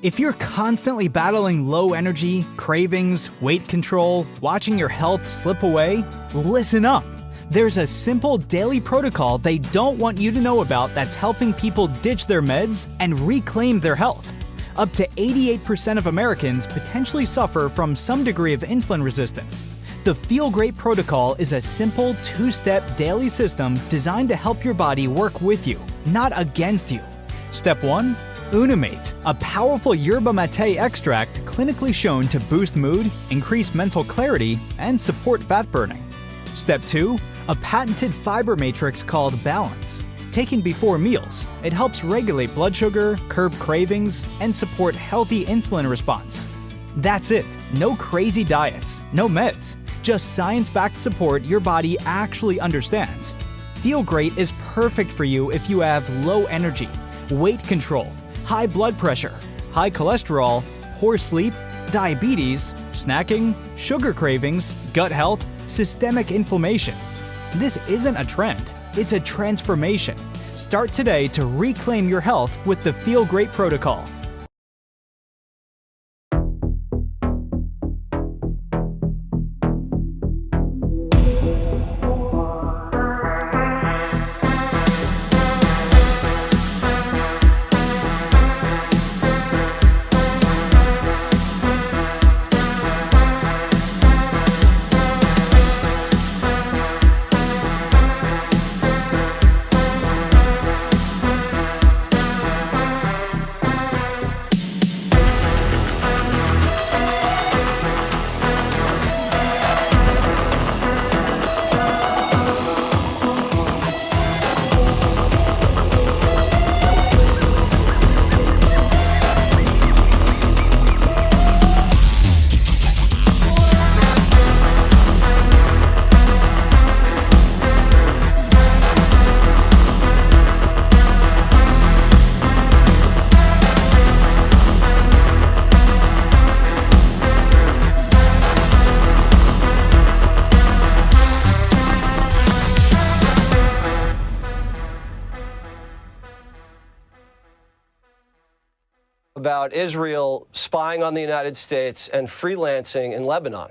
If you're constantly battling low energy, cravings, weight control, watching your health slip away, listen up. There's a simple daily protocol they don't want you to know about that's helping people ditch their meds and reclaim their health. Up to 88% of Americans potentially suffer from some degree of insulin resistance. The Feel Great protocol is a simple 2-step daily system designed to help your body work with you, not against you. Step 1. Unimate, a powerful yerba mate extract clinically shown to boost mood, increase mental clarity, and support fat burning. Step 2. A patented fiber matrix called Balance. Taken before meals, it helps regulate blood sugar, curb cravings, and support healthy insulin response. That's it. No crazy diets, no meds, just science-backed support your body actually understands. Feel Great is perfect for you if you have low energy, weight control, high blood pressure, high cholesterol, poor sleep, diabetes, snacking, sugar cravings, gut health, systemic inflammation. This isn't a trend, it's a transformation. Start today to reclaim your health with the Feel Great protocol. About Israel spying on the United States and freelancing in Lebanon.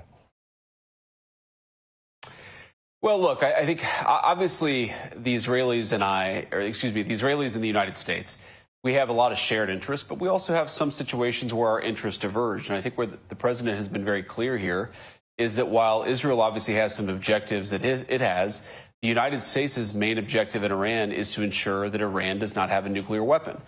Well, look, I think obviously the Israelis and the Israelis and the United States, we have a lot of shared interests, but we also have some situations where our interests diverge. And I think where the president has been very clear here is that while Israel obviously has some objectives that it has, the United States' main objective in Iran is to ensure that Iran does not have a nuclear weapon.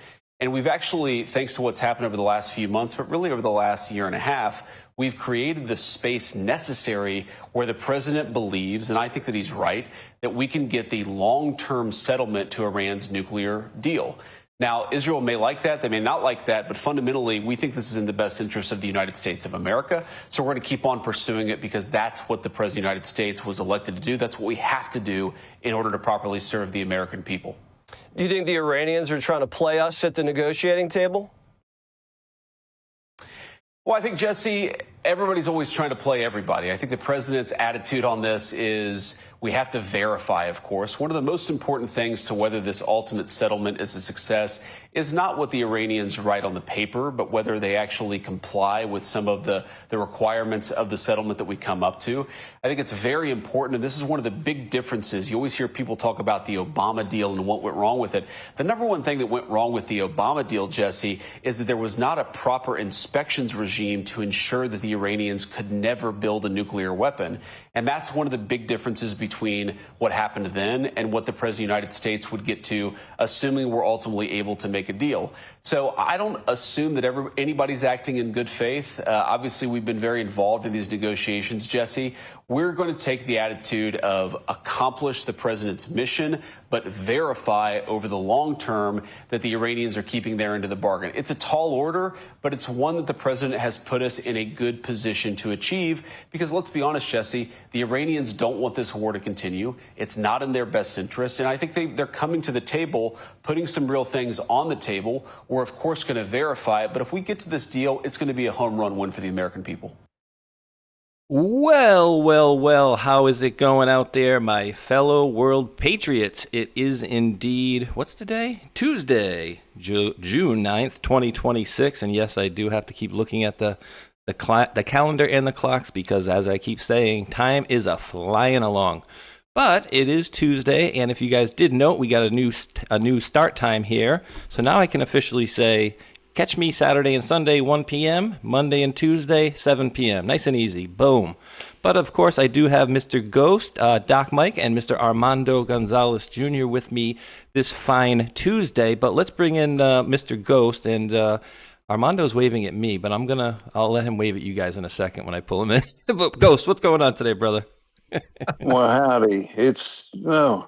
And we've actually, thanks to what's happened over the last few months, but really over the last year and a half, we've created the space necessary where the president believes, and I think that he's right, that we can get the long-term settlement to Iran's nuclear deal. Now, Israel may like that, they may not like that, but fundamentally, we think this is in the best interest of the United States of America. So we're going to keep on pursuing it because that's what the president of the United States was elected to do. That's what we have to do in order to properly serve the American people. Do you think the Iranians are trying to play us at the negotiating table? Well, I think, Jesse, everybody's always trying to play everybody. I think the president's attitude on this is we have to verify, of course. One of the most important things to whether this ultimate settlement is a success is not what the Iranians write on the paper, but whether they actually comply with some of the requirements of the settlement that we come up to. I think it's very important, and this is one of the big differences. You always hear people talk about the Obama deal and what went wrong with it. The number one thing that went wrong with the Obama deal, Jesse, is that there was not a proper inspections regime to ensure that the Iranians could never build a nuclear weapon. And that's one of the big differences between what happened then and what the President of the United States would get to, assuming we're ultimately able to make a deal. So I don't assume that anybody's acting in good faith. Obviously, we've been very involved in these negotiations, Jesse. We're going to take the attitude of accomplish the president's mission, but verify over the long term that the Iranians are keeping their end of the bargain. It's a tall order, but it's one that the president has put us in a good position to achieve because let's be honest, Jesse, the Iranians don't want this war to continue. It's not in their best interest. And I think they're coming to the table, putting some real things on the table. We're, of course, going to verify it. But if we get to this deal, it's going to be a home run win for the American people. Well, well, well, how is it going out there, my fellow world patriots? It is indeed, what's today? Tuesday, June 9th, 2026. And yes, I do have to keep looking at the calendar and the clocks because, as I keep saying, time is a flying along. But it is Tuesday, and if you guys did note, we got a new start time here. So now I can officially say, catch me Saturday and Sunday, 1 p.m., Monday and Tuesday, 7 p.m. Nice and easy. Boom. But of course, I do have Mr. Ghost, Doc Mike, and Mr. Armando Gonzalez Jr. with me this fine Tuesday. But let's bring in Mr. Ghost, and Armando's waving at me, but I'll let him wave at you guys in a second when I pull him in. But Ghost, what's going on today, brother? Well, howdy. It's a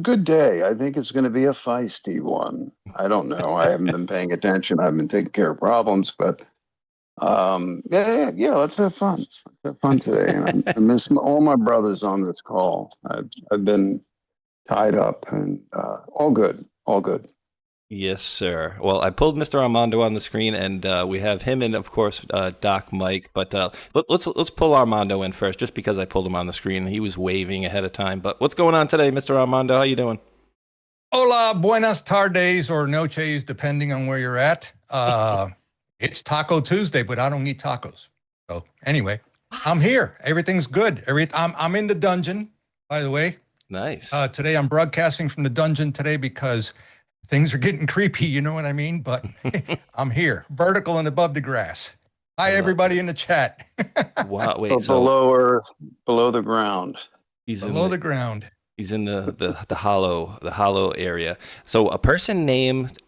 good day. I think it's going to be a feisty one. I don't know. I haven't been paying attention. I've been taking care of problems, but yeah. Let's have fun. Let's have fun today. And I miss all my brothers on this call. I've been tied up, and all good. All good. Yes, sir. Well, I pulled Mr. Armando on the screen, and we have him and, of course, Doc Mike. But let's pull Armando in first, just because I pulled him on the screen. He was waving ahead of time. But what's going on today, Mr. Armando? How you doing? Hola, buenas tardes or noches, depending on where you're at. It's Taco Tuesday, but I don't eat tacos. So anyway, I'm here. Everything's good. I'm in the dungeon, by the way. Nice. Today I'm broadcasting from the dungeon today because things are getting creepy, you know what I mean? But I'm here, vertical and above the grass. Hi, everybody in the chat. Wow, wait, so below earth, below the ground. He's below the ground. He's in the hollow area. So a person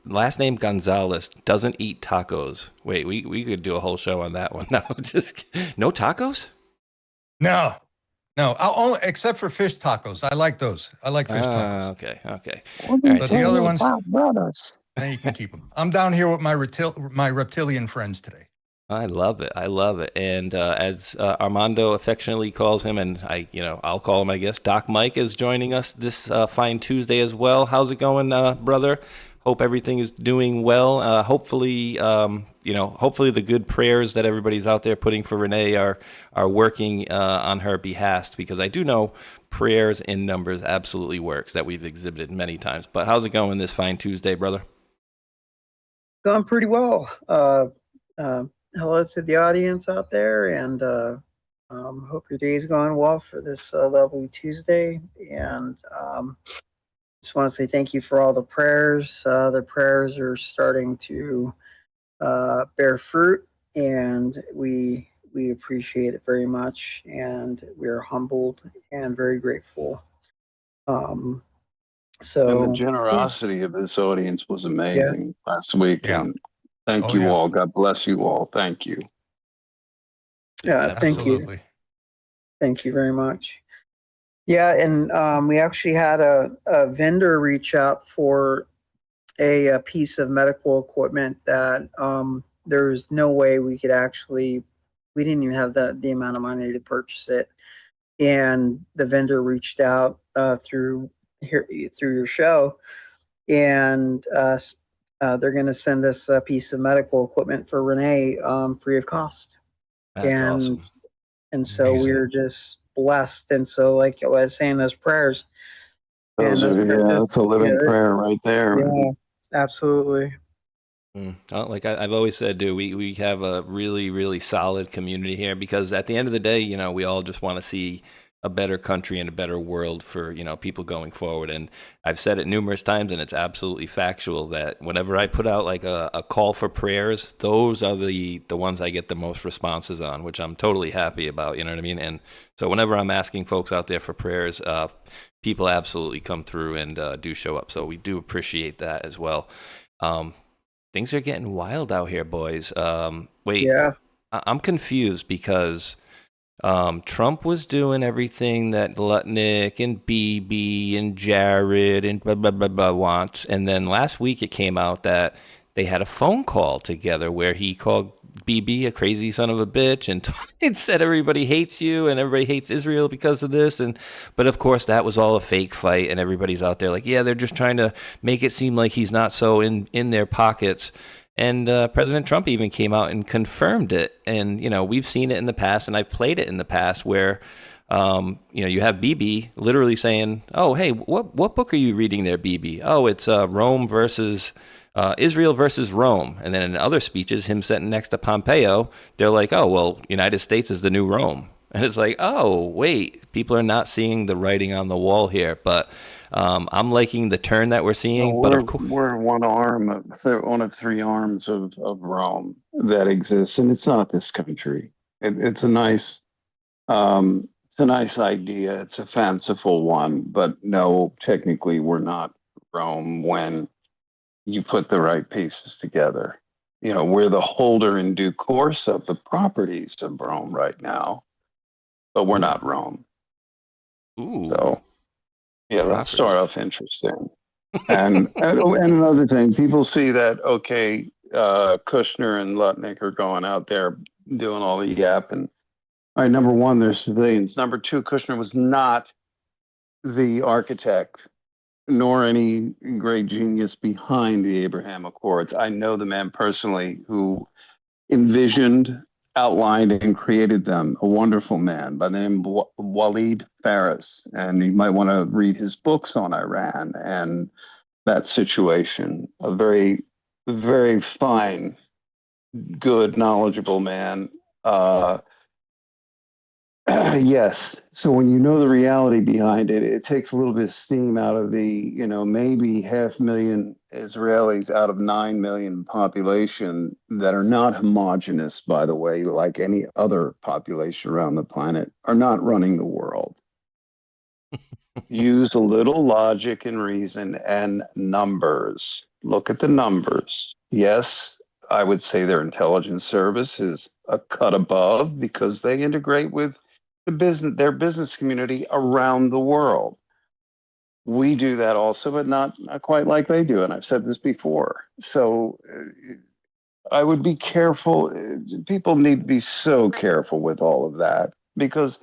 last name Gonzalez doesn't eat tacos. Wait, we could do a whole show on that one. No, no tacos? No, I'll only except for fish tacos. I like those. I like fish tacos. Okay. All right, but the other ones, brothers. now you can keep them. I'm down here with my reptilian friends today. I love it. And as Armando affectionately calls him, and I'll call him, I guess, Doc Mike is joining us this fine Tuesday as well. How's it going, brother? Hope everything is doing well. Hopefully the good prayers that everybody's out there putting for Renee are working on her behalf, because I do know prayers in numbers absolutely works, that we've exhibited many times. But how's it going this fine Tuesday, brother? Going pretty well. Hello to the audience out there, and hope your day is going well for this lovely Tuesday. And just want to say thank you for all the prayers. The prayers are starting to bear fruit, and we appreciate it very much, and we are humbled and very grateful. And the generosity of this audience was amazing last week. Yeah. And thank you all. God bless you all. Thank you. Yeah, thank you. Thank you very much. Yeah, and we actually had a vendor reach out for a piece of medical equipment that there was no way we didn't even have the amount of money to purchase it. And the vendor reached out through your show, and they're going to send us a piece of medical equipment for Renee free of cost. That's awesome. And so we're just blessed. And so, like I was saying, those prayers. That's a living prayer right there. Yeah, absolutely. Like I've always said, dude, we have a really, really solid community here, because at the end of the day, we all just want to see a better country and a better world for, people going forward. And I've said it numerous times, and it's absolutely factual, that whenever I put out like a call for prayers, those are the ones I get the most responses on, which I'm totally happy about, you know what I mean? And so whenever I'm asking folks out there for prayers, people absolutely come through and do show up. So we do appreciate that as well. Things are getting wild out here, boys. Yeah. I'm confused because Trump was doing everything that Lutnick and BB and Jared and blah, blah, blah, blah wants. And then last week it came out that they had a phone call together where he called BB a crazy son of a bitch and said everybody hates you and everybody hates Israel because of this. But of course that was all a fake fight, and everybody's out there like, yeah, they're just trying to make it seem like he's not so in their pockets. And President Trump even came out and confirmed it. And, we've seen it in the past, and I've played it in the past where, you have BB literally saying, oh, hey, what book are you reading there, BB? Oh, it's Rome versus Israel versus Rome. And then in other speeches, him sitting next to Pompeo, they're like, oh, well, United States is the new Rome. And it's like, oh, wait, people are not seeing the writing on the wall here. But I'm liking the turn that we're seeing. But of course, we're one of three arms of Rome that exists, and it's not this country. It's a nice idea. It's a fanciful one, but no, technically, we're not Rome when you put the right pieces together. We're the holder in due course of the properties of Rome right now, but we're not Rome. Ooh. So, yeah, let's start off interesting. And another thing, people see that, okay, Kushner and Lutnick are going out there doing all the yapping. All right, number one, they're civilians. Number two, Kushner was not the architect nor any great genius behind the Abraham Accords. I know the man personally who envisioned, outlined, and created them, a wonderful man by the name of Walid Faris. And you might want to read his books on Iran and that situation. A very, very fine, good, knowledgeable man. Yes. So when you know the reality behind it, it takes a little bit of steam out of the, maybe 500,000 Israelis out of 9 million population that are not homogenous, by the way, like any other population around the planet, are not running the world. Use a little logic and reason and numbers. Look at the numbers. Yes, I would say their intelligence service is a cut above because they integrate with their business community around the world. We do that also, but not quite like they do. And I've said this before. So I would be careful. People need to be so careful with all of that because,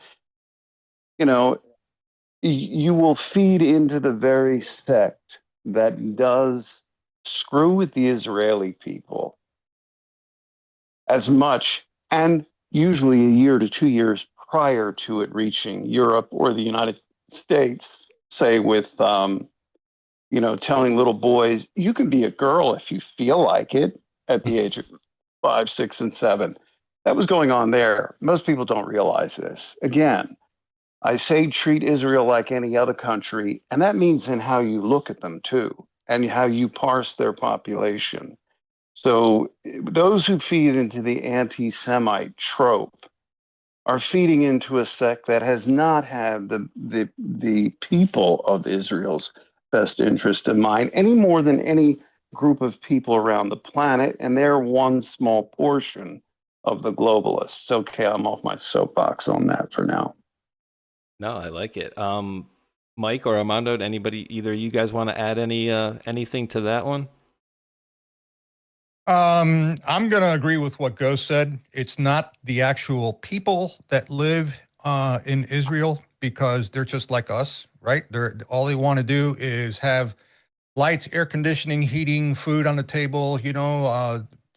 you will feed into the very sect that does screw with the Israeli people as much, and usually a year to 2 years prior to it reaching Europe or the United States, say with, telling little boys, you can be a girl if you feel like it at the age of 5, 6, and 7. That was going on there. Most people don't realize this. Again, I say treat Israel like any other country, and that means in how you look at them too, and how you parse their population. So those who feed into the anti-Semite trope are feeding into a sect that has not had the people of Israel's best interest in mind any more than any group of people around the planet, and they're one small portion of the globalists. Okay, I'm off my soapbox on that for now. No, I like it. Mike or Armando, either of you guys want to add anything to that one? I'm going to agree with what Ghost said. It's not the actual people that live in Israel because they're just like us, right? All they want to do is have lights, air conditioning, heating, food on the table,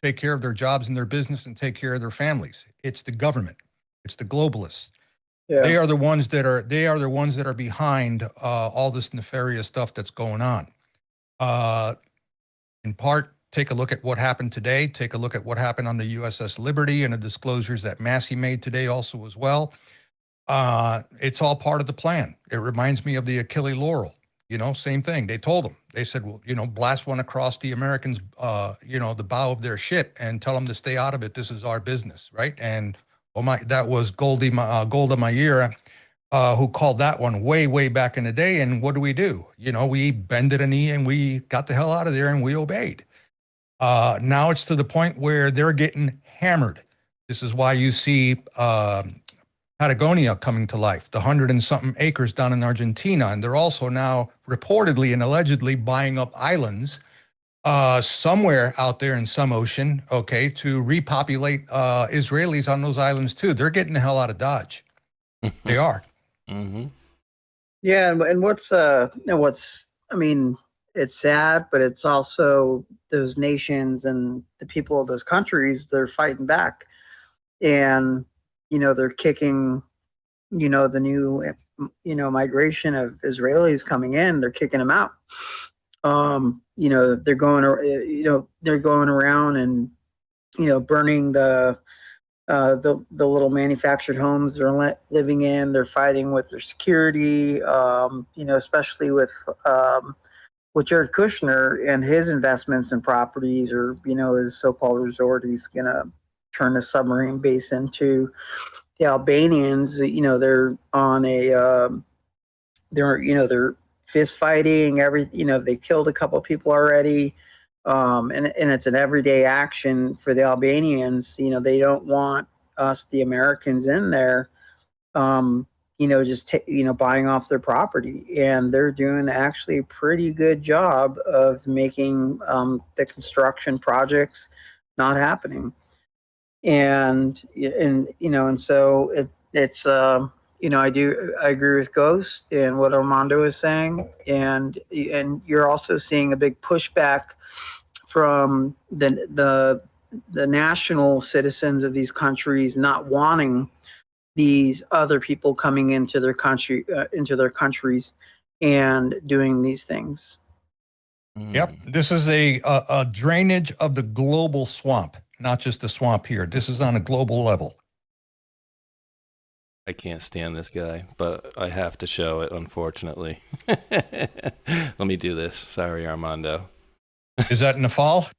take care of their jobs and their business and take care of their families. It's the government. It's the globalists. Yeah. They are the ones that are behind all this nefarious stuff that's going on. In part, take a look at what happened today. Take a look at what happened on the USS Liberty and the disclosures that Massey made today also as well. It's all part of the plan. It reminds me of the Achille Laurel, same thing. They told them, they said, well, blast one across the Americans, the bow of their ship and tell them to stay out of it. This is our business, right? And that was Golda Meir, who called that one way back in the day. And what do? We bended a knee and we got the hell out of there and we obeyed. Now it's to the point where they're getting hammered. This is why you see Patagonia coming to life, the 100 and something acres down in Argentina. And they're also now reportedly and allegedly buying up islands somewhere out there in some ocean, to repopulate Israelis on those islands too. They're getting the hell out of Dodge. They are. Mm-hmm. Yeah, and it's sad, but it's also those nations and the people of those countries, they're fighting back. And, they're kicking, the new, migration of Israelis coming in, they're kicking them out. They're going around and, burning the little manufactured homes they're living in. They're fighting with their security, especially with Jared Kushner and his investments in properties, or his so-called resort. He's gonna turn the submarine base into. The Albanians. They're on a they're fist fighting. They killed a couple of people already. And it's an everyday action for the Albanians. They don't want us, the Americans, in there, just buying off their property. And they're doing actually a pretty good job of making the construction projects not happening. And so it's I agree with Ghost and what Armando is saying, and you're also seeing a big pushback from the national citizens of these countries not wanting these other people coming into their countries and doing these things. Yep, this is a drainage of the global swamp. Not just the swamp here. This is on a global level. I can't stand this guy, but I have to show it, unfortunately. Let me do this. Sorry, Armando. Is that in the fall?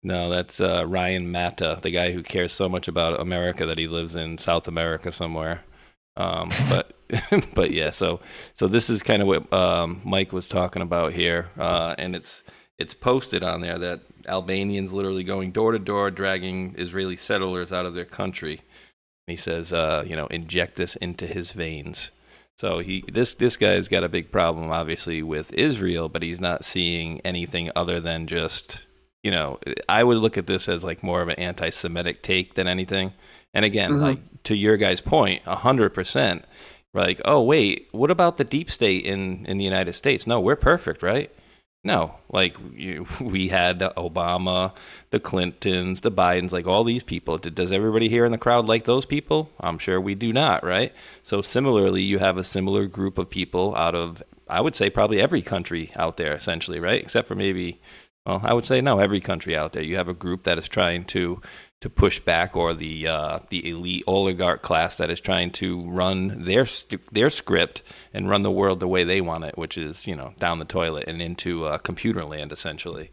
No, that's Ryan Matta, the guy who cares so much about America that he lives in South America somewhere. But but yeah, so this is kind of what Mike was talking about here, and it's posted on there that Albanians literally going door to door, dragging Israeli settlers out of their country. And he says, inject this into his veins. So this guy's got a big problem, obviously, with Israel, but he's not seeing anything other than just, I would look at this as like more of an anti-Semitic take than anything. And again, like to your guys' point, 100%, like, oh wait, what about the deep state in the United States? No, we're perfect, right? No, like we had Obama, the Clintons, the Bidens, like all these people. Does everybody here in the crowd like those people? I'm sure we do not, right? So similarly, you have a similar group of people out of, I would say, probably every country out there, essentially, right? Except for maybe, well, I would say no, every country out there. You have a group that is trying to push back, or the elite oligarch class that is trying to run their script and run the world the way they want it, which is, down the toilet and into computer land, essentially.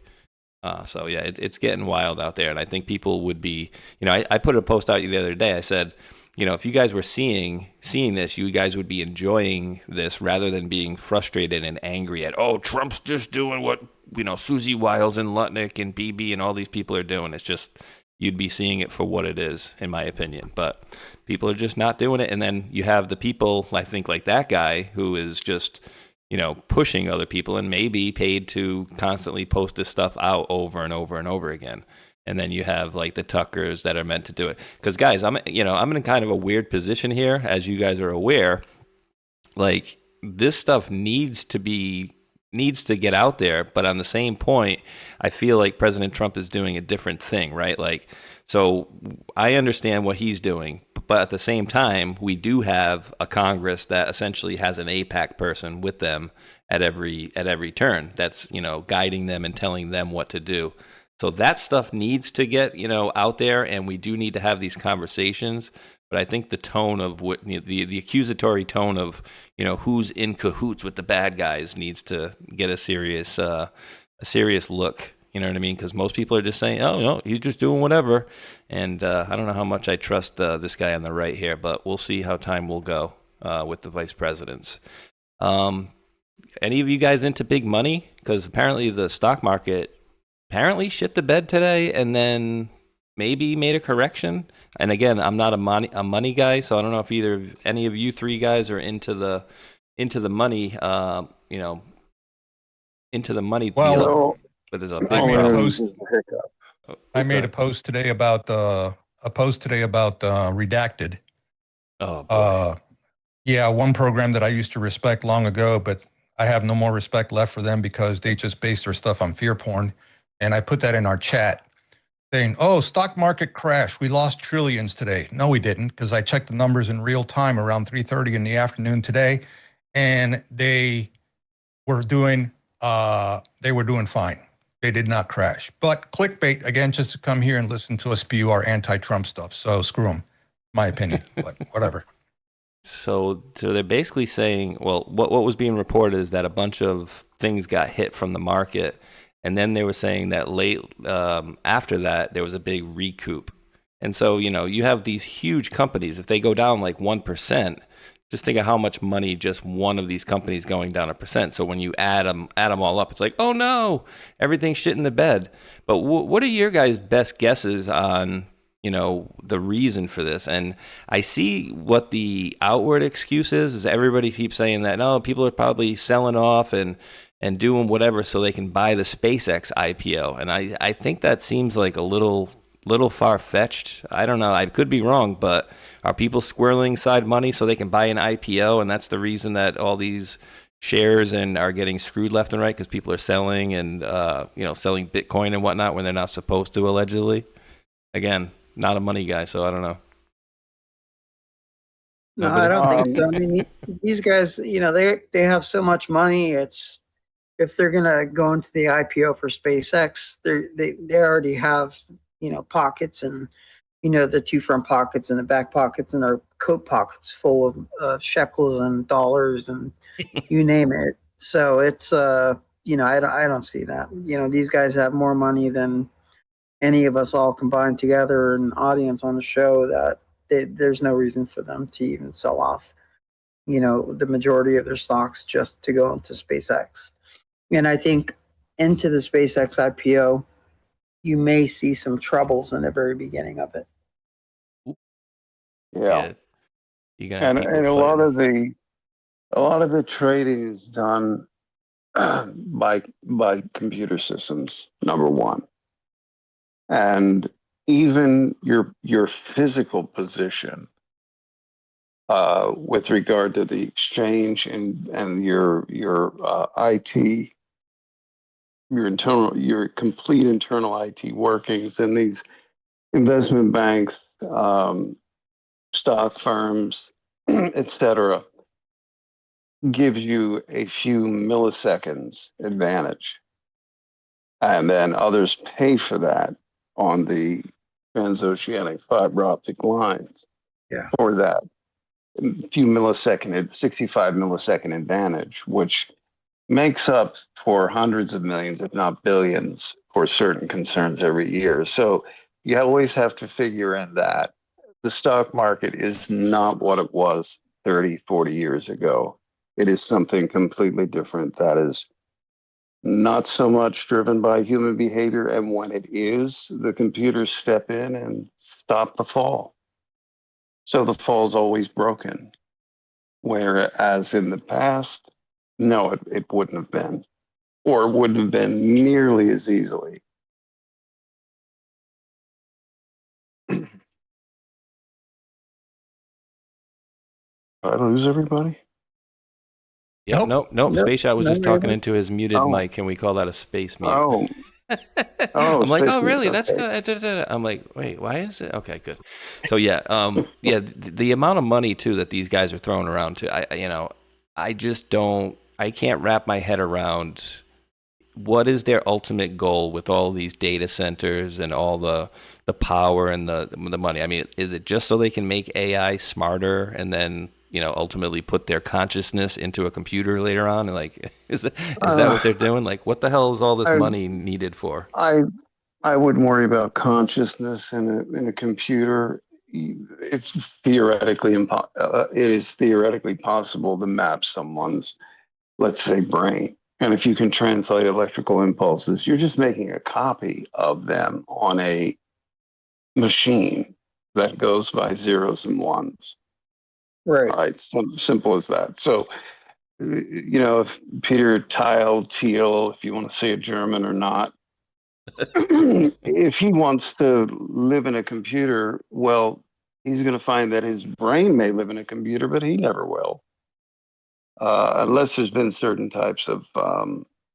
So yeah, it's getting wild out there, and I think people would be, I put a post out the other day. I said, if you guys were seeing this, you guys would be enjoying this rather than being frustrated and angry at, oh, Trump's just doing what Susie Wiles and Lutnick and BB and all these people are doing. It's just, you'd be seeing it for what it is, in my opinion. But people are just not doing it. And then you have the people, I think, like that guy who is just, pushing other people and maybe paid to constantly post this stuff out over and over and over again. And then you have like the Tuckers that are meant to do it. Because guys, I'm in kind of a weird position here, as you guys are aware. Like, this stuff needs to get out there, but on the same point, I feel like President Trump is doing a different thing, right? Like, so I understand what he's doing, but at the same time, we do have a Congress that essentially has an AIPAC person with them at every turn that's, guiding them and telling them what to do. So that stuff needs to get, out there, and we do need to have these conversations. But I think the tone of what the accusatory tone of, who's in cahoots with the bad guys needs to get a serious look. You know what I mean? Because most people are just saying, oh, no, he's just doing whatever. And I don't know how much I trust this guy on the right here, but we'll see how time will go with the vice presidents. Any of you guys into big money? Because apparently the stock market shit the bed today and then maybe made a correction. And again, I'm not a money guy, so I don't know if any of you three guys are into the money, into the money. Well, deal. But there's a big I made a post today about redacted. Oh, boy. Yeah, one program that I used to respect long ago, but I have no more respect left for them because they just base their stuff on fear porn. And I put that in our chat saying, oh, stock market crash. We lost trillions today. No, we didn't, because I checked the numbers in real time around 3:30 in the afternoon today, and they were doing fine. They did not crash. But clickbait, again, just to come here and listen to us spew our anti-Trump stuff. So screw them, my opinion, but whatever. So they're basically saying, well, what was being reported is that a bunch of things got hit from the market. And then they were saying that late after that, there was a big recoup. And so, you have these huge companies. If they go down like 1%, just think of how much money just one of these companies going down 1%. So when you add them all up, it's like, oh no, everything's shit in the bed. But what are your guys' best guesses on, the reason for this? And I see what the outward excuse is everybody keeps saying that, no, people are probably selling off and doing whatever so they can buy the SpaceX IPO. And I think that seems like a little far-fetched. I don't know. I could be wrong, but are people squirreling side money so they can buy an IPO? And that's the reason that all these shares are getting screwed left and right, because people are selling and, selling Bitcoin and whatnot when they're not supposed to, allegedly. Again, not a money guy, so I don't know. No, I don't think so. I mean, these guys, they have so much money. If they're going to go into the IPO for SpaceX, they already have, pockets and, the two front pockets and the back pockets and our coat pockets full of shekels and dollars and you name it. So it's, I don't see that. These guys have more money than any of us all combined together, an audience on the show, that there's no reason for them to even sell off, the majority of their stocks just to go into SpaceX. And I think into the SpaceX IPO, you may see some troubles in the very beginning of it. Yeah. And a lot of the trading is done by computer systems, number one. And even your physical position with regard to the exchange and your IT, your complete internal IT workings, and these investment banks, stock firms, etc., gives you a few milliseconds advantage, and then others pay for that on the transoceanic fiber optic lines. Yeah. For that few millisecond, 65 millisecond advantage, which makes up for hundreds of millions, if not billions, for certain concerns every year. So you always have to figure in that the stock market is not what it was 30, 40 years ago. It is something completely different that is not so much driven by human behavior. And when it is, the computers step in and stop the fall. So the fall is always broken. Whereas in the past, no, it wouldn't have been, or wouldn't have been nearly as easily. Did I lose everybody? Yeah, nope. Spaceshot was just talking into his muted mic. Can we call that a space mute? I'm like, oh, really? That's good. I'm like, wait, why is it? Okay, good. So yeah, the amount of money too that these guys are throwing around too. I can't wrap my head around what is their ultimate goal with all these data centers and all the power and the money. I mean, is it just so they can make AI smarter and then ultimately put their consciousness into a computer later on? And like, is that what they're doing? Like, what the hell is all this money needed for? I wouldn't worry about consciousness in a computer. It's theoretically it is theoretically possible to map someone's, let's say, brain. And if you can translate electrical impulses, you're just making a copy of them on a machine that goes by zeros and ones. Right. Simple as that. So, if Peter Thiel, if you want to say it German or not, if he wants to live in a computer, well, he's going to find that his brain may live in a computer, but he never will. unless there's been certain types of,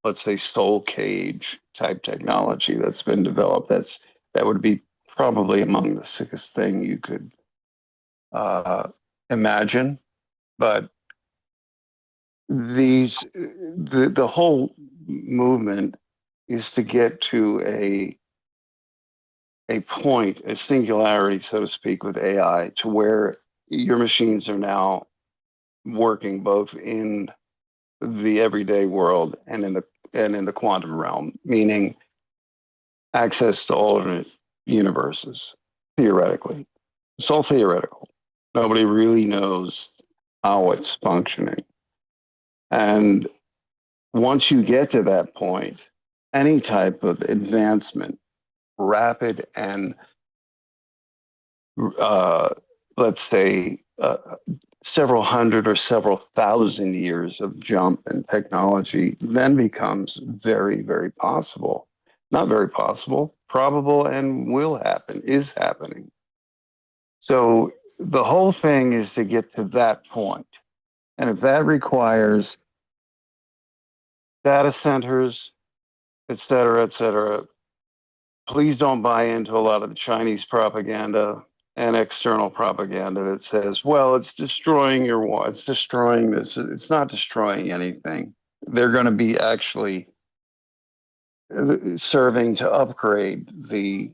let's say, soul cage type technology that's been developed. That would be probably among the sickest thing you could imagine. But the whole movement is to get to a point, a singularity, so to speak, with AI, to where your machines are now working both in the everyday world and in the quantum realm, meaning access to alternate universes, theoretically. It's all theoretical. Nobody really knows how it's functioning. And once you get to that point, any type of advancement, rapid and let's say several hundred or several thousand years of jump in technology then becomes very, very possible. Not very possible, probable, and will happen, is happening. So the whole thing is to get to that point. And if that requires data centers, et cetera, please don't buy into a lot of the Chinese propaganda and external propaganda that says, well, it's destroying your wall, it's destroying this. It's not destroying anything. They're going to be actually serving to upgrade the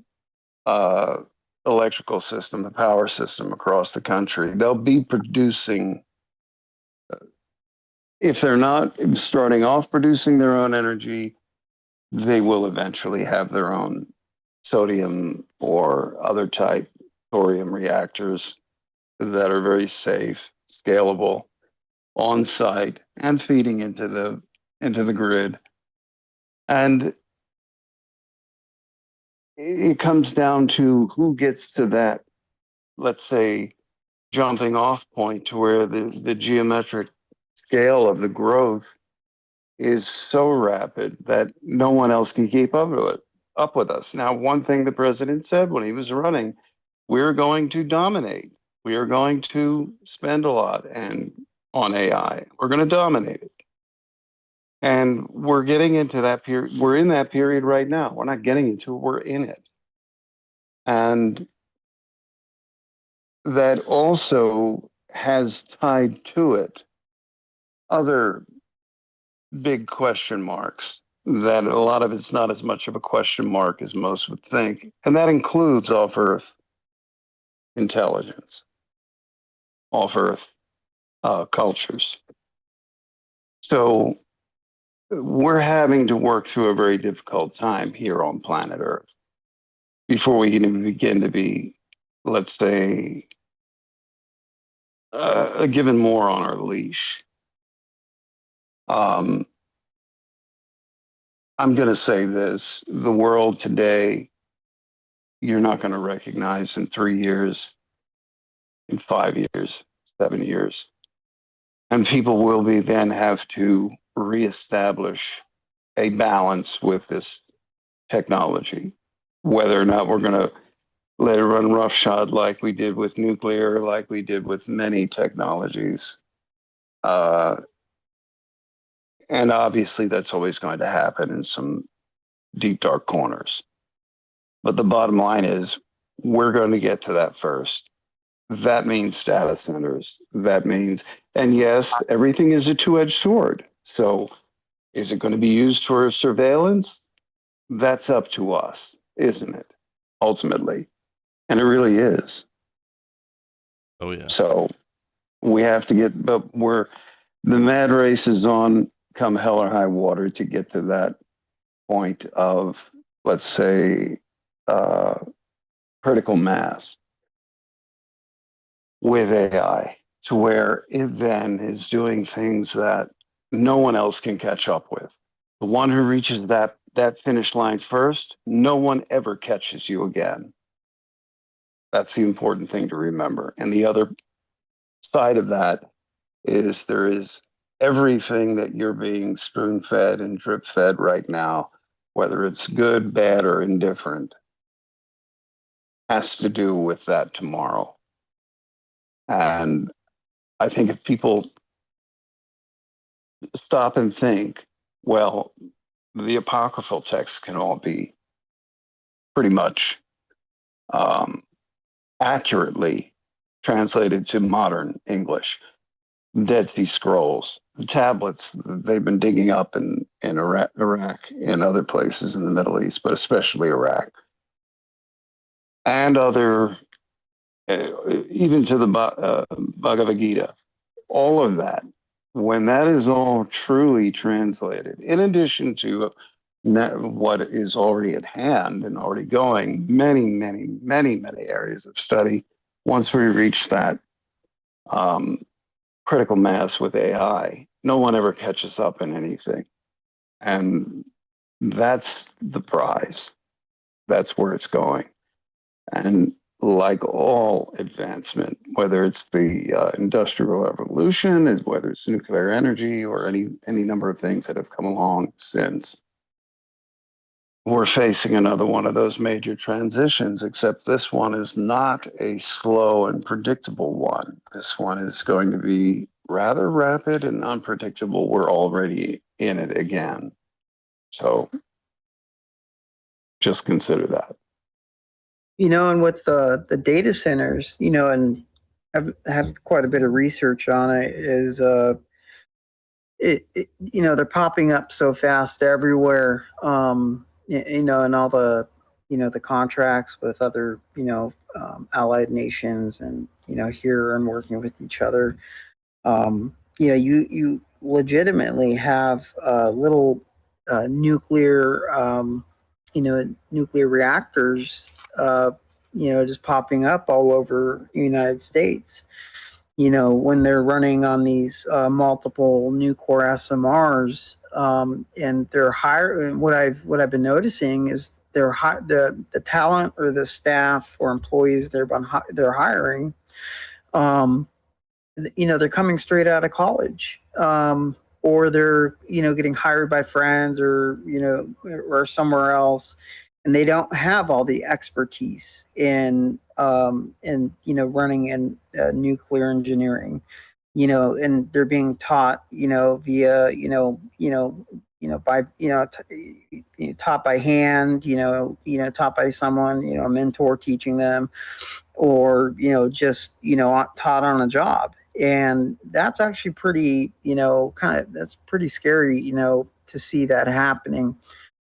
electrical system, the power system across the country. They'll be producing, if they're not starting off producing their own energy, they will eventually have their own sodium or other type thorium reactors that are very safe, scalable, on site, and feeding into the grid. And it comes down to who gets to that, let's say, jumping off point to where the geometric scale of the growth is so rapid that no one else can keep up with us. Now, one thing the president said when he was running, we're going to dominate. We are going to spend a lot on AI. We're going to dominate it. And we're getting into that period. We're in that period right now. We're not getting into it, we're in it. And that also has tied to it other big question marks that a lot of it's not as much of a question mark as most would think. And that includes off-Earth intelligence, off-Earth cultures. So we're having to work through a very difficult time here on planet Earth before we can even begin to be, let's say, given more on our leash. I'm going to say this, the world today, you're not going to recognize in 3 years, in 5 years, 7 years. And people will then have to reestablish a balance with this technology, whether or not we're going to let it run roughshod like we did with nuclear, like we did with many technologies. And obviously that's always going to happen in some deep, dark corners. But the bottom line is we're going to get to that first. That means data centers. That means, and yes, everything is a two-edged sword. So is it going to be used for surveillance? That's up to us, isn't it? Ultimately. And it really is. Oh, yeah. So we have to get, but the mad race is on come hell or high water to get to that point of, let's say, critical mass with AI, to where it then is doing things that no one else can catch up with. The one who reaches that finish line first, no one ever catches you again. That's the important thing to remember. And the other side of that is there is everything that you're being spoon-fed and drip-fed right now, whether it's good, bad, or indifferent, has to do with that tomorrow. And I think if people stop and think, well, the apocryphal texts can all be pretty much accurately translated to modern English. Dead Sea Scrolls, the tablets they've been digging up in Iraq and other places in the Middle East, but especially Iraq, and other, even to the Bhagavad Gita, all of that, when that is all truly translated, in addition to what is already at hand and already going, many areas of study, once we reach that critical mass with AI, no one ever catches up in anything. And that's the prize. That's where it's going. And like all advancement, whether it's the industrial revolution, whether it's nuclear energy or any number of things that have come along since, we're facing another one of those major transitions, except this one is not a slow and predictable one. This one is going to be rather rapid and unpredictable. We're already in it again. So just consider that. And what's the data centers, and I've had quite a bit of research on it, is they're popping up so fast everywhere. And all the, the contracts with other, allied nations and, here and working with each other. You legitimately have little nuclear, nuclear reactors, just popping up all over the United States. When they're running on these multiple new core SMRs, and they're hiring. What I've been noticing is the talent or the staff or employees they're hiring. They're coming straight out of college, or they're getting hired by friends or or somewhere else, and they don't have all the expertise in running in nuclear engineering, and they're being taught via by taught by hand, taught by someone, a mentor teaching them, or just taught on a job. And that's actually pretty that's pretty scary to see that happening.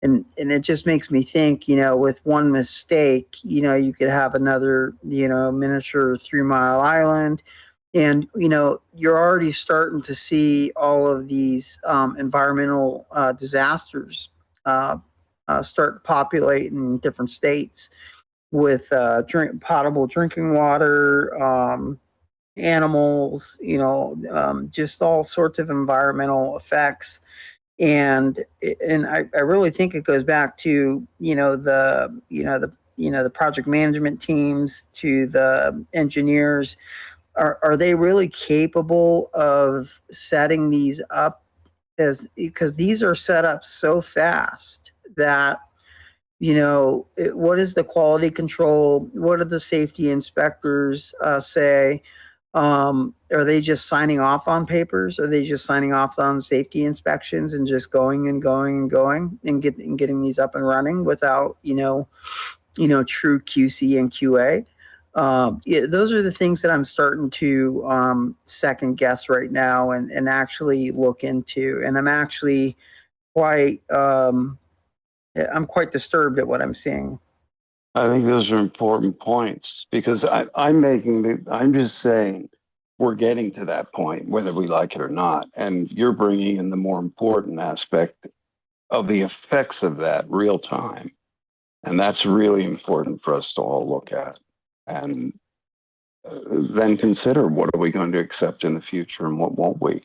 And it just makes me think, with one mistake, you could have another, miniature 3 Mile Island. And, you're already starting to see all of these environmental disasters start to populate in different states with potable drinking water, animals, just all sorts of environmental effects. And I really think it goes back to the project management teams, to the engineers. Are they really capable of setting these up, because these are set up so fast that what is the quality control? What do the safety inspectors say? Are they just signing off on papers? Are they just signing off on safety inspections and just going and getting these up and running without true QC and QA? Those are the things that I'm starting to second guess right now and actually look into. And I'm actually quite disturbed at what I'm seeing. I think those are important points, because I'm just saying we're getting to that point, whether we like it or not. And you're bringing in the more important aspect of the effects of that real time. And that's really important for us to all look at and then consider, what are we going to accept in the future and what won't we?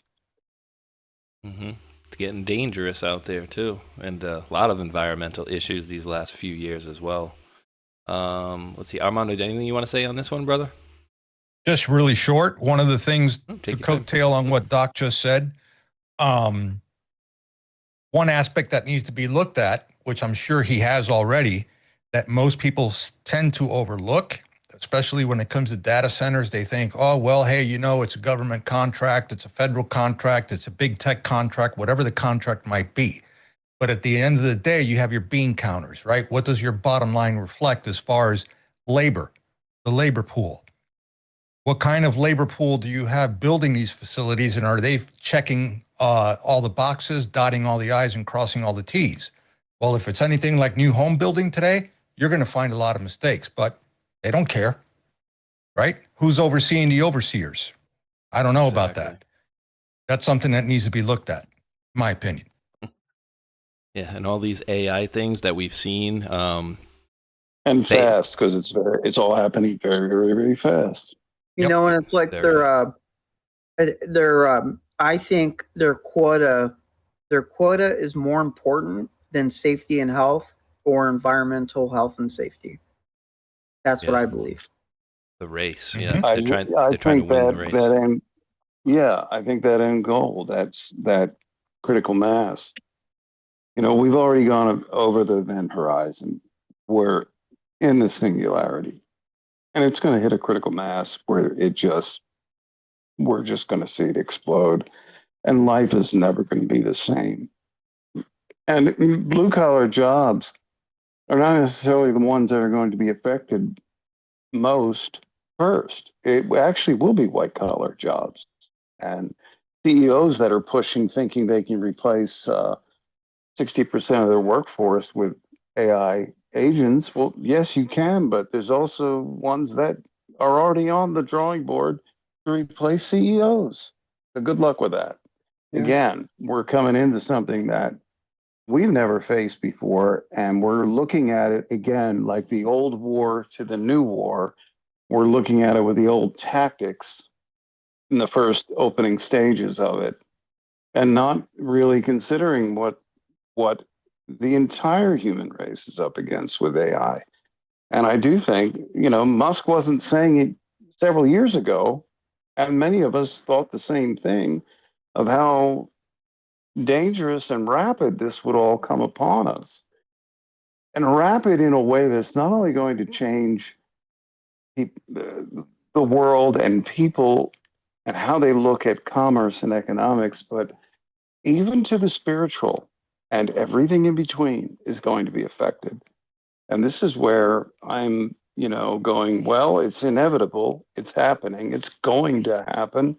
Mm-hmm. It's getting dangerous out there too. And a lot of environmental issues these last few years as well. Let's see, Armando, anything you want to say on this one, brother? Just really short. One of the things to coattail on what Doc just said, one aspect that needs to be looked at, which I'm sure he has already, that most people tend to overlook, especially when it comes to data centers. They think, oh, well, hey, it's a government contract, it's a federal contract, it's a big tech contract, whatever the contract might be. But at the end of the day, you have your bean counters, right? What does your bottom line reflect as far as labor, the labor pool? What kind of labor pool do you have building these facilities, and are they checking all the boxes, dotting all the I's and crossing all the T's? Well, if it's anything like new home building today, you're going to find a lot of mistakes, but they don't care, right? Who's overseeing the overseers? I don't know about that. That's something that needs to be looked at, in my opinion. Yeah, and all these AI things that we've seen. And fast, because it's all happening very, very, very fast. And it's like I think their quota is more important than safety and health or environmental health and safety. That's what I believe. The race, Mm-hmm. yeah. They're trying to win the race. I think that end goal, that's that critical mass. We've already gone over the event horizon. We're in the singularity. And it's going to hit a critical mass where we're just going to see it explode. And life is never going to be the same. And blue collar jobs are not necessarily the ones that are going to be affected most first. It actually will be white collar jobs. And CEOs that are pushing, thinking they can replace 60% of their workforce with AI agents. Well, yes, you can, but there's also ones that are already on the drawing board to replace CEOs. So good luck with that. Yeah. Again, we're coming into something that we've never faced before, and we're looking at it again like the old war to the new war. We're looking at it with the old tactics in the first opening stages of it, and not really considering what the entire human race is up against with AI. And I do think, Musk wasn't saying it several years ago, and many of us thought the same thing of how dangerous and rapid this would all come upon us. And rapid in a way that's not only going to change the world and people and how they look at commerce and economics, but even to the spiritual. And everything in between is going to be affected. And this is where I'm, going, well, it's inevitable. It's happening. It's going to happen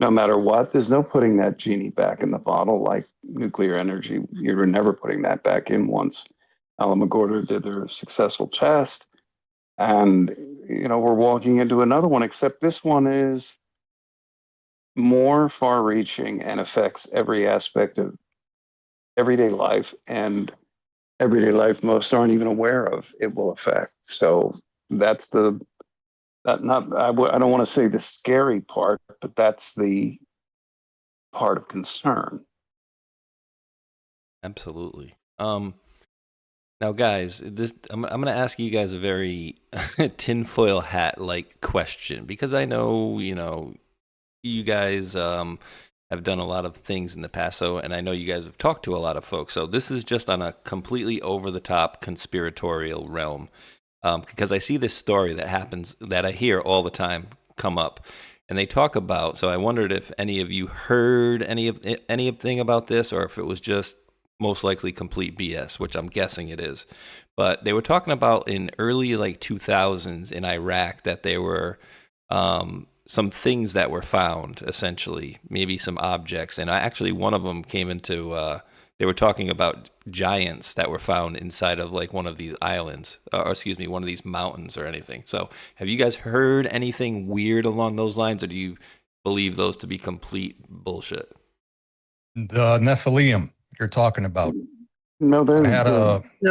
no matter what. There's no putting that genie back in the bottle like nuclear energy. You're never putting that back in once Alamogordo did their successful test. And, we're walking into another one, except this one is more far reaching and affects every aspect of everyday life, and everyday life most aren't even aware of it will affect. So that's I don't want to say the scary part, but that's the part of concern. Absolutely. Now, guys, I'm going to ask you guys a very tinfoil hat like question, because I know you guys have done a lot of things in the past, and I know you guys have talked to a lot of folks. So this is just on a completely over-the-top conspiratorial realm, because I see this story that happens that I hear all the time come up, and they talk about. So I wondered if any of you heard anything about this, or if it was just most likely complete BS, which I'm guessing it is. But they were talking about in early 2000s in Iraq that there were some things that were found, essentially, maybe some objects. And actually one of them came into, they were talking about giants that were found inside of one of these islands, one of these mountains or anything. So have you guys heard anything weird along those lines, or do you believe those to be complete bullshit? The Nephilim you're talking about. No,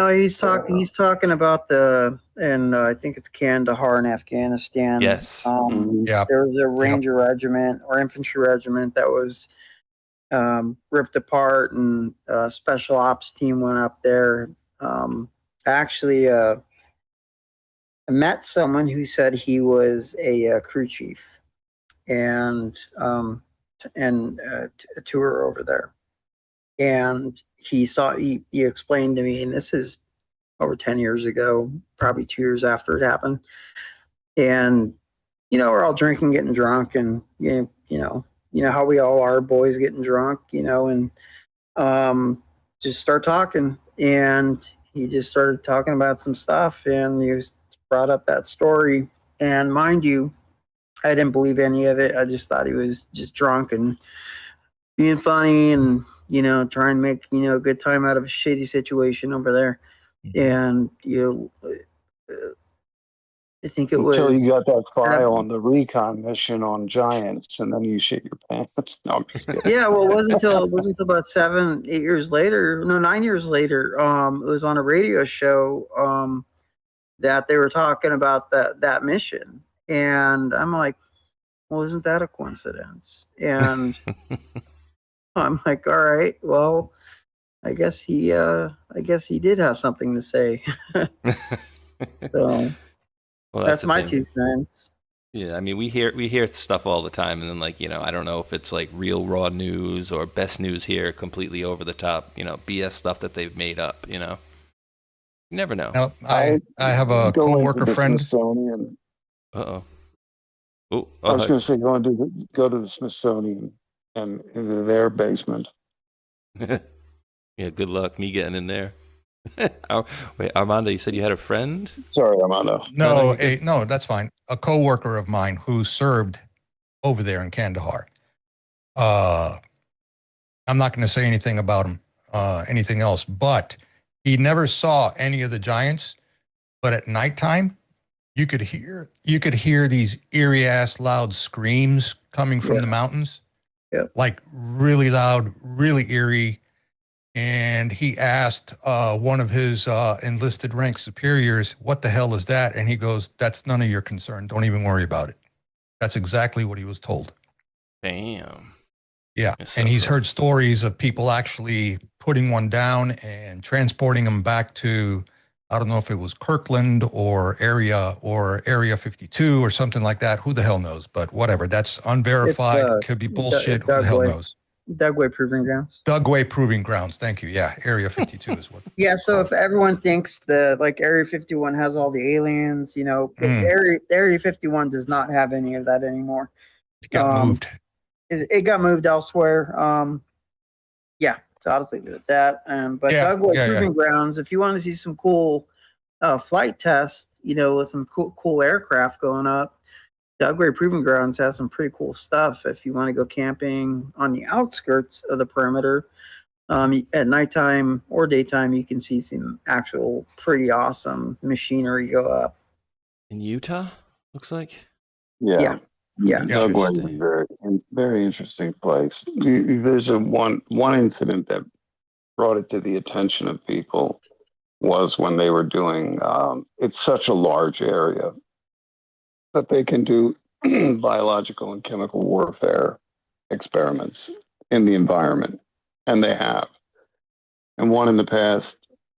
he's talking about I think it's Kandahar in Afghanistan. Yes. There was a Ranger regiment or infantry regiment that was ripped apart, and a special ops team went up there. Actually, I met someone who said he was a crew chief and a tour over there. And he explained to me, and this is over 10 years ago, probably 2 years after it happened. And, we're all drinking, getting drunk, and, how we all are, boys getting drunk, and just start talking. And he just started talking about some stuff, and he brought up that story. And mind you, I didn't believe any of it. I just thought he was just drunk and being funny and, trying to make, a good time out of a shitty situation over there. And, I think it Until was you got that file on the recon mission on Giants, and then you shit your pants. No, I'm just kidding. Yeah, well, it wasn't until about 7, 8 years later. No, 9 years later. It was on a radio show that they were talking about that mission, and I'm like, well, isn't that a coincidence? And I'm like, all right, well, I guess he did have something to say. So Well, that's the my thing. 2 cents. Yeah, I mean, we hear stuff all the time, and then I don't know if it's like real raw news or best news here, completely over the top, BS stuff that they've made up. You never know. Now, I have a Go into coworker the friend. Smithsonian. Uh-oh. Oh, I was going to say, go to the Smithsonian and into their basement. Yeah, good luck me getting in there. Wait, Armando, you said you had a friend? Sorry, Armando. No, that's fine. A coworker of mine who served over there in Kandahar. I'm not going to say anything about him, anything else, but he never saw any of the giants. But at nighttime, you could hear these eerie ass loud screams coming from the mountains. Yeah. Like really loud, really eerie. And he asked one of his enlisted rank superiors, what the hell is that? And he goes, that's none of your concern. Don't even worry about it. That's exactly what he was told. Damn. Yeah. And he's heard stories of people actually putting one down and transporting them back to, I don't know if it was Kirkland or Area 52 or something like that. Who the hell knows? But whatever. That's unverified. Could be bullshit. Who the hell knows? Dugway Proving Grounds. Dugway Proving Grounds. Thank you. Yeah. Area 52 is what. Yeah. So if everyone thinks that like Area 51 has all the aliens, Area 51 does not have any of that anymore. It got moved. It got moved elsewhere. Yeah. So I'll just leave it at that. But Dugway Proving Grounds, if you want to see some cool flight tests, with some cool aircraft going up, Dugway Proving Grounds has some pretty cool stuff. If you want to go camping on the outskirts of the perimeter, at nighttime or daytime, you can see some actual pretty awesome machinery go up. In Utah, looks like? Yeah. Dugway is a very, very interesting place. There's one incident that brought it to the attention of people was when they were doing, it's such a large area that they can do biological and chemical warfare experiments in the environment. And they have. And one in the past,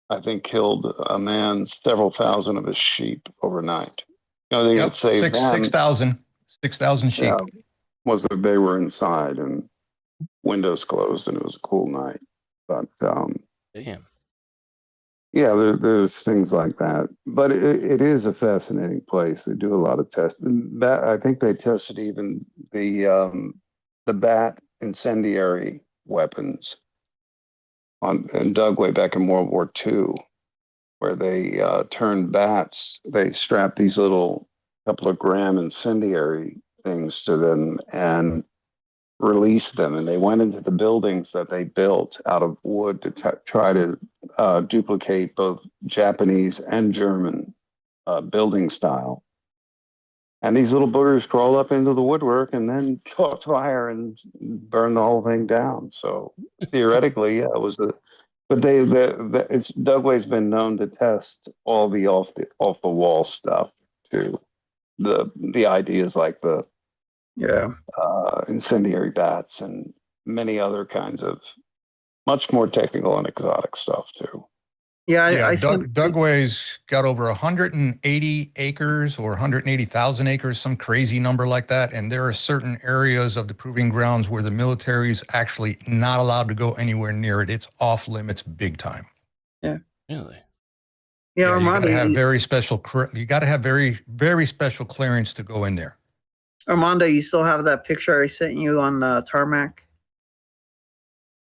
I think, killed a man, several thousand of his sheep overnight. They had saved 6,000 sheep. Yeah, was that they were inside and windows closed, and it was a cool night. But damn. Yeah, there's things like that, but it is a fascinating place. They do a lot of testing. I think they tested even the bat incendiary weapons in Dugway back in World War II, where they turned bats. They strapped these little couple of gram incendiary things to them and released them, and they went into the buildings that they built out of wood to try to duplicate both Japanese and German building style. And these little boogers crawled up into the woodwork and then caught fire and burned the whole thing down. So theoretically, yeah, it was but Dugway's been known to test all the off the wall stuff too. The ideas like the incendiary bats and many other kinds of much more technical and exotic stuff too. Dugway's got over 180 acres or 180,000 acres, some crazy number like that. And there are certain areas of the proving grounds where the military is actually not allowed to go anywhere near it. It's off limits big time. Yeah. Really? Yeah, Yeah, you got Armando, to have very special. You got to have very special clearance to go in there. Armando, you still have that picture I sent you on the tarmac?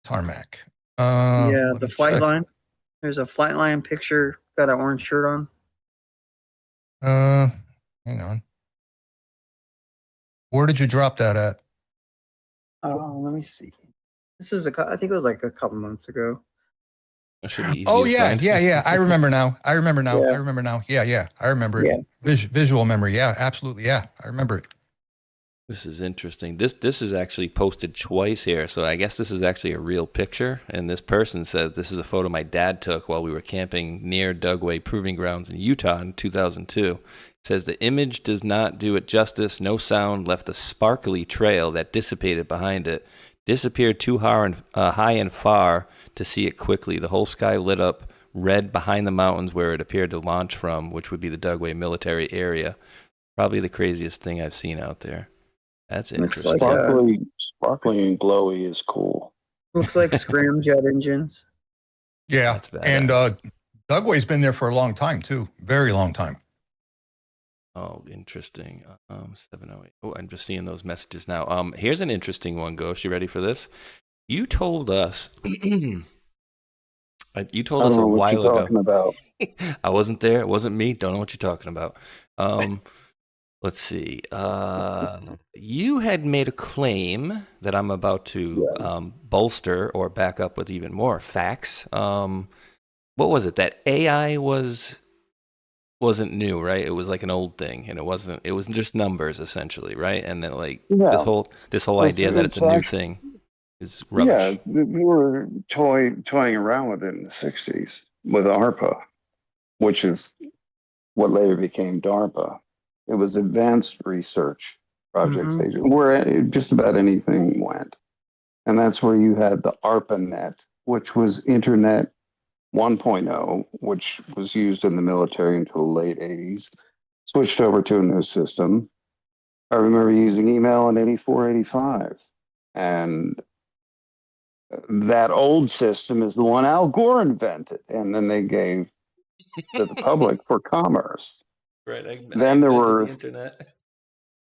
Tarmac. Yeah, Let the me flight check. line. There's a flight line picture. Got an orange shirt on. Hang on. Where did you drop that at? Oh, let me see. This is I think it was like a couple months ago. That should be easy Oh to yeah, find. yeah. I remember now. I remember now. Yeah. I remember now. Yeah. I remember Yeah. it. Visual memory. Yeah, absolutely. Yeah, I remember it. This is interesting. This is actually posted twice here, so I guess this is actually a real picture. And this person says this is a photo my dad took while we were camping near Dugway Proving Grounds in Utah in 2002. It says the image does not do it justice. No sound, left a sparkly trail that dissipated behind it. Disappeared too high and far to see it quickly. The whole sky lit up red behind the mountains where it appeared to launch from, which would be the Dugway military area. Probably the craziest thing I've seen out there. That's Looks interesting. like Sparkly and glowy is cool. looks like scramjet engines. Yeah, That's badass. and Dugway's been there for a long time too. Very long time. Oh, interesting. 708. Oh, I'm just seeing those messages now. Here's an interesting one, Ghost. You ready for this? You told us. You told us a while ago. Talking about. I wasn't there. It wasn't me. Don't know what you're talking about. Let's see. You had made a claim that I'm about to bolster or back up with even more facts. What was it? That AI wasn't new, right? It was like an old thing, and it wasn't just numbers essentially, right? And then this whole idea that it's a new thing is rubbish. Yeah, we were toying around with it in the 60s with ARPA, which is what later became DARPA. It was advanced research project stage where just about anything went. And that's where you had the ARPANET, which was Internet 1.0, which was used in the military until the late 80s, switched over to a new system. I remember using email in 84, 85. And that old system is the one Al Gore invented. And then they gave to the public for commerce. Right. Then there were the internet.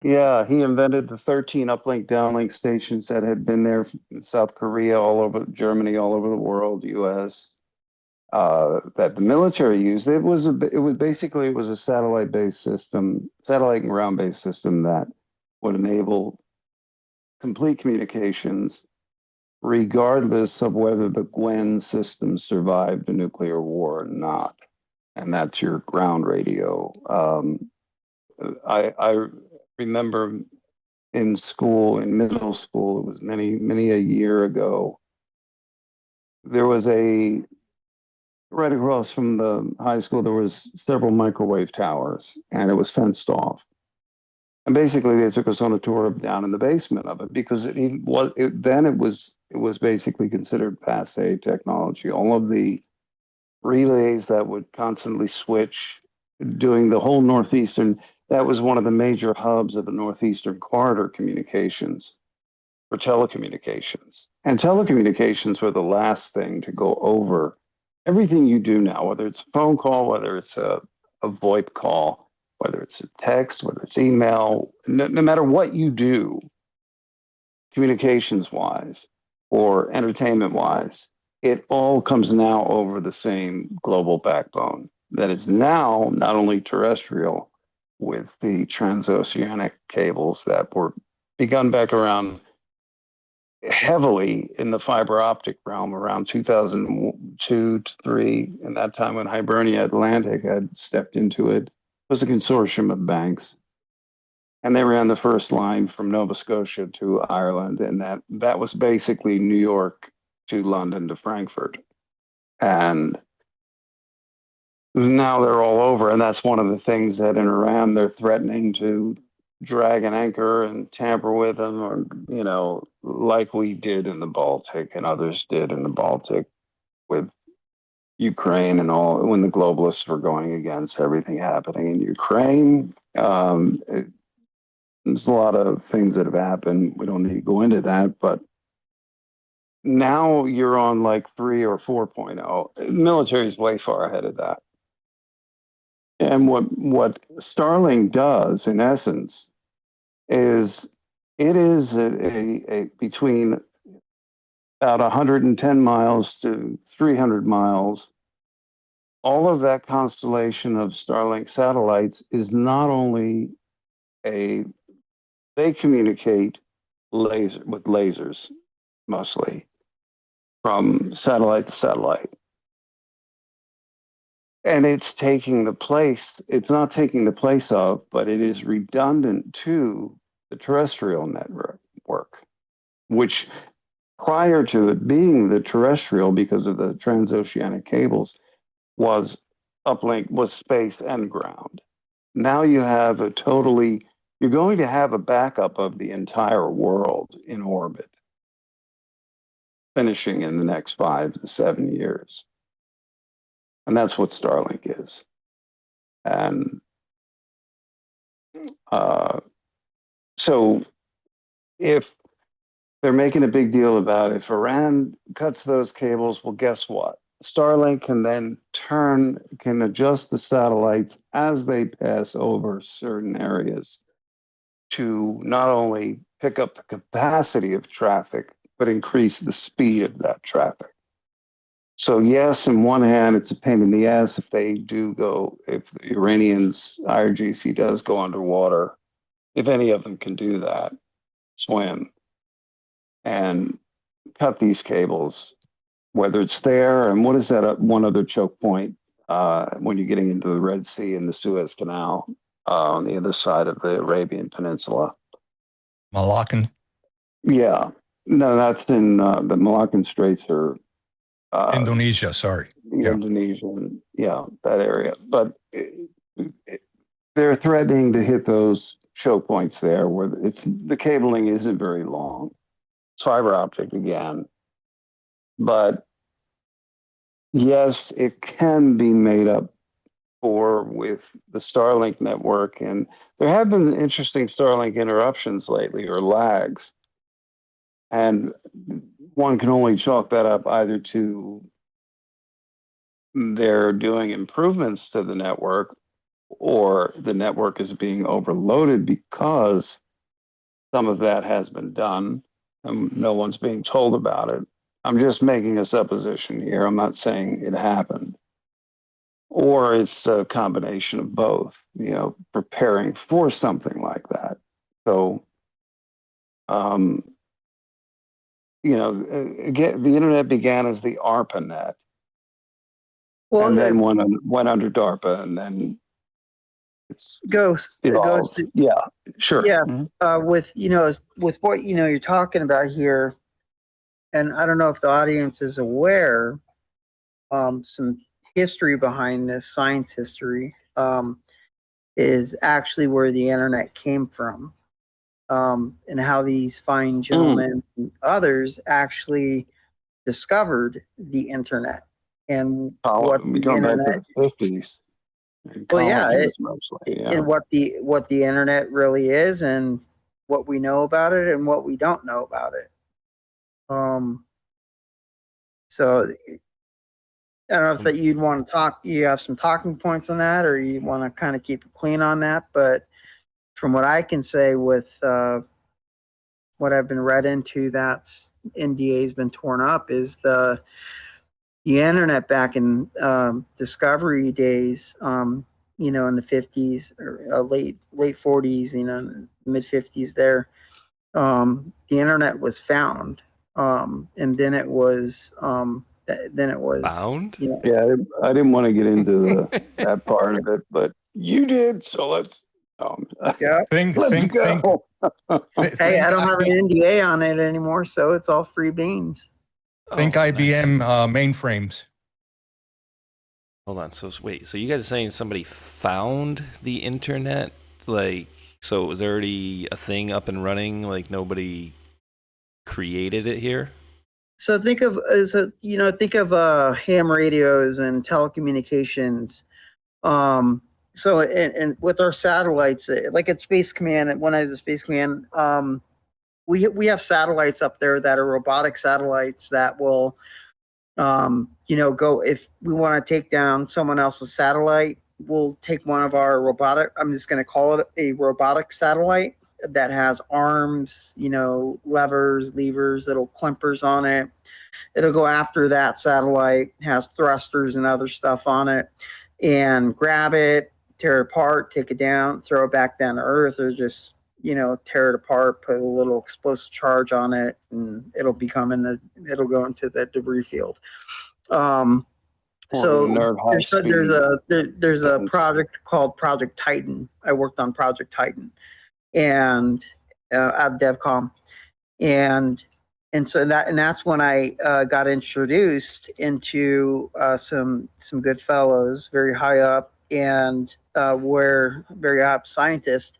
Yeah, he invented the 13 uplink downlink stations that had been there in South Korea, all over Germany, all over the world, US, that the military used. It was a satellite-based system, satellite and ground-based system that would enable complete communications regardless of whether the Gwen system survived the nuclear war or not. And that's your ground radio. I remember in middle school, it was many a year ago, there was right across from the high school, there was several microwave towers, and it was fenced off. And basically they took us on a tour down in the basement of it because it was basically considered passe technology. All of the relays that would constantly switch, doing the whole northeastern. That was one of the major hubs of the Northeastern Corridor communications for telecommunications. And telecommunications were the last thing to go over everything you do now, whether it's a phone call, whether it's a VoIP call, whether it's a text, whether it's email, no matter what you do, communications-wise or entertainment-wise, it all comes now over the same global backbone that is now not only terrestrial, with the transoceanic cables that were begun back around heavily in the fiber optic realm around 2002 to 3. And that time when Hibernia Atlantic had stepped into it, was a consortium of banks. And they ran the first line from Nova Scotia to Ireland. And that was basically New York to London to Frankfurt. And now they're all over, and that's one of the things that in Iran they're threatening to drag an anchor and tamper with them, or like we did in the Baltic and others did in the Baltic with Ukraine and all, when the globalists were going against everything happening in Ukraine. There's a lot of things that have happened. We don't need to go into that, but now you're on like 3 or 4.0. The military is way far ahead of that. And what Starlink does, in essence, is it is a between about 110 miles to 300 miles. All of that constellation of Starlink satellites is not only they communicate with lasers mostly from satellite to satellite. And it's not taking the place of, but it is redundant to the terrestrial network, which prior to it being the terrestrial, because of the transoceanic cables, was space and ground. Now you have you're going to have a backup of the entire world in orbit, finishing in the next 5 to 7 years. And that's what Starlink is. And so if they're making a big deal about if Iran cuts those cables, well, guess what? Starlink can then can adjust the satellites as they pass over certain areas to not only pick up the capacity of traffic, but increase the speed of that traffic. So yes, in one hand, it's a pain in the ass if the Iranians, IRGC does go underwater, if any of them can do that, swim, and cut these cables, whether it's there, and what is that one other choke point when you're getting into the Red Sea and the Suez Canal on the other side of the Arabian Peninsula? Malaccan. Yeah. No, that's in the Malaccan Straits are Indonesia, sorry. Yeah. Indonesian, that area. But they're threatening to hit those choke points there where the cabling isn't very long. It's fiber optic again. But yes, it can be made up for with the Starlink network. And there have been interesting Starlink interruptions lately, or lags. And one can only chalk that up either to they're doing improvements to the network, or the network is being overloaded because some of that has been done and no one's being told about it. I'm just making a supposition here. I'm not saying it happened. Or it's a combination of both, preparing for something like that. So, again, the internet began as the ARPANET. Well, and then went under DARPA, and then it goes. Yeah, sure. Yeah, with what you're talking about here, and I don't know if the audience is aware, some history behind this, science history, is actually where the internet came from, and how these fine gentlemen and others actually discovered the internet. And what the internet, back to the 50s. Well, and what the internet really is, and what we know about it, and what we don't know about it. So I don't know if that you'd want to talk. You have some talking points on that, or you want to kind of keep it clean on that. But from what I can say, with what I've been read into, that's NDA has been torn up, is the internet back in discovery days, in the 50s or late 40s, mid 50s there, the internet was found, and then it was found. Yeah, I didn't want to get into that part of it, but you did, so let's think. Hey, I don't have an NDA on it anymore, so it's all free beans. Think IBM mainframes. Hold on. So wait. So you guys are saying somebody found the internet? So it was already a thing up and running? Like nobody created it here? So think of ham radios and telecommunications. So and with our satellites, like at Space Command, when I was at Space Command, we have satellites up there that are robotic satellites that will, go if we want to take down someone else's satellite. we'll take one of our robotic, I'm just going to call it a robotic satellite that has arms, levers, levers, little clampers on it. It'll go after that satellite, has thrusters and other stuff on it, and grab it, tear it apart, take it down, throw it back down to Earth, or just tear it apart, put a little explosive charge on it, and it'll go into the debris field. So there's a project called Project Titan. I worked on Project Titan, and at DevCom, and that's when I got introduced into some good fellows very high up, and were very high up scientists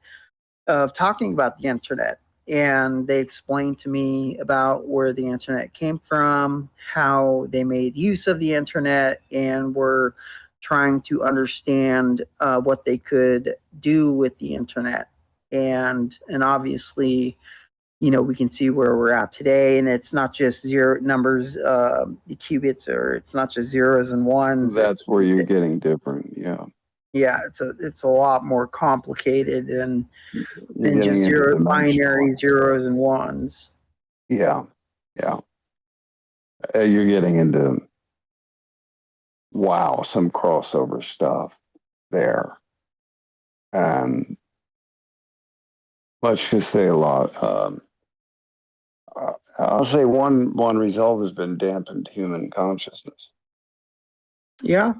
of talking about the internet. And they explained to me about where the internet came from, how they made use of the internet, and were trying to understand what they could do with the internet. And obviously, we can see where we're at today, and it's not just zero numbers, the qubits, or it's not just zeros and ones. That's where you're getting different. Yeah. Yeah, it's a lot more complicated than just binary zeros and ones. Yeah, yeah. You're getting into some crossover stuff there, and let's just say a lot. I'll say one result has been dampened human consciousness. Yeah,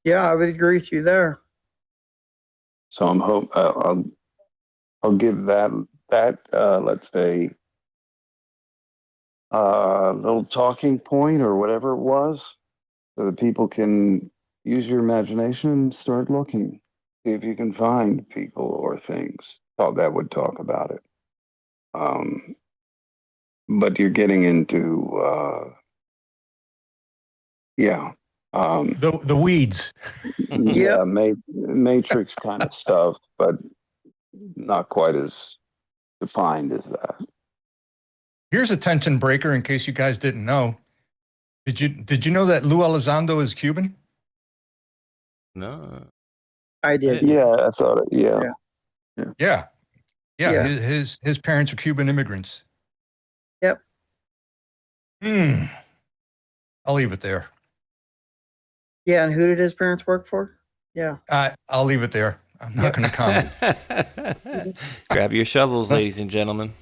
I would agree with you there. So I'll give that let's say little talking point or whatever it was, so that people can use your imagination and start looking, see if you can find people or things that would talk about it. But you're getting into the weeds. Yeah, matrix kind of stuff, but not quite as defined as that. Here's a tension breaker in case you guys didn't know. Did you know that Lou Elizondo is Cuban? No. I did. Yeah, I thought it. Yeah. Yeah. His parents are Cuban immigrants. Yep. I'll leave it there. Yeah, and who did his parents work for? Yeah. I'll leave it there. I'm not going to comment. Grab your shovels, ladies and gentlemen.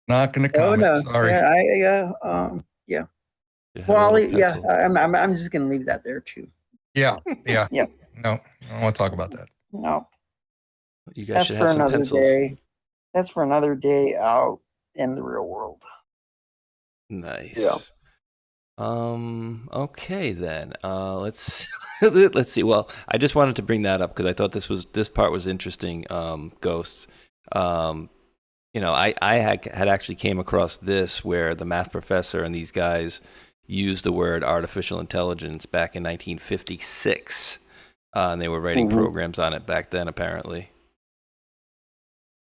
Not going to comment. Oh, no. Sorry. Yeah. Well, I'm just going to leave that there too. Yeah. Yep. No, I don't want to talk about that. No. You guys should have some pencils. Day. That's for another day out in the real world. Nice. Yeah. Okay then. Let's see. Well, I just wanted to bring that up because I thought this part was interesting. Ghosts. I had actually came across this where the math professor and these guys used the word artificial intelligence back in 1956, and they were writing programs on it back then. Apparently,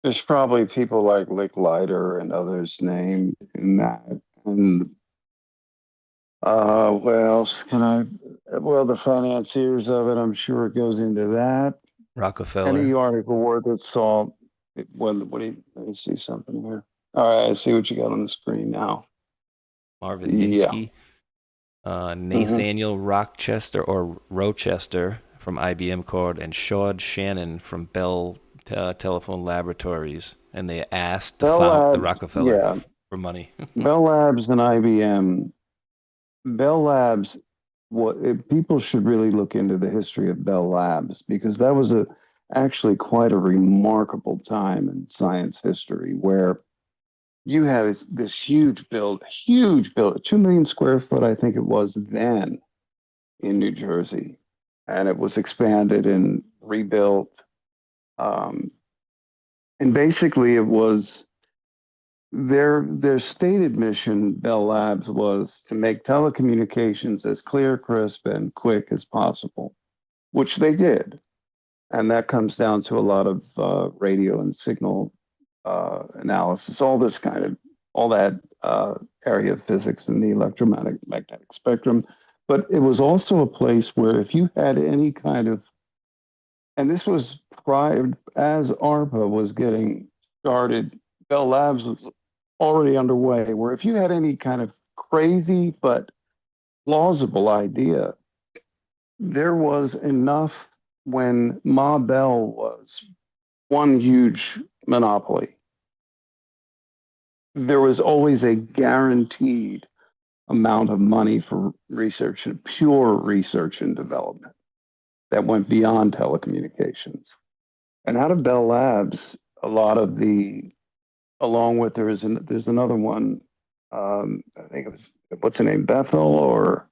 there's probably people like Lick Leiter and others named in that. And what else can I? Well, the financiers of it, I'm sure it goes into that. Rockefeller. Any article worth its salt. Let me see something here. All right, I see what you got on the screen now. Marvin Minsky, Nathaniel Rochester or Rochester from IBM Cord, and Shaud Shannon from Bell Telephone Laboratories, and they asked the Rockefeller for money. Bell Labs and IBM. Bell Labs. People should really look into the history of Bell Labs, because that was actually quite a remarkable time in science history, where you had this huge build, 2 million square foot, I think it was then, in New Jersey, and it was expanded and rebuilt. And basically it was their stated mission, Bell Labs, was to make telecommunications as clear, crisp, and quick as possible, which they did. And that comes down to a lot of radio and signal analysis, all that area of physics in the electromagnetic spectrum. But it was also a place where if you had any kind of And this was prior, as ARPA was getting started, Bell Labs was already underway, where if you had any kind of crazy but plausible idea, there was enough when Ma Bell was one huge monopoly. There was always a guaranteed amount of money for research and pure research and development that went beyond telecommunications. And out of Bell Labs, a lot of the, along with there's another one, I think it was, what's the name, Bethel, or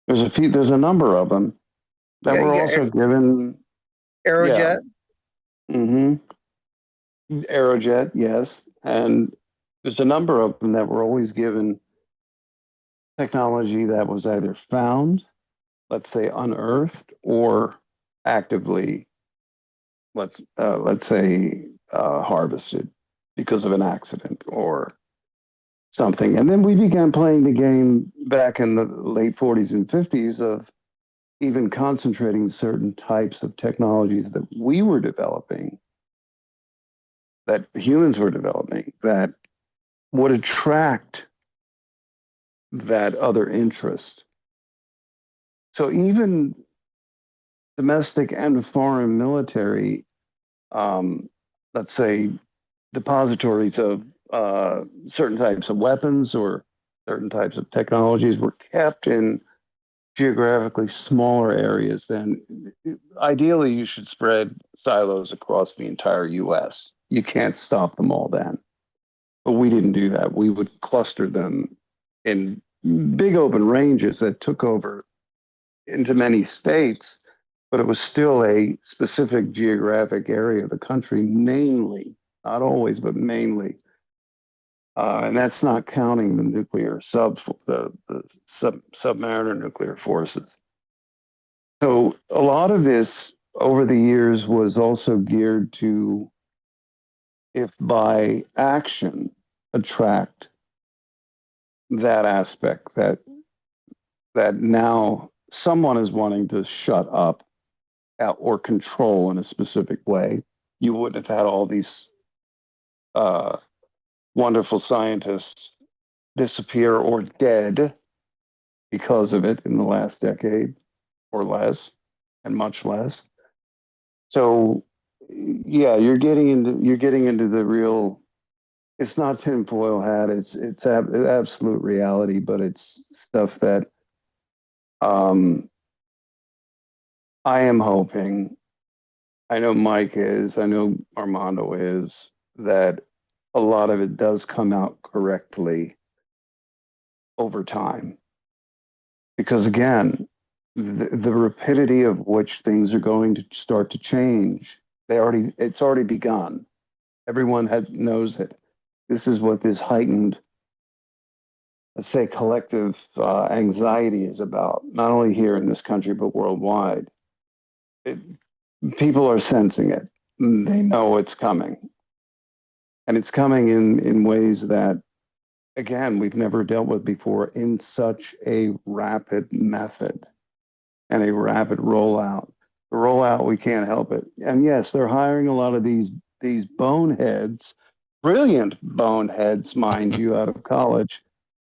there's a number of them that were also given. Aerojet. Yeah. Mm-hmm. Aerojet, yes. And there's a number of them that were always given technology that was either found, let's say unearthed, or actively, let's say harvested because of an accident or something. And then we began playing the game back in the late 40s and 50s of even concentrating certain types of technologies that we were developing, that humans were developing, that would attract that other interest. So even domestic and foreign military, let's say, depositories of certain types of weapons or certain types of technologies were kept in geographically smaller areas. Then ideally you should spread silos across the entire US. You can't stop them all then. But we didn't do that. We would cluster them in big open ranges that took over into many states, but it was still a specific geographic area of the country, mainly, not always, but mainly. And that's not counting the nuclear submariner nuclear forces. So a lot of this over the years was also geared to, if by action, attract that aspect that now someone is wanting to shut up or control in a specific way. You wouldn't have had all these wonderful scientists disappear or dead because of it in the last decade or less, and much less. So yeah, you're getting into the real. It's not tinfoil hat. It's absolute reality, but it's stuff that I am hoping. I know Mike is. I know Armando is. That a lot of it does come out correctly over time, because again, the rapidity of which things are going to start to change. It's already begun. Everyone knows it. This is what this heightened, let's say, collective anxiety is about, not only here in this country, but worldwide. People are sensing it. They know it's coming. And it's coming in ways that, again, we've never dealt with before in such a rapid method and a rapid rollout. The rollout, we can't help it. And yes, they're hiring a lot of these boneheads, brilliant boneheads, mind you, out of college,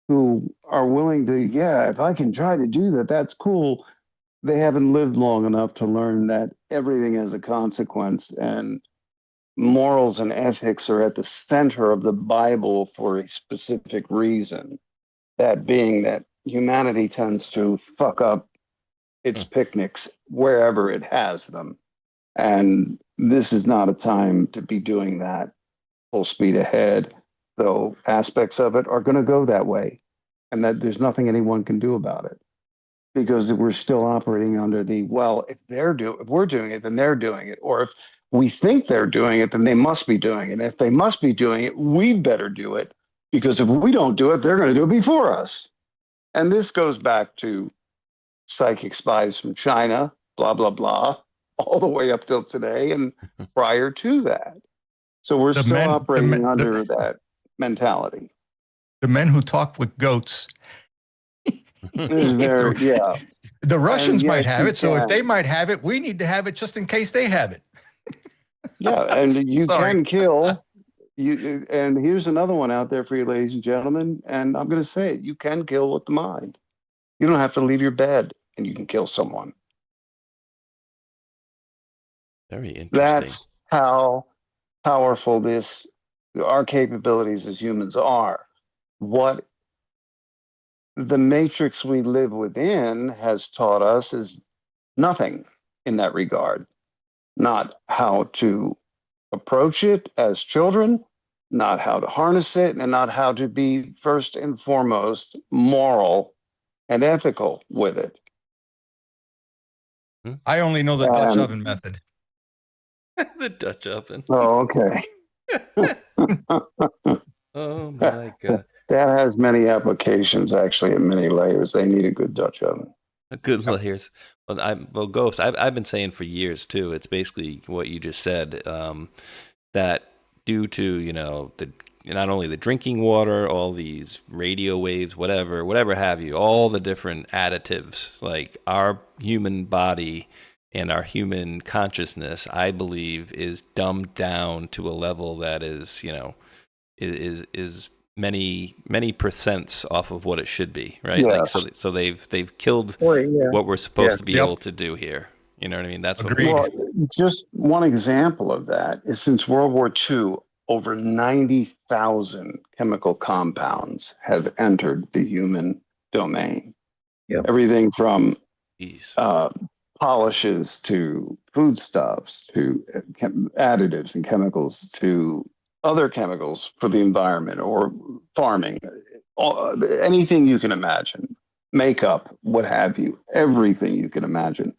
who are willing to, yeah, if I can try to do that, that's cool. They haven't lived long enough to learn that everything has a consequence, and morals and ethics are at the center of the Bible for a specific reason. That being that humanity tends to fuck up its picnics wherever it has them. And this is not a time to be doing that full speed ahead, though aspects of it are going to go that way, and that there's nothing anyone can do about it, because we're still operating under the, well, if we're doing it, then they're doing it. Or if we think they're doing it, then they must be doing it. And if they must be doing it, we better do it, because if we don't do it, they're going to do it before us. And this goes back to psychic spies from China, blah, blah, blah, all the way up till today and prior to that. So we're still operating under that mentality. The men who talk with goats. Yeah. The Russians might yes, have you it. So if they can. might have it, we need to have it just in case they have it. Yeah, and you Sorry. can kill. And here's another one out there for you, ladies and gentlemen. And I'm going to say it: you can kill with the mind. You don't have to leave your bed, and you can kill someone. Very interesting. That's how powerful our capabilities as humans are. What the matrix we live within has taught us is nothing in that regard. Not how to approach it as children, not how to harness it, and not how to be first and foremost moral and ethical with it. I only know the Dutch oven method. The Dutch oven. Oh, okay. Oh my God. That has many applications, actually, and many layers. They need a good Dutch oven. Good layers. Well, Ghost, I've been saying for years too. It's basically what you just said. That due to not only the drinking water, all these radio waves, whatever have you, all the different additives, like our human body and our human consciousness, I believe, is dumbed down to a level that is many percents off of what it should be, right? Yes. Like so they've killed Yeah. what we're supposed Yeah. to be able to do here. You know what I mean? That's what. Agreed. Well, just one example of that is since World War II, over 90,000 chemical compounds have entered the human domain. Yep. Everything from Jeez. polishes to foodstuffs to additives and chemicals to other chemicals for the environment or farming, anything you can imagine, makeup, what have you, everything you can imagine.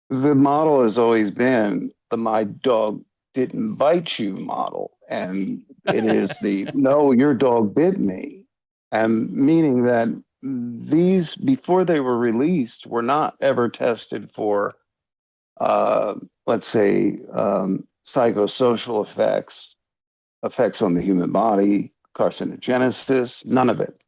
The model has always been the "my dog didn't bite you" model. And it is the "no, your dog bit me." And meaning that these, before they were released, were not ever tested for, let's say, psychosocial effects on the human body, carcinogenesis, none of it.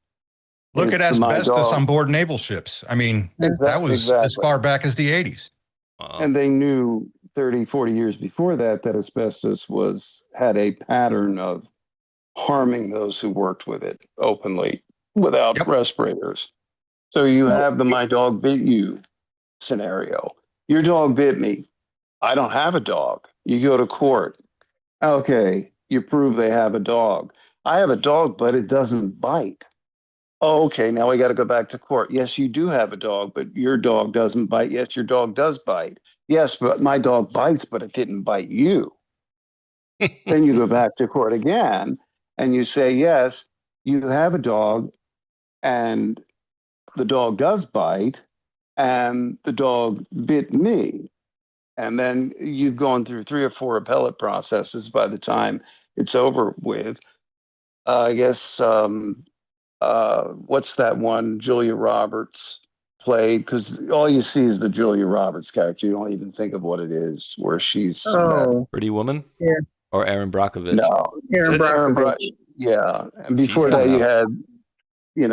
Look at It's the "my asbestos dog." on board naval ships. I mean, that was as Exactly. far back as the 80s. Wow. And they knew 30, 40 years before that asbestos had a pattern of harming those who worked with it openly without Yep. respirators. So you have the "my dog bit you" scenario. Your dog bit me. I don't have a dog. You go to court. Okay, you prove they have a dog. I have a dog, but it doesn't bite. Oh, okay, now we got to go back to court. Yes, you do have a dog, but your dog doesn't bite. Yes, your dog does bite. Yes, but my dog bites, but it didn't bite you. Then you go back to court again and you say, yes, you have a dog and the dog does bite and the dog bit me. And then you've gone through 3 or 4 appellate processes by the time it's over with. I guess, what's that one Julia Roberts played? Because all you see is the Julia Roberts character. You don't even think of what it is, where she's Pretty Woman? Yeah. Or Aaron Brockovich? no, Aaron Brockovich. yeah. And She's before that, come you out.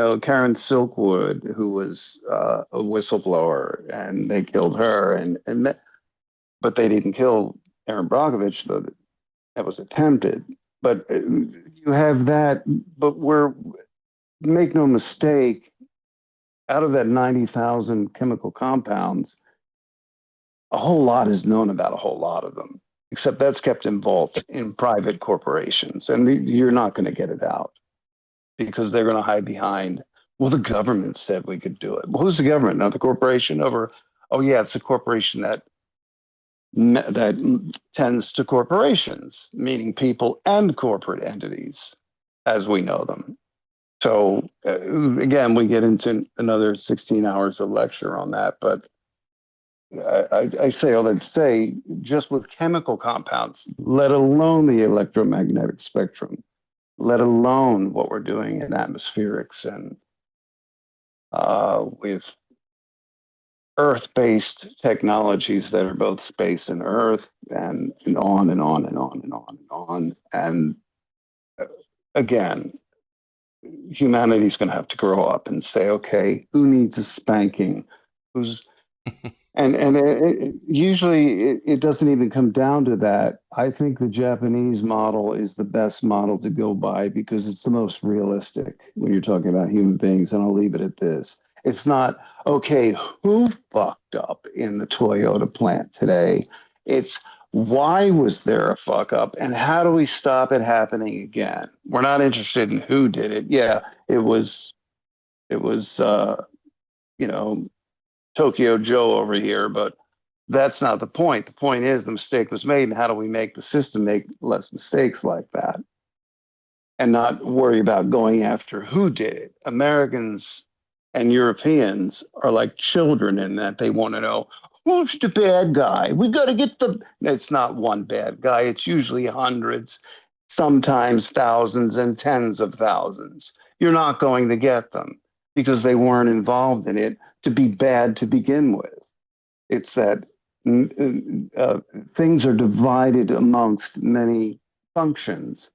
had, Karen Silkwood, who was a whistleblower, and they killed her, but they didn't kill Aaron Brockovich, though that was attempted. But you have that, but make no mistake, out of that 90,000 chemical compounds, a whole lot is known about a whole lot of them, except that's kept in vaults in private corporations. And you're not going to get it out because they're going to hide behind, well, the government said we could do it. Well, who's the government? Not the corporation over, oh, yeah, it's a corporation that tends to corporations, meaning people and corporate entities as we know them. So again, we get into another 16 hours of lecture on that, but I say all that to say, just with chemical compounds, let alone the electromagnetic spectrum, let alone what we're doing in atmospherics and with Earth-based technologies that are both space and Earth, and on and on and on and on and on. And again, humanity's going to have to grow up and say, okay, who needs a spanking? who's usually it doesn't even come down to that. I think the Japanese model is the best model to go by because it's the most realistic when you're talking about human beings. And I'll leave it at this. It's not, okay, who fucked up in the Toyota plant today? It's why was there a fuck up and how do we stop it happening again? We're not interested in who did it. Yeah, it was Tokyo Joe over here, but that's not the point. The point is the mistake was made, and how do we make the system make less mistakes like that and not worry about going after who did it? Americans and Europeans are like children in that they want to know who's the bad guy. We got to get the. It's not one bad guy. It's usually hundreds, sometimes thousands and tens of thousands. You're not going to get them because they weren't involved in it to be bad to begin with. It's that things are divided amongst many functions,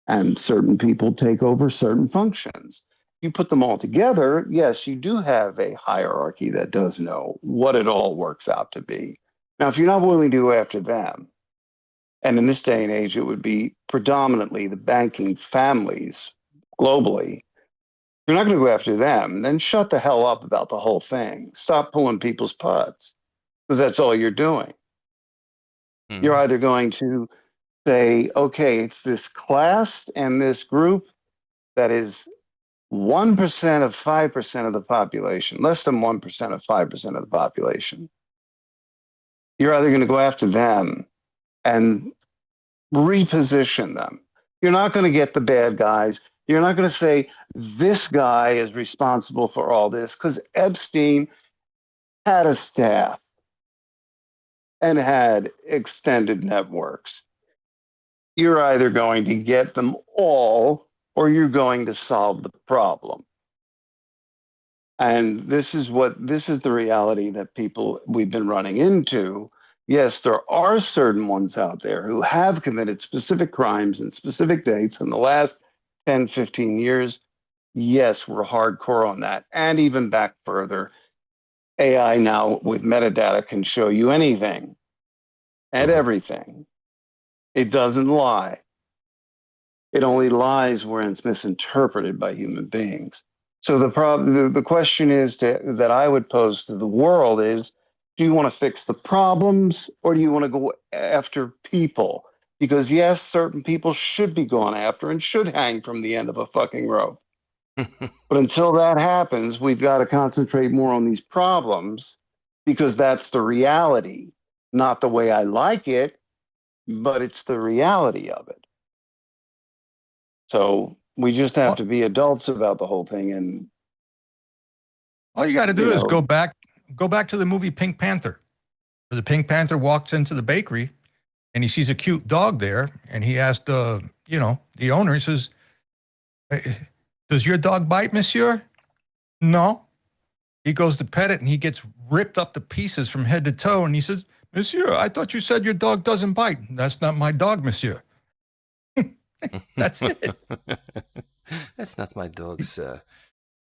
and certain people take over certain functions. You put them all together, yes, you do have a hierarchy that does know what it all works out to be. Now, if you're not willing to go after them, and in this day and age, it would be predominantly the banking families globally, you're not going to go after them, then shut the hell up about the whole thing. Stop pulling people's putts, because that's all you're doing. Mm-hmm. You're either going to say, okay, it's this class and this group that is 1% of 5% of the population, less than 1% of 5% of the population. You're either going to go after them and reposition them. You're not going to get the bad guys. You're not going to say this guy is responsible for all this, because Epstein had a staff and had extended networks. You're either going to get them all or you're going to solve the problem. And this is the reality that we've been running into. Yes, there are certain ones out there who have committed specific crimes and specific dates in the last 10, 15 years. Yes, we're hardcore on that. And even back further, AI now with metadata can show you anything and everything. It doesn't lie. It only lies when it's misinterpreted by human beings. So the question is that I would pose to the world is, do you want to fix the problems or do you want to go after people? Because yes, certain people should be gone after and should hang from the end of a fucking rope. But until that happens, we've got to concentrate more on these problems because that's the reality, not the way I like it, but it's the reality of it. So we just have to be adults about the whole thing. And all you got to do is go back to the movie Pink Panther, where the Pink Panther walks into the bakery and he sees a cute dog there, and he asked the owner, he says, "Does your dog bite, monsieur?" "No." He goes to pet it and he gets ripped up to pieces from head to toe, and he says, "Monsieur, I thought you said your dog doesn't bite." "That's not my dog, monsieur." That's it. That's not my dog, sir.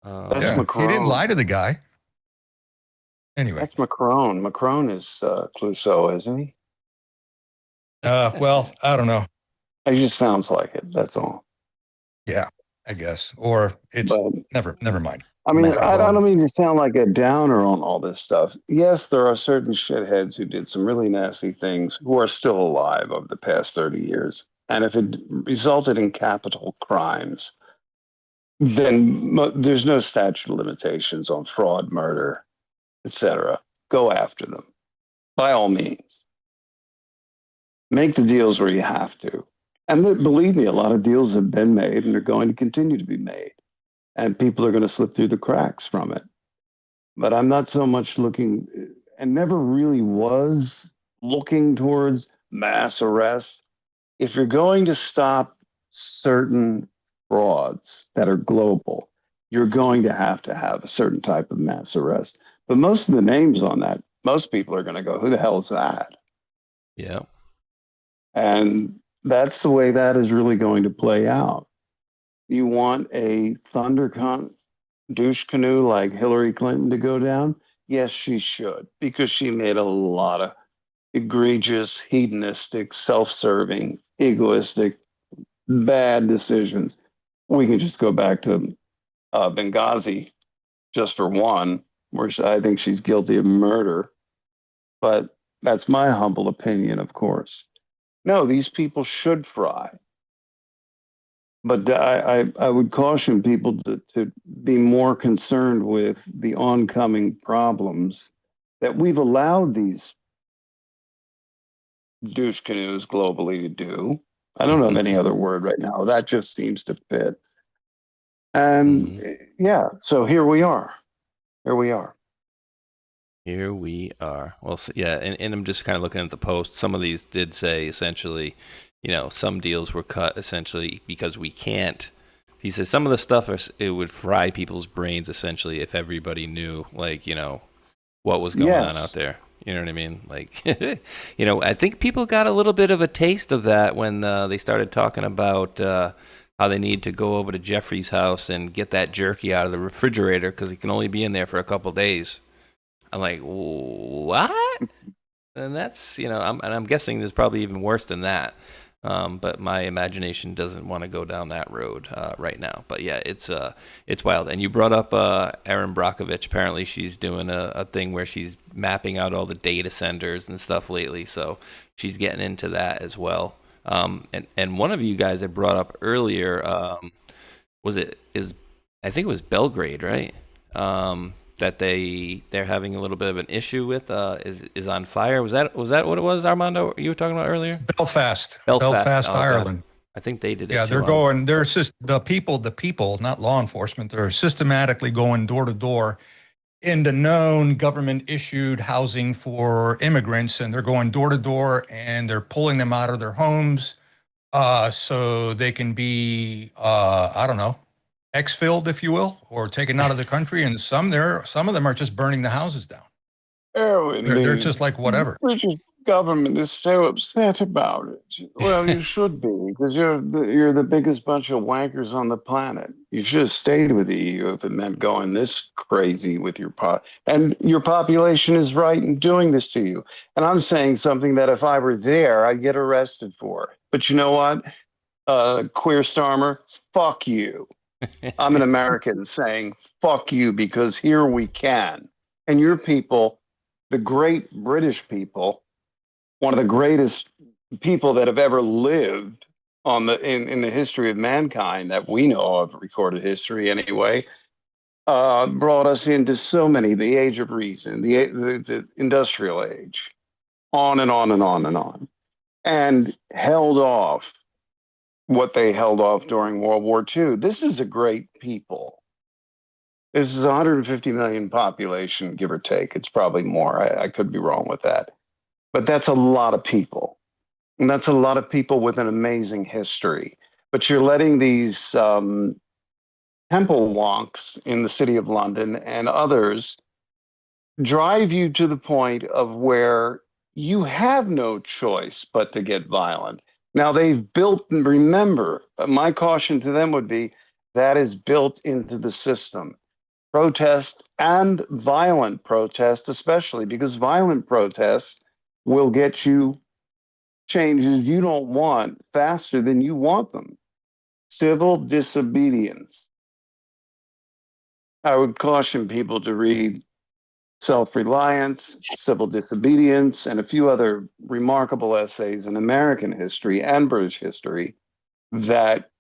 That's Macron. He didn't lie to the guy. Anyway. That's Macron. Macron is Clouseau, isn't he? Well, I don't know. It just sounds like it. That's all. Yeah, I guess. Or it's never mind. I mean, I don't mean to sound like a downer on all this stuff. Yes, there are certain shitheads who did some really nasty things who are still alive over the past 30 years. And if it resulted in capital crimes, then there's no statute of limitations on fraud, murder, etc. Go after them, by all means. Make the deals where you have to. And believe me, a lot of deals have been made and they're going to continue to be made. And people are going to slip through the cracks from it. But I'm not so much looking, and never really was looking towards mass arrests. If you're going to stop certain frauds that are global, you're going to have a certain type of mass arrest. But most of the names on that, most people are going to go, who the hell is that? Yeah. And that's the way that is really going to play out. You want a douche canoe like Hillary Clinton to go down? Yes, she should, because she made a lot of egregious, hedonistic, self-serving, egoistic, bad decisions. We can just go back to Benghazi just for one, where I think she's guilty of murder. But that's my humble opinion, of course. No, these people should fry. But I would caution people to be more concerned with the oncoming problems that we've allowed these douche canoes globally to do. I don't have any other word right now. That just seems to fit. And yeah, so here we are. Here we are. Here we are. Well, yeah, and I'm just kind of looking at the post. Some of these did say essentially, some deals were cut essentially because we can't. He says some of the stuff it would fry people's brains essentially if everybody knew, what was going on out there. You know what I mean? I think people got a little bit of a taste of that when they started talking about how they need to go over to Jeffrey's house and get that jerky out of the refrigerator because it can only be in there for a couple days. I'm like, what? And that's, I'm guessing there's probably even worse than that. But my imagination doesn't want to go down that road right now. But yeah, it's wild. And you brought up Erin Brockovich. Apparently, she's doing a thing where she's mapping out all the data centers and stuff lately. So she's getting into that as well. And one of you guys had brought up earlier, I think it was Belgrade, right? That they're having a little bit of an issue with is on fire. Was that what it was, Armando? You were talking about earlier? Belfast, oh, Ireland. God. I think they did it. Yeah, they're just the people, not law enforcement. They're systematically going door to door into known government issued housing for immigrants, and they're going door to door and they're pulling them out of their homes so they can be exfilled, if you will, or taken out of the country. And some of them are just burning the houses down. They're just like whatever. British government is so upset about it. Well, you should be, because you're the biggest bunch of wankers on the planet. You should have stayed with the EU if it meant going this crazy with your and your population is right in doing this to you. And I'm saying something that if I were there, I'd get arrested for. But you know what, Queer Starmer, fuck you. I'm an American saying fuck you, because here we can. And your people, the great British people, one of the greatest people that have ever lived in the history of mankind that we know of, recorded history anyway, brought us into so many, the age of reason, the industrial age, on and on and on and on, and held off what they held off during World War II. This is a great people. This is 150 million population, give or take. It's probably more. I could be wrong with that. But that's a lot of people. And that's a lot of people with an amazing history. But you're letting these temple wonks in the city of London and others drive you to the point of where you have no choice but to get violent. Now they've built, and remember, my caution to them would be that is built into the system. Protest and violent protest, especially, because violent protests will get you changes you don't want faster than you want them. Civil disobedience. I would caution people to read Self-Reliance, Civil Disobedience, and a few other remarkable essays in American history and British history that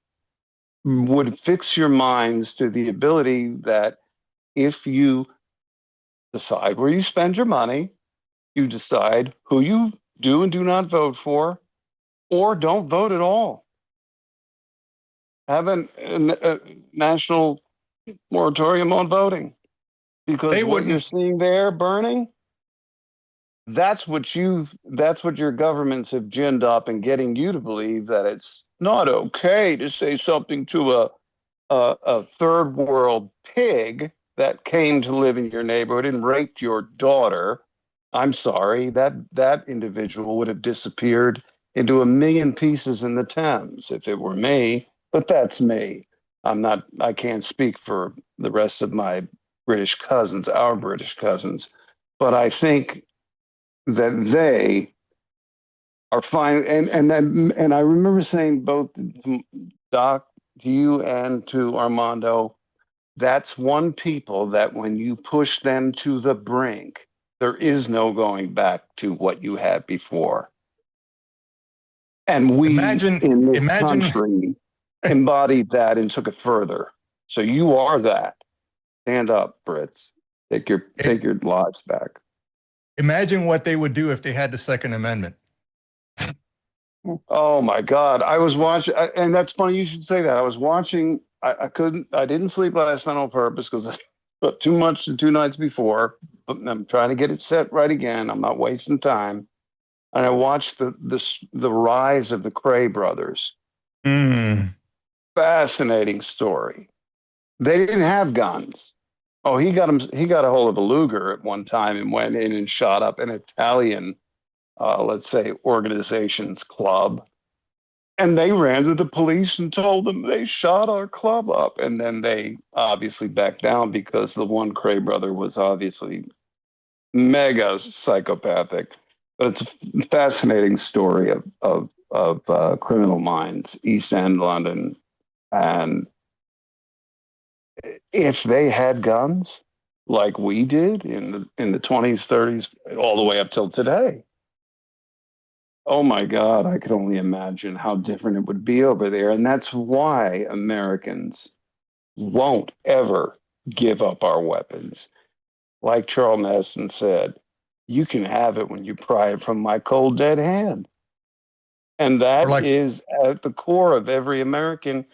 would fix your minds to the ability that if you decide where you spend your money, you decide who you do and do not vote for, or don't vote at all. Have a national moratorium on voting. Because what you're seeing there burning, that's what your governments have ginned up and getting you to believe that it's not okay to say something to a third world pig that came to live in your neighborhood and raped your daughter. I'm sorry, that individual would have disappeared into a million pieces in the Thames if it were me, but that's me. I can't speak for the rest of my British cousins, our British cousins. But I think that they are fine. And I remember saying both Doc, to you and to Armando, that's one people that when you push them to the brink, there is no going back to what you had before. And we in this country embodied that and took it further. So you are that. Stand up, Brits. Take your lives back. Imagine what they would do if they had the Second Amendment. Oh my God. I was watching, and that's funny you should say that. I was watching, I didn't sleep last night on purpose because I put too much the 2 nights before. But I'm trying to get it set right again. I'm not wasting time. And I watched the rise of the Cray brothers. Fascinating story. They didn't have guns. Oh, he got a hold of a Luger at one time and went in and shot up an Italian, let's say, organization's club. And they ran to the police and told them they shot our club up. And then they obviously backed down because the one Cray brother was obviously mega psychopathic. But it's a fascinating story of criminal minds, East End London. And if they had guns like we did in the 20s, 30s, all the way up till today, oh my God, I could only imagine how different it would be over there. And that's why Americans won't ever give up our weapons. Like Charles Manson said, you can have it when you pry it from my cold, dead hand. And that is at the core of every American.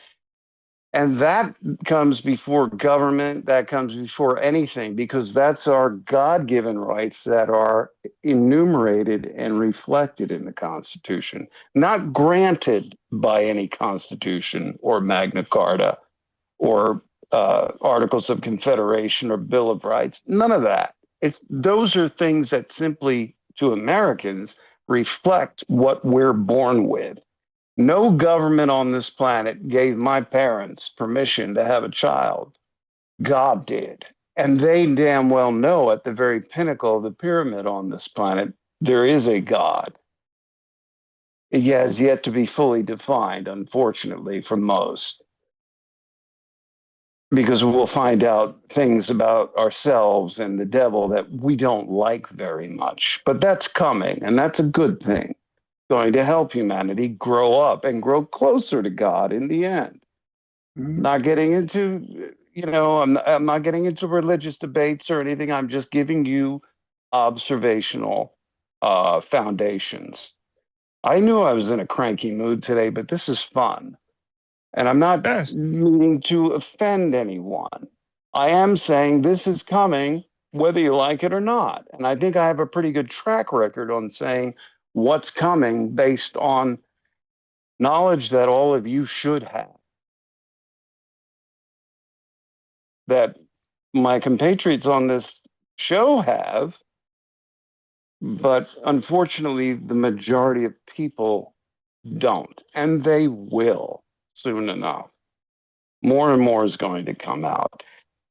And that comes before government, that comes before anything, because that's our God-given rights that are enumerated and reflected in the Constitution, not granted by any Constitution or Magna Carta or Articles of Confederation or Bill of Rights. None of that. Those are things that simply, to Americans, reflect what we're born with. No government on this planet gave my parents permission to have a child. God did. And they damn well know at the very pinnacle of the pyramid on this planet, there is a God. It has yet to be fully defined, unfortunately, for most. Because we'll find out things about ourselves and the devil that we don't like very much. But that's coming, and that's a good thing. Going to help humanity grow up and grow closer to God in the end. Not getting into, I'm not getting into religious debates or anything. I'm just giving you observational foundations. I knew I was in a cranky mood today, but this is fun. And I'm not meaning to offend anyone. I am saying this is coming, whether you like it or not. And I think I have a pretty good track record on saying what's coming based on knowledge that all of you should have. That my compatriots on this show have, but unfortunately, the majority of people don't. And they will soon enough. More and more is going to come out.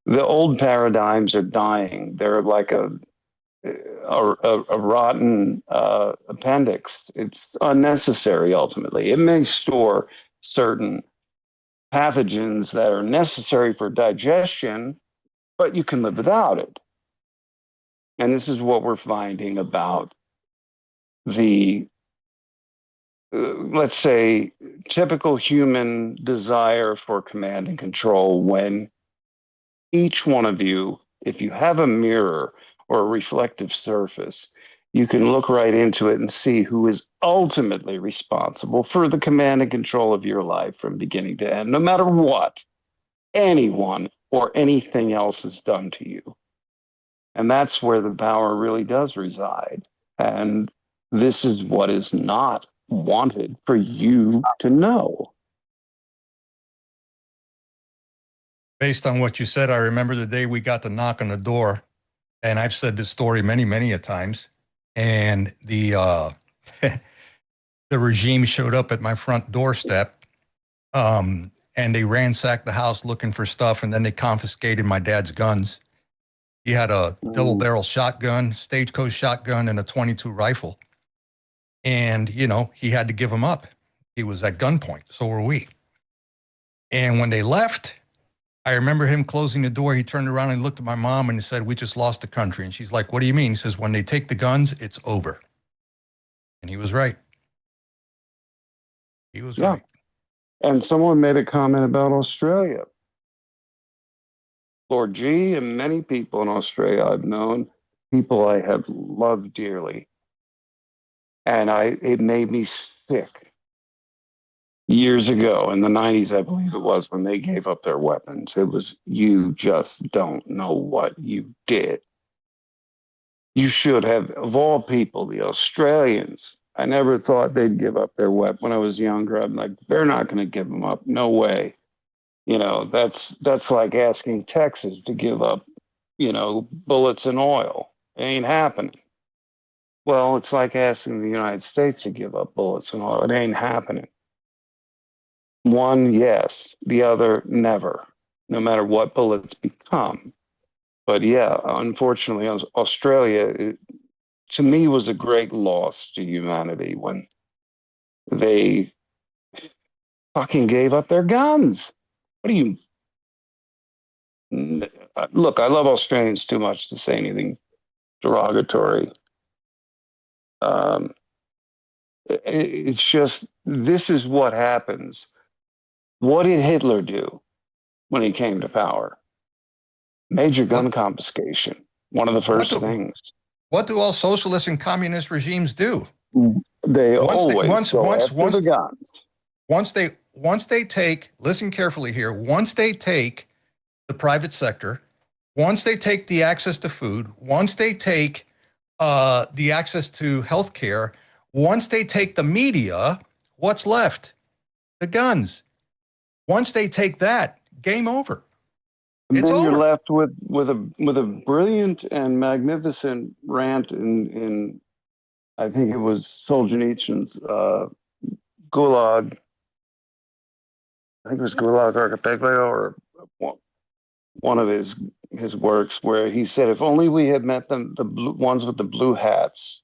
The old paradigms are dying. They're like a rotten appendix. It's unnecessary ultimately. It may store certain pathogens that are necessary for digestion, but you can live without it. And this is what we're finding about the let's say, typical human desire for command and control when each one of you, if you have a mirror or a reflective surface, you can look right into it and see who is ultimately responsible for the command and control of your life from beginning to end, no matter what anyone or anything else has done to you. And that's where the power really does reside. And this is what is not wanted for you to know. Based on what you said, I remember the day we got the knock on the door, and I've said this story many, many a times. And the the regime showed up at my front doorstep, and they ransacked the house looking for stuff, and then they confiscated my dad's guns. He had a double Mm. barrel shotgun, stagecoach shotgun, and a 22 rifle. And, he had to give him up. He was at gunpoint. So were we. And when they left, I remember him closing the door. He turned around and looked at my mom and he said, "We just lost the country." And she's like, "What do you mean?" He says, "When they take the guns, it's over." And he was right. He was right. And someone made a comment about Australia. Lord G and many people in Australia I've known, people I have loved dearly. And it made me sick. Years ago, in the 90s, I believe it was, when they gave up their weapons. It was, you just don't know what you did. You should have, of all people, the Australians. I never thought they'd give up their weapon. When I was younger, I'm like, they're not going to give them up. No way. That's like asking Texas to give up, bullets and oil. It ain't happening. Well, it's like asking the United States to give up bullets and oil. It ain't happening. One, yes. The other, never, no matter what bullets become. But yeah, unfortunately, Australia, to me, was a great loss to humanity when they fucking gave up their guns. What do you... Look, I love Australians too much to say anything derogatory. It's just, this is what happens. What did Hitler do when he came to power? Major gun confiscation. One of the first things. What do all socialist and communist regimes do? They always go after the guns. Once they take, listen carefully here, once they take the private sector, once they take the access to food, once they take the access to healthcare, once they take the media, what's left? The guns. Once they take that, game over. And then you're left with a brilliant and magnificent rant in I think it was Solzhenitsyn's Gulag. I think it was Gulag Archipelago, or one of his works, where he said, if only we had met them, the ones with the blue hats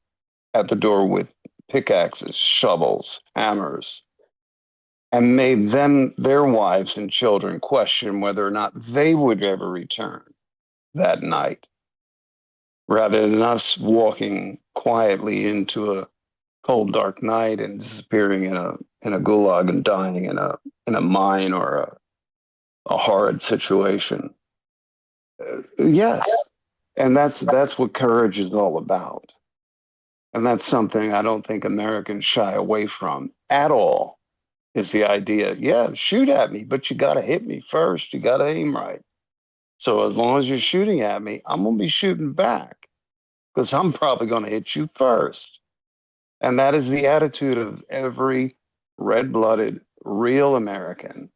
at the door with pickaxes, shovels, hammers, and made them, their wives and children, question whether or not they would ever return that night, rather than us walking quietly into a cold, dark night and disappearing in a gulag and dying in a mine or a horrid situation. Yes, and that's what courage is all about, and that's something I don't think Americans shy away from at all. Is the idea, yeah, shoot at me, but you got to hit me first. You got to aim right. So as long as you're shooting at me, I'm going to be shooting back because I'm probably going to hit you first. And that is the attitude of every red-blooded, real American.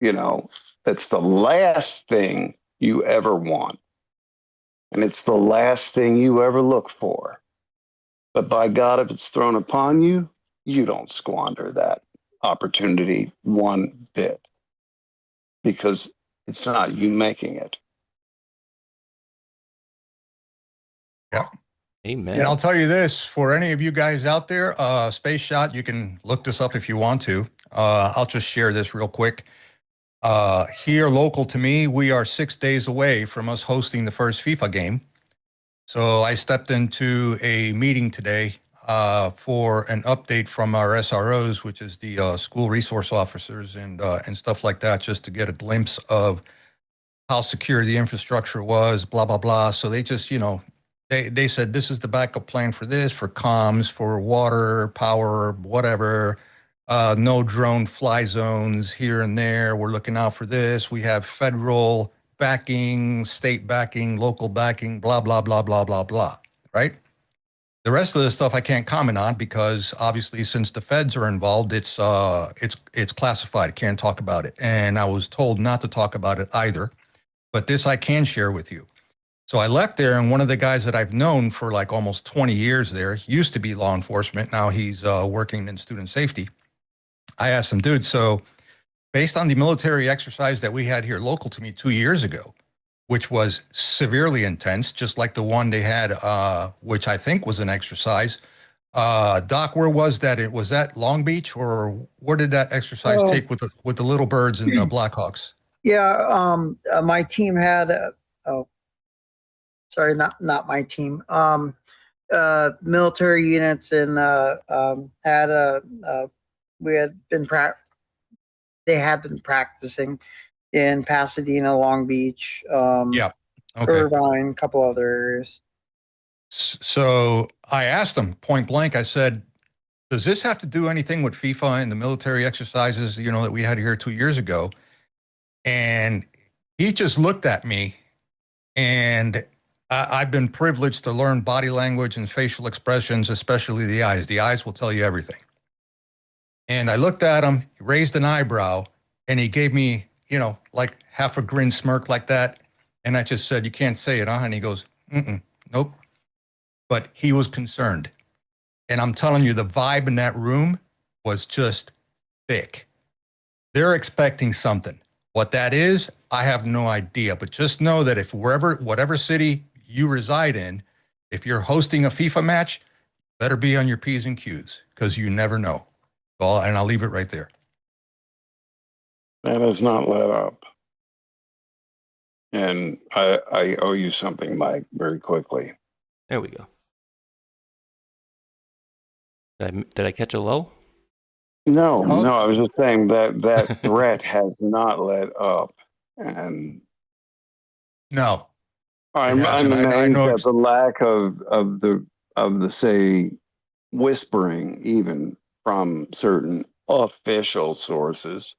That's the last thing you ever want. And it's the last thing you ever look for. But by God, if it's thrown upon you, you don't squander that opportunity one bit, because it's not you making it. Yeah. Amen. And I'll tell you this, for any of you guys out there, Spaceshot, you can look this up if you want to. I'll just share this real quick. Here, local to me, we are 6 days away from us hosting the first FIFA game. So I stepped into a meeting today for an update from our SROs, which is the school resource officers and stuff like that, just to get a glimpse of how secure the infrastructure was, blah, blah, blah. So they just, they said, this is the backup plan for this, for comms, for water, power, whatever. No drone fly zones here and there. We're looking out for this. We have federal backing, state backing, local backing, blah, blah, blah, blah, blah, blah, right? The rest of the stuff I can't comment on because obviously since the feds are involved, it's classified. Can't talk about it. And I was told not to talk about it either, but this I can share with you. So I left there, and one of the guys that I've known for like almost 20 years there, he used to be law enforcement. Now he's working in student safety. I asked him, dude, so based on the military exercise that we had here local to me 2 years ago, which was severely intense, just like the one they had, which I think was an exercise. Doc, where was that? It was that Long Beach, or where did that exercise take with the little birds and the Blackhawks? Yeah, my team had sorry, not my team. Military units and had we had been they had been practicing in Pasadena, Long Beach, Yeah. Okay. Irvine, a couple other areas. So I asked him point blank, I said, does this have to do anything with FIFA and the military exercises, that we had here 2 years ago? And he just looked at me, and I've been privileged to learn body language and facial expressions, especially the eyes. The eyes will tell you everything. And I looked at him, he raised an eyebrow, and he gave me, like half a grin smirk like that. And I just said, you can't say it, huh? And he goes, nope. But he was concerned. And I'm telling you, the vibe in that room was just thick. They're expecting something. What that is, I have no idea. But just know that if whatever city you reside in, if you're hosting a FIFA match, better be on your P's and Q's, because you never know. Well, and I'll leave it right there. That has not let up. And I owe you something, Mike, very quickly. There we go. Did I catch a lull? No, I was just saying that threat has not let up. And no, I'm amazed at the lack of the say whispering, even from certain official sources,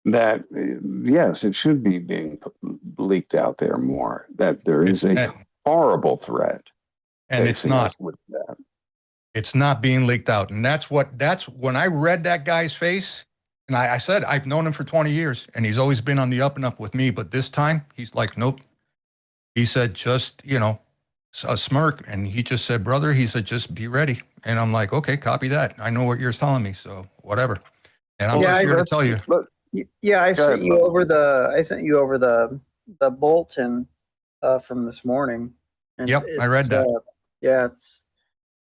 that yes, it should be being leaked out there more, that there is a horrible threat. And it's not. With that. It's not being leaked out. And that's when I read that guy's face, and I said, I've known him for 20 years and he's always been on the up and up with me. But this time he's like, nope. He said, just, a smirk. And he just said, brother, he said, just be ready. And I'm like, okay, copy that. I know what you're telling me. So whatever. And I'm just here to tell you. Yeah, I sent you over the bulletin from this morning. And yep, I read that. It's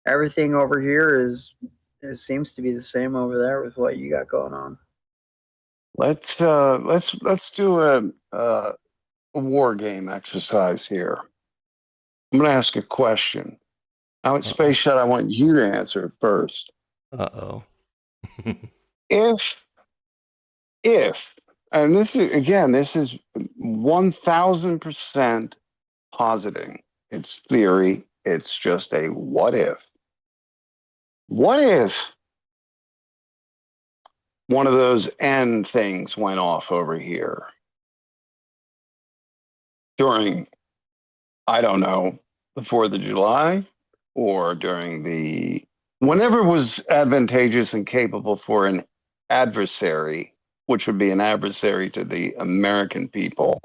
everything over here seems to be the same over there with what you got going on. Let's do a war game exercise here. I'm going to ask a question. Now it's Spaceshot. I want you to answer it first. If, and this is 1000% positing. It's theory. It's just a what if. What if one of those end things went off over here during, I don't know, the 4th of July, or during whenever was advantageous and capable for an adversary, which would be an adversary to the American people,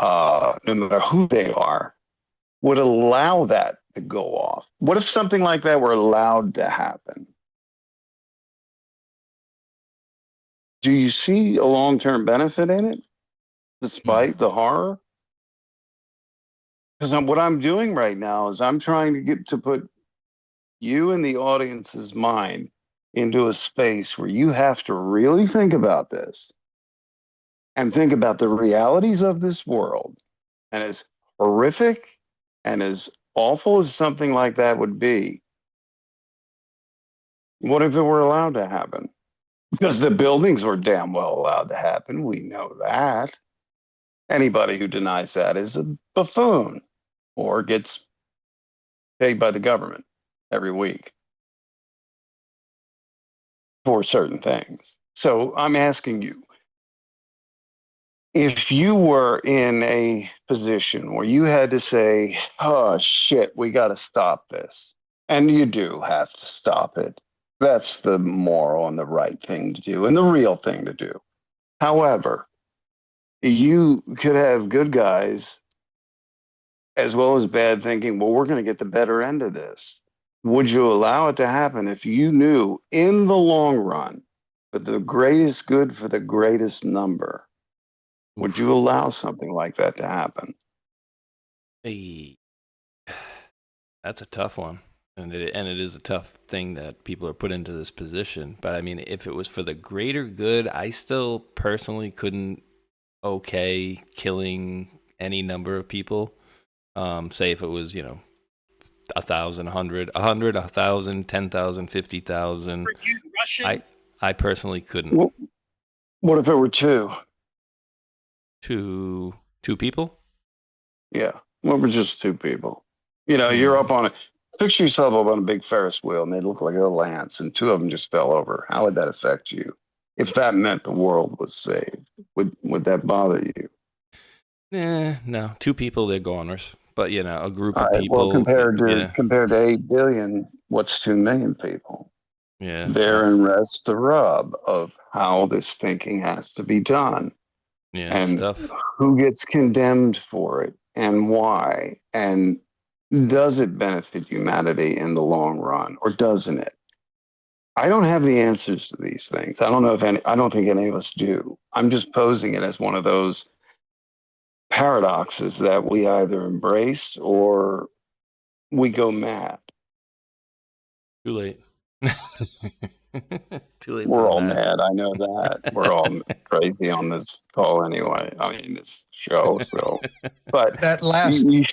no matter who they are, would allow that to go off. What if something like that were allowed to happen? Do you see a long-term benefit in it, despite the horror? Because what I'm doing right now is I'm trying to put you in the audience's mind into a space where you have to really think about this and think about the realities of this world. And as horrific and as awful as something like that would be, what if it were allowed to happen? Because the buildings were damn well allowed to happen. We know that. Anybody who denies that is a buffoon or gets paid by the government every week for certain things. So I'm asking you, if you were in a position where you had to say, oh shit, we got to stop this, and you do have to stop it, that's the moral and the right thing to do and the real thing to do. However, you could have good guys as well as bad thinking, well, we're going to get the better end of this. Would you allow it to happen if you knew in the long run, for the greatest good for the greatest number, Would you allow something like that to happen? Hey, that's a tough one. And it is a tough thing that people are put into this position. But I mean, if it was for the greater good, I still personally couldn't killing any number of people. Say if it was, 1,000, 100, 1,000, 10,000, 50,000. I personally couldn't. What if it were two? Two people? Yeah. What were just two people? You're up on it. Picture yourself up on a big Ferris wheel and they look like little ants and two of them just fell over. How would that affect you? If that meant the world was saved, would that bother you? No. Two people, they're goners. But, a group of people. Well, compared to 8 billion, what's 2 million people? Yeah. Therein rests the rub of how this thinking has to be done. Yeah, and stuff. Who gets condemned for it and why? And does it benefit humanity in the long run or doesn't it? I don't have the answers to these things. I don't think any of us do. I'm just posing it as one of those paradoxes that we either embrace or we go mad. Too late. Too late. We're all mad. I know that. We're all crazy on this call anyway. I mean, this show. So, but That last, you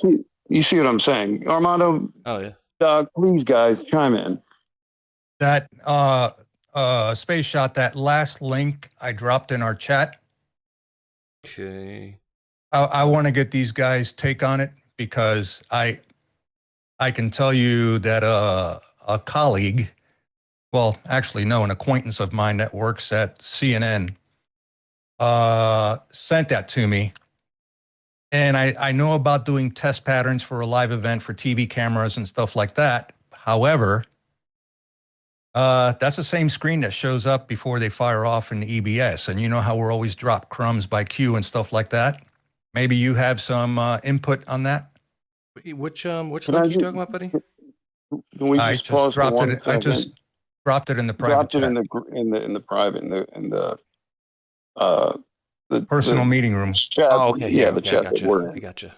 see what I'm saying, Armando? Oh yeah. Doug, please, guys, chime in. that space shot, that last link I dropped in our chat. Okay. I want to get these guys' take on it because I can tell you that a colleague, well, actually, no, an acquaintance of mine that works at CNN sent that to me. And I know about doing test patterns for a live event for TV cameras and stuff like that. However, that's the same screen that shows up before they fire off in the EBS. And you know how we're always drop crumbs by Q and stuff like that? Maybe you have some input on that? Which link are you talking about, buddy? Can we I just pause for 1 second? I just dropped it in the private Dropped it chat. in the private the Personal meeting room. chat. Oh, okay. Yeah, okay, the chat that we're in. I gotcha.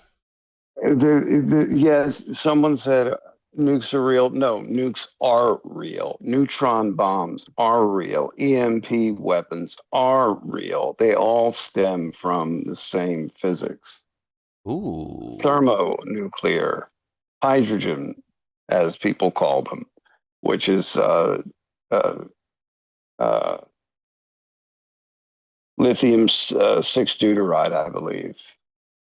Yes, someone said nukes are real. No, nukes are real. Neutron bombs are real. EMP weapons are real. They all stem from the same physics. Ooh. Thermonuclear, hydrogen, as people call them, which is lithium 6-deuteride, I believe.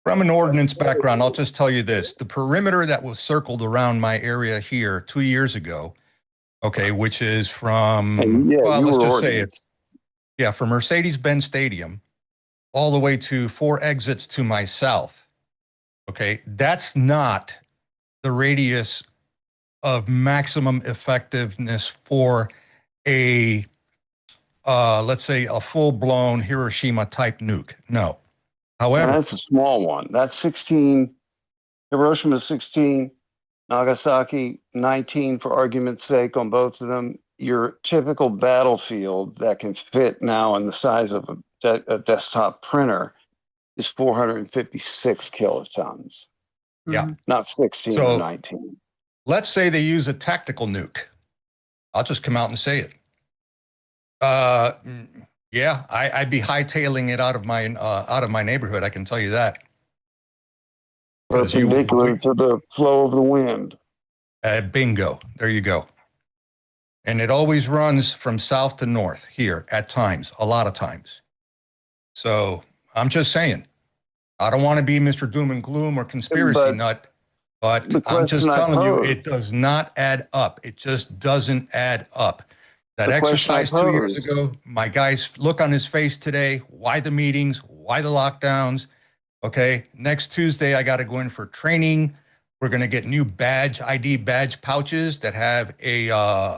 From an ordnance background, I'll just tell you this. The perimeter that was circled around my area here 2 years ago, okay, which is from, let's just say it's, from Mercedes-Benz Stadium all the way to 4 exits to my south, okay, that's not the radius of maximum effectiveness for a, let's say, a full-blown Hiroshima-type nuke. No. However, that's a small one. That's 16. Hiroshima 16, Nagasaki 19 for argument's sake on both of them. Your typical battlefield that can fit now in the size of a desktop printer is 456 kilotons. Yeah. Not 16 or 19. Let's say they use a tactical nuke. I'll just come out and say it. Yeah, I'd be hightailing it out of my neighborhood. I can tell you that. Perpendicular to the flow of the wind. Bingo. There you go. And it always runs from south to north here at times, a lot of times. So I'm just saying, I don't want to be Mr. Doom and Gloom or conspiracy nut, but I'm just telling you, it does not add up. It just doesn't add up. That exercise 2 years ago, my guy's look on his face today, why the meetings, why the lockdowns? Okay, next Tuesday, I got to go in for training. We're going to get new ID badge pouches that have a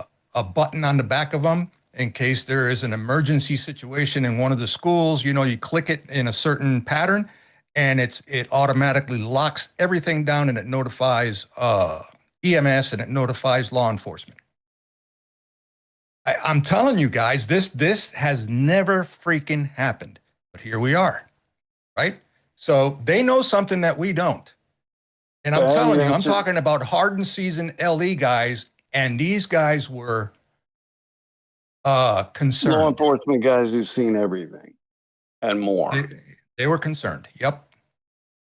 button on the back of them in case there is an emergency situation in one of the schools. You know, you click it in a certain pattern and it automatically locks everything down and it notifies EMS and it notifies law enforcement. I'm telling you guys, this has never freaking happened, but here we are. right? So they know something that we don't. And I'm telling you, I'm talking about hardened seasoned LE guys, and these guys were concerned. Law enforcement guys who've seen everything and more. They were concerned. Yep.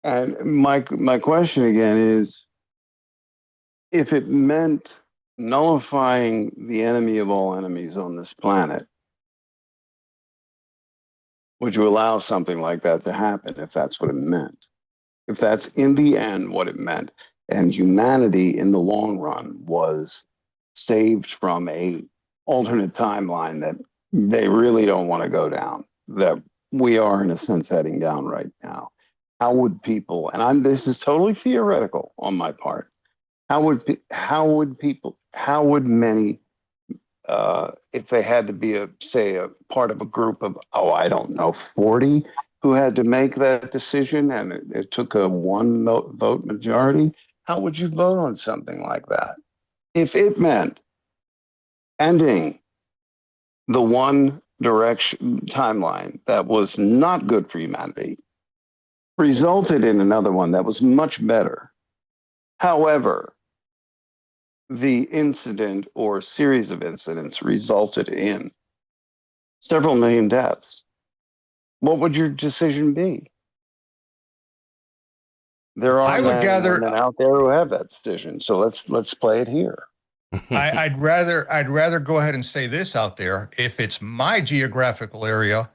And my question again is, if it meant nullifying the enemy of all enemies on this planet, would you allow something like that to happen if that's what it meant? If that's in the end what it meant, and humanity in the long run was saved from a alternate timeline that they really don't want to go down, that we are in a sense heading down right now, how would people, and this is totally theoretical on my part, how would many, if they had to be a part of a group of, I don't know, 40 who had to make that decision, and it took a one vote majority, how would you vote on something like that? If it meant ending the one direction timeline that was not good for humanity, resulted in another one that was much better. However, the incident or series of incidents resulted in several million deaths. What would your decision be? There are men out there who have that decision. So let's play it here. I'd rather go ahead and say this out there. If it's my geographical area,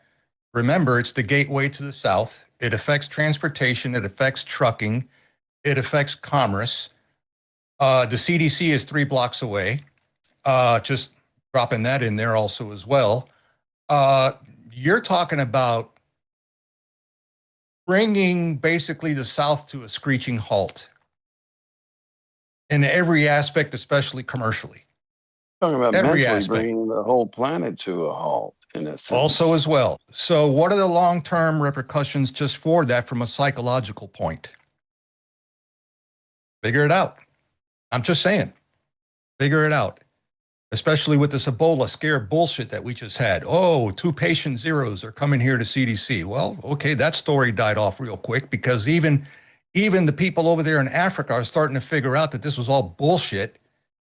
remember, it's the gateway to the south. It affects transportation. It affects trucking. It affects commerce. The CDC is 3 blocks away. Just dropping that in there also as well. You're talking about bringing basically the South to a screeching halt in every aspect, especially commercially. Talking about every mentally bringing the whole planet to a halt, in a sense. Also as well. So what are the long-term repercussions just for that from a psychological point? Figure it out. I'm just saying, figure it out. Especially with this Ebola scare bullshit that we just had. 2 patient zeros are coming here to CDC. Well, okay, that story died off real quick because even the people over there in Africa are starting to figure out that this was all bullshit.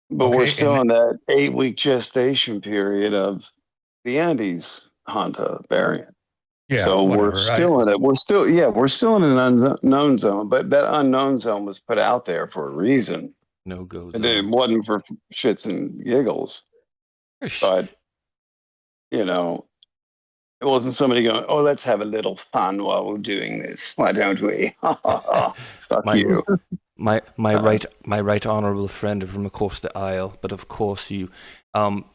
But we're still in that 8-week gestation period of the Andes Hanta variant. Yeah. So we're still in it. We're still in an unknown zone, but that unknown zone was put out there for a reason. No-go zone. It wasn't for shits and giggles. But, it wasn't somebody going, let's have a little fun while we're doing this. Why don't we? Fuck you. My right honorable friend from across the aisle, but of course you.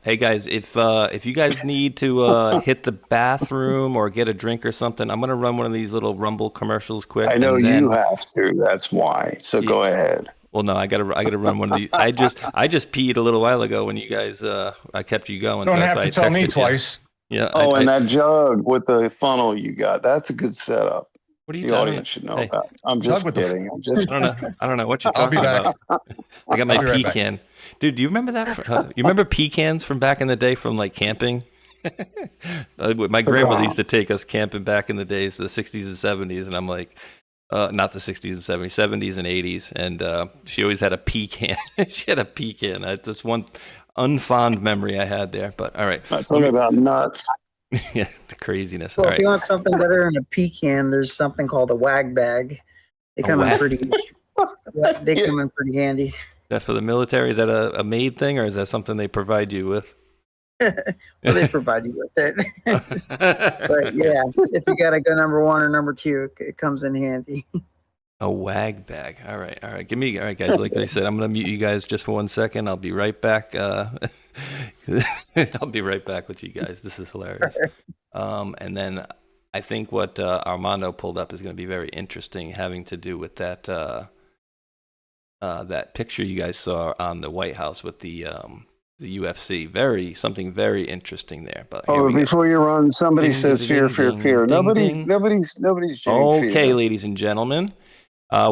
Hey guys, if you guys need to hit the bathroom or get a drink or something, I'm gonna run one of these little Rumble commercials quick. I know you have to. That's why. So go ahead. Well, no, I gotta run one of these. I just peed a little while ago when you guys. I kept you going. Don't have to tell me twice. Yeah. And that jug with the funnel you got. That's a good setup. What are you the talking audience should know about. I'm just kidding. I don't know what you're talking about. I got my pecan. Dude, do you remember that? You remember pecans from back in the day from like camping? My grandmother used to take us camping back in the days, the 60s and 70s, and I'm like, not the 60s and 70s, 70s and 80s, and she always had a pecan. She had a pecan. That's one unfond memory I had there. But all right, I'm talking about nuts. Yeah, the craziness. Well, all if right. you want something better than a pecan, there's something called a wag bag. They come in pretty. They come in pretty handy. That for the military? Is that a made thing, or is that something they provide you with? Well, they provide you with it. But yeah, if you got to go number 1 or number 2, it comes in handy. A wag bag. All right. All right, guys. Like I said, I'm going to mute you guys just for 1 second. I'll be right back. I'll be right back with you guys. This is hilarious. And then I think what Armando pulled up is going to be very interesting, having to do with that that picture you guys saw on the White House with the UFC. Something very interesting there. But before you run, somebody says fear. Nobody's okay, fear. Ladies and gentlemen.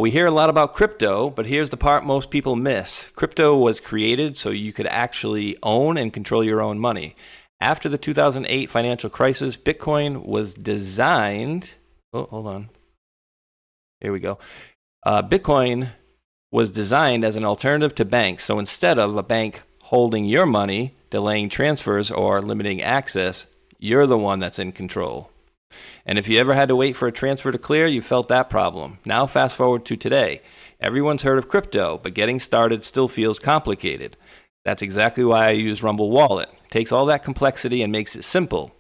We hear a lot about crypto, but here's the part most people miss. Crypto was created so you could actually own and control your own money. After the 2008 financial crisis, Bitcoin was designed... Oh, hold on. Here we go. Bitcoin was designed as an alternative to banks. So instead of a bank holding your money, delaying transfers, or limiting access, you're the one that's in control. And if you ever had to wait for a transfer to clear, you felt that problem. Now fast forward to today. Everyone's heard of crypto, but getting started still feels complicated. That's exactly why I use Rumble Wallet. It takes all that complexity and makes it simple.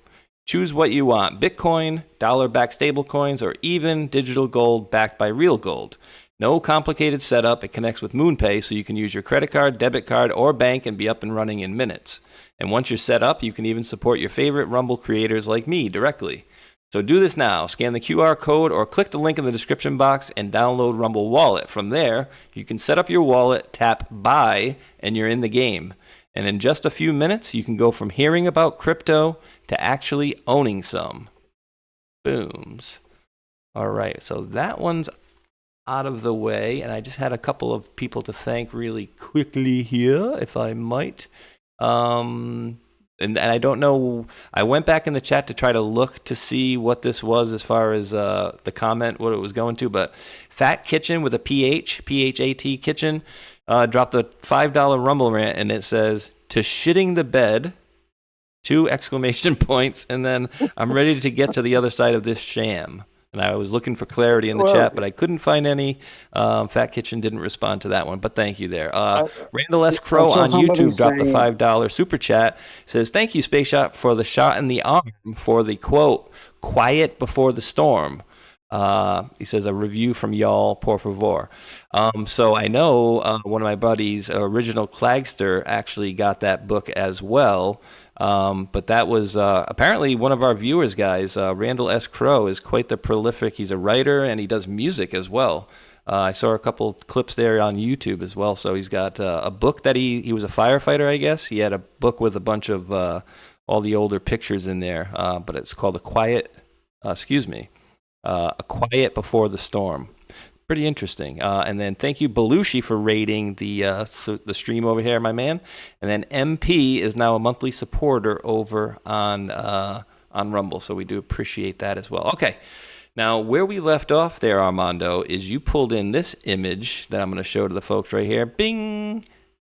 Choose what you want: Bitcoin, dollar-backed stablecoins, or even digital gold backed by real gold. No complicated setup. It connects with MoonPay, so you can use your credit card, debit card, or bank and be up and running in minutes. And once you're set up, you can even support your favorite Rumble creators like me directly. So do this now. Scan the QR code or click the link in the description box and download Rumble Wallet. From there, you can set up your wallet, tap buy, and you're in the game. And in just a few minutes, you can go from hearing about crypto to actually owning some. Booms. All right, so that one's out of the way, and I just had a couple of people to thank really quickly here, if I might. And I don't know, I went back in the chat to try to look to see what this was as far as the comment, what it was going to, but Fat Kitchen with a PH, P-H-A-T Kitchen, dropped a $5 Rumble rant, and it says, "To shitting the bed," 2 exclamation points, and then "I'm ready to get to the other side of this sham." And I was looking for clarity in the chat, but I couldn't find any. Fat Kitchen didn't respond to that one, but thank you there. Randall S. Crow on YouTube dropped the $5 super chat. Says, "Thank you, Spaceshot, for the shot in the arm for the, quote, quiet before the storm." He says, "A review from y'all, por favor." So I know one of my buddies, Original Clagster, actually got that book as well. But that was apparently one of our viewers, guys. Randall S. Crow is quite the prolific. He's a writer and he does music as well. I saw a couple clips there on YouTube as well. So he's got a book that he was a firefighter, I guess. He had a book with a bunch of all the older pictures in there. But it's called A Quiet Before the Storm. Pretty interesting. And then thank you, Belushi, for rating the stream over here, my man. And then MP is now a monthly supporter over on Rumble, so we do appreciate that as well. Okay, now where we left off there, Armando, is you pulled in this image that I'm going to show to the folks right here. Bing!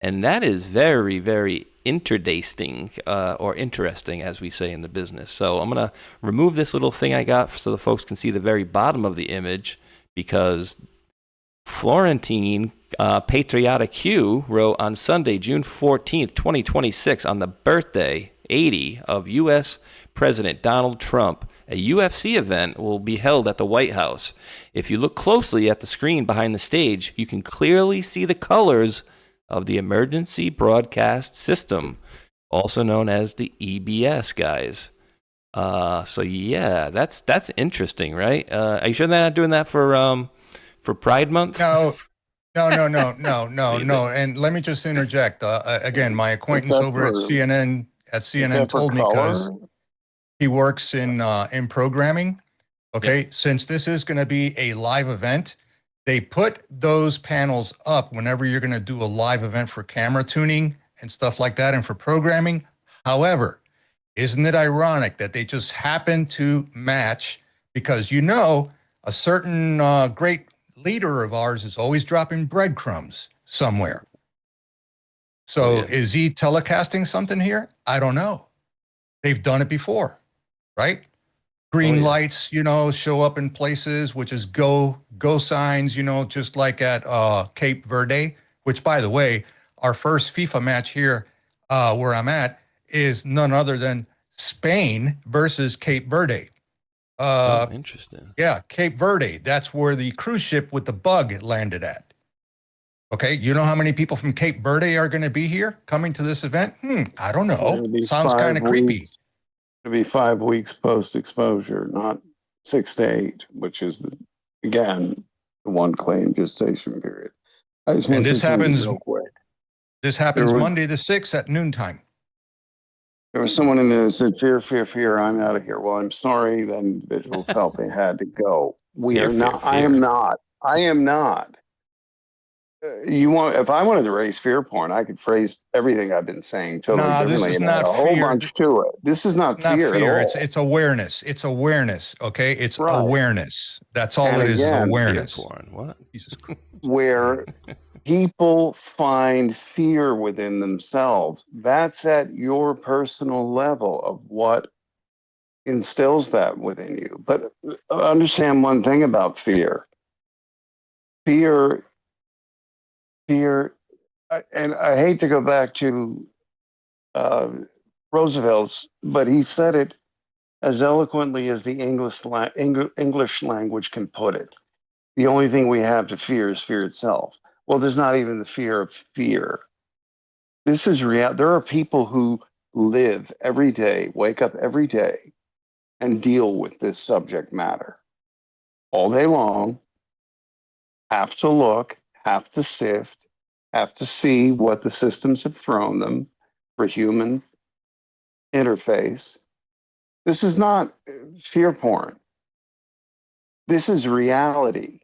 And that is very, very interesting, or interesting, as we say in the business. So I'm going to remove this little thing I got so the folks can see the very bottom of the image, because Florentine Patriotic Q wrote on Sunday, June 14th, 2026, on the birthday, 80, of U.S. President Donald Trump, a UFC event will be held at the White House. If you look closely at the screen behind the stage, you can clearly see the colors of the Emergency Broadcast System, also known as the EBS, guys. So yeah, that's interesting, right? Are you sure they're not doing that for Pride Month? No. And let me just interject. Again, my acquaintance over at CNN told me, because he works in programming. Okay, yep. Since this is going to be a live event, they put those panels up whenever you're going to do a live event for camera tuning and stuff like that, and for programming. However, isn't it ironic that they just happen to match? Because a certain great leader of ours is always dropping breadcrumbs somewhere. So is he telecasting something here? I don't know. They've done it before, right? Green lights, show up in places, which is go signs, just like at Cape Verde, which, by the way, our first FIFA match here where I'm at is none other than Spain versus Cape Verde. Interesting. Yeah, Cape Verde. That's where the cruise ship with the bug landed at. Okay, you know how many people from Cape Verde are going to be here coming to this event? I don't know. Sounds kind of creepy. It'll be 5 weeks post-exposure, not 6 to 8, which is, again, the one claim gestation period. And this happens Monday the 6th at noontime. There was someone in there that said, fear, I'm out of here. Well, I'm sorry that individual felt they had to go. I am not. if I wanted to raise fear porn, I could phrase everything I've been saying totally No, this differently is and add not a whole fear. bunch to it. This is It's not not fear at fear. all. It's awareness. It's awareness. Okay. It's Right. awareness. That's all And it is again, awareness. Fear porn. What? Jesus Christ. Where people find fear within themselves, that's at your personal level of what instills that within you. But understand one thing about fear. Fear, and I hate to go back to Roosevelt's, but he said it as eloquently as the English language can put it. The only thing we have to fear is fear itself. Well, there's not even the fear of fear. This is real. There are people who live every day, wake up every day, and deal with this subject matter all day long, have to look, have to sift, have to see what the systems have thrown them for human interface. This is not fear porn. This is reality.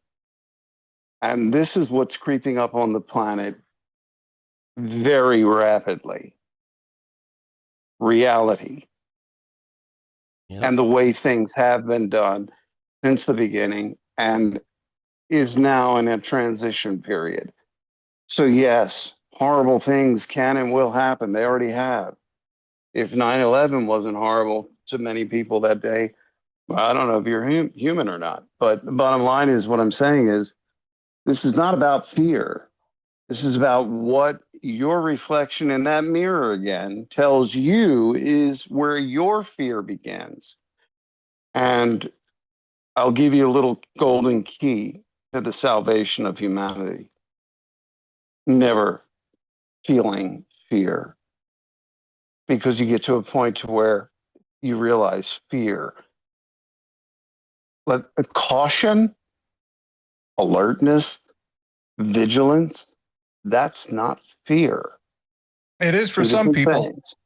And this is what's creeping up on the planet very rapidly. Reality. Yep. And the way things have been done since the beginning and is now in a transition period. So yes, horrible things can and will happen. They already have. If 9/11 wasn't horrible to many people that day, well, I don't know if you're human or not. But the bottom line is what I'm saying is this is not about fear. This is about what your reflection in that mirror again tells you is where your fear begins. And I'll give you a little golden key to the salvation of humanity. Never feeling fear. Because you get to a point to where you realize fear. But caution, alertness, vigilance, that's not fear. It is for Two some different people. things.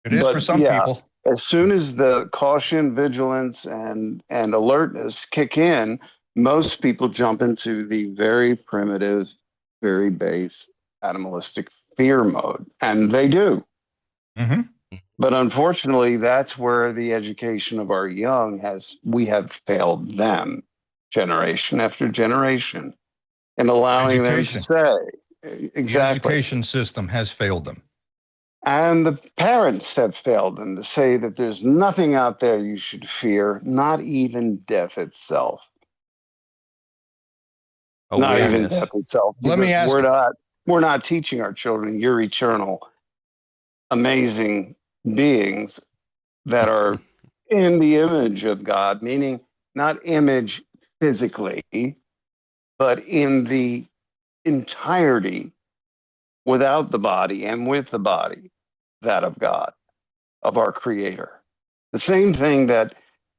It is for But some yeah, people. as soon as the caution, vigilance, and alertness kick in, most people jump into the very primitive, very base animalistic fear mode, and they do. Mm-hmm. But unfortunately, that's where the education of our young we have failed them generation after generation in allowing them to say, exactly. The education system has failed them. And the parents have failed them to say that there's nothing out there you should fear, not even death itself. Not even death itself. Let me ask. We're not teaching our children you're eternal, amazing beings that are in the image of God, meaning not image physically, but in the entirety, without the body and with the body, that of God, of our Creator. The same thing that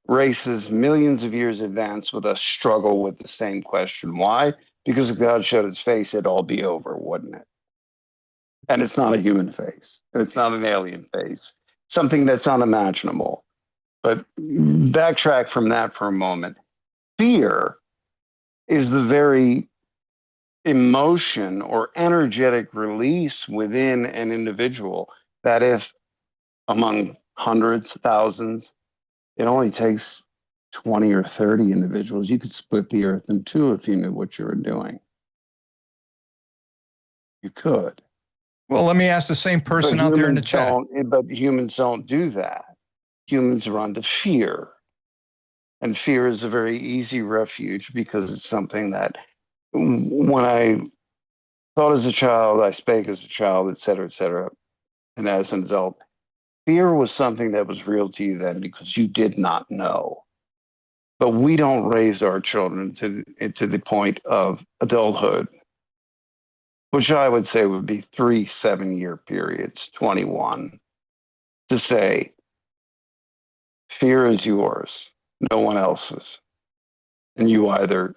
races millions of years advanced with us struggle with the same question. Why? Because if God showed his face, it'd all be over, wouldn't it? And it's not a human face. It's not an alien face. Something that's unimaginable. But backtrack from that for a moment. Fear is the very emotion or energetic release within an individual that if among hundreds, thousands, it only takes 20 or 30 individuals. You could split the earth in two if you knew what you were doing. You could. Well, let me ask the same person out there in the chat. But humans don't do that. Humans run to fear. And fear is a very easy refuge because it's something that when I thought as a child, I spake as a child, et cetera, and as an adult, fear was something that was real to you then because you did not know. But we don't raise our children to the point of adulthood, which I would say would be 3 7-year periods, 21, to say, fear is yours, no one else's. And you either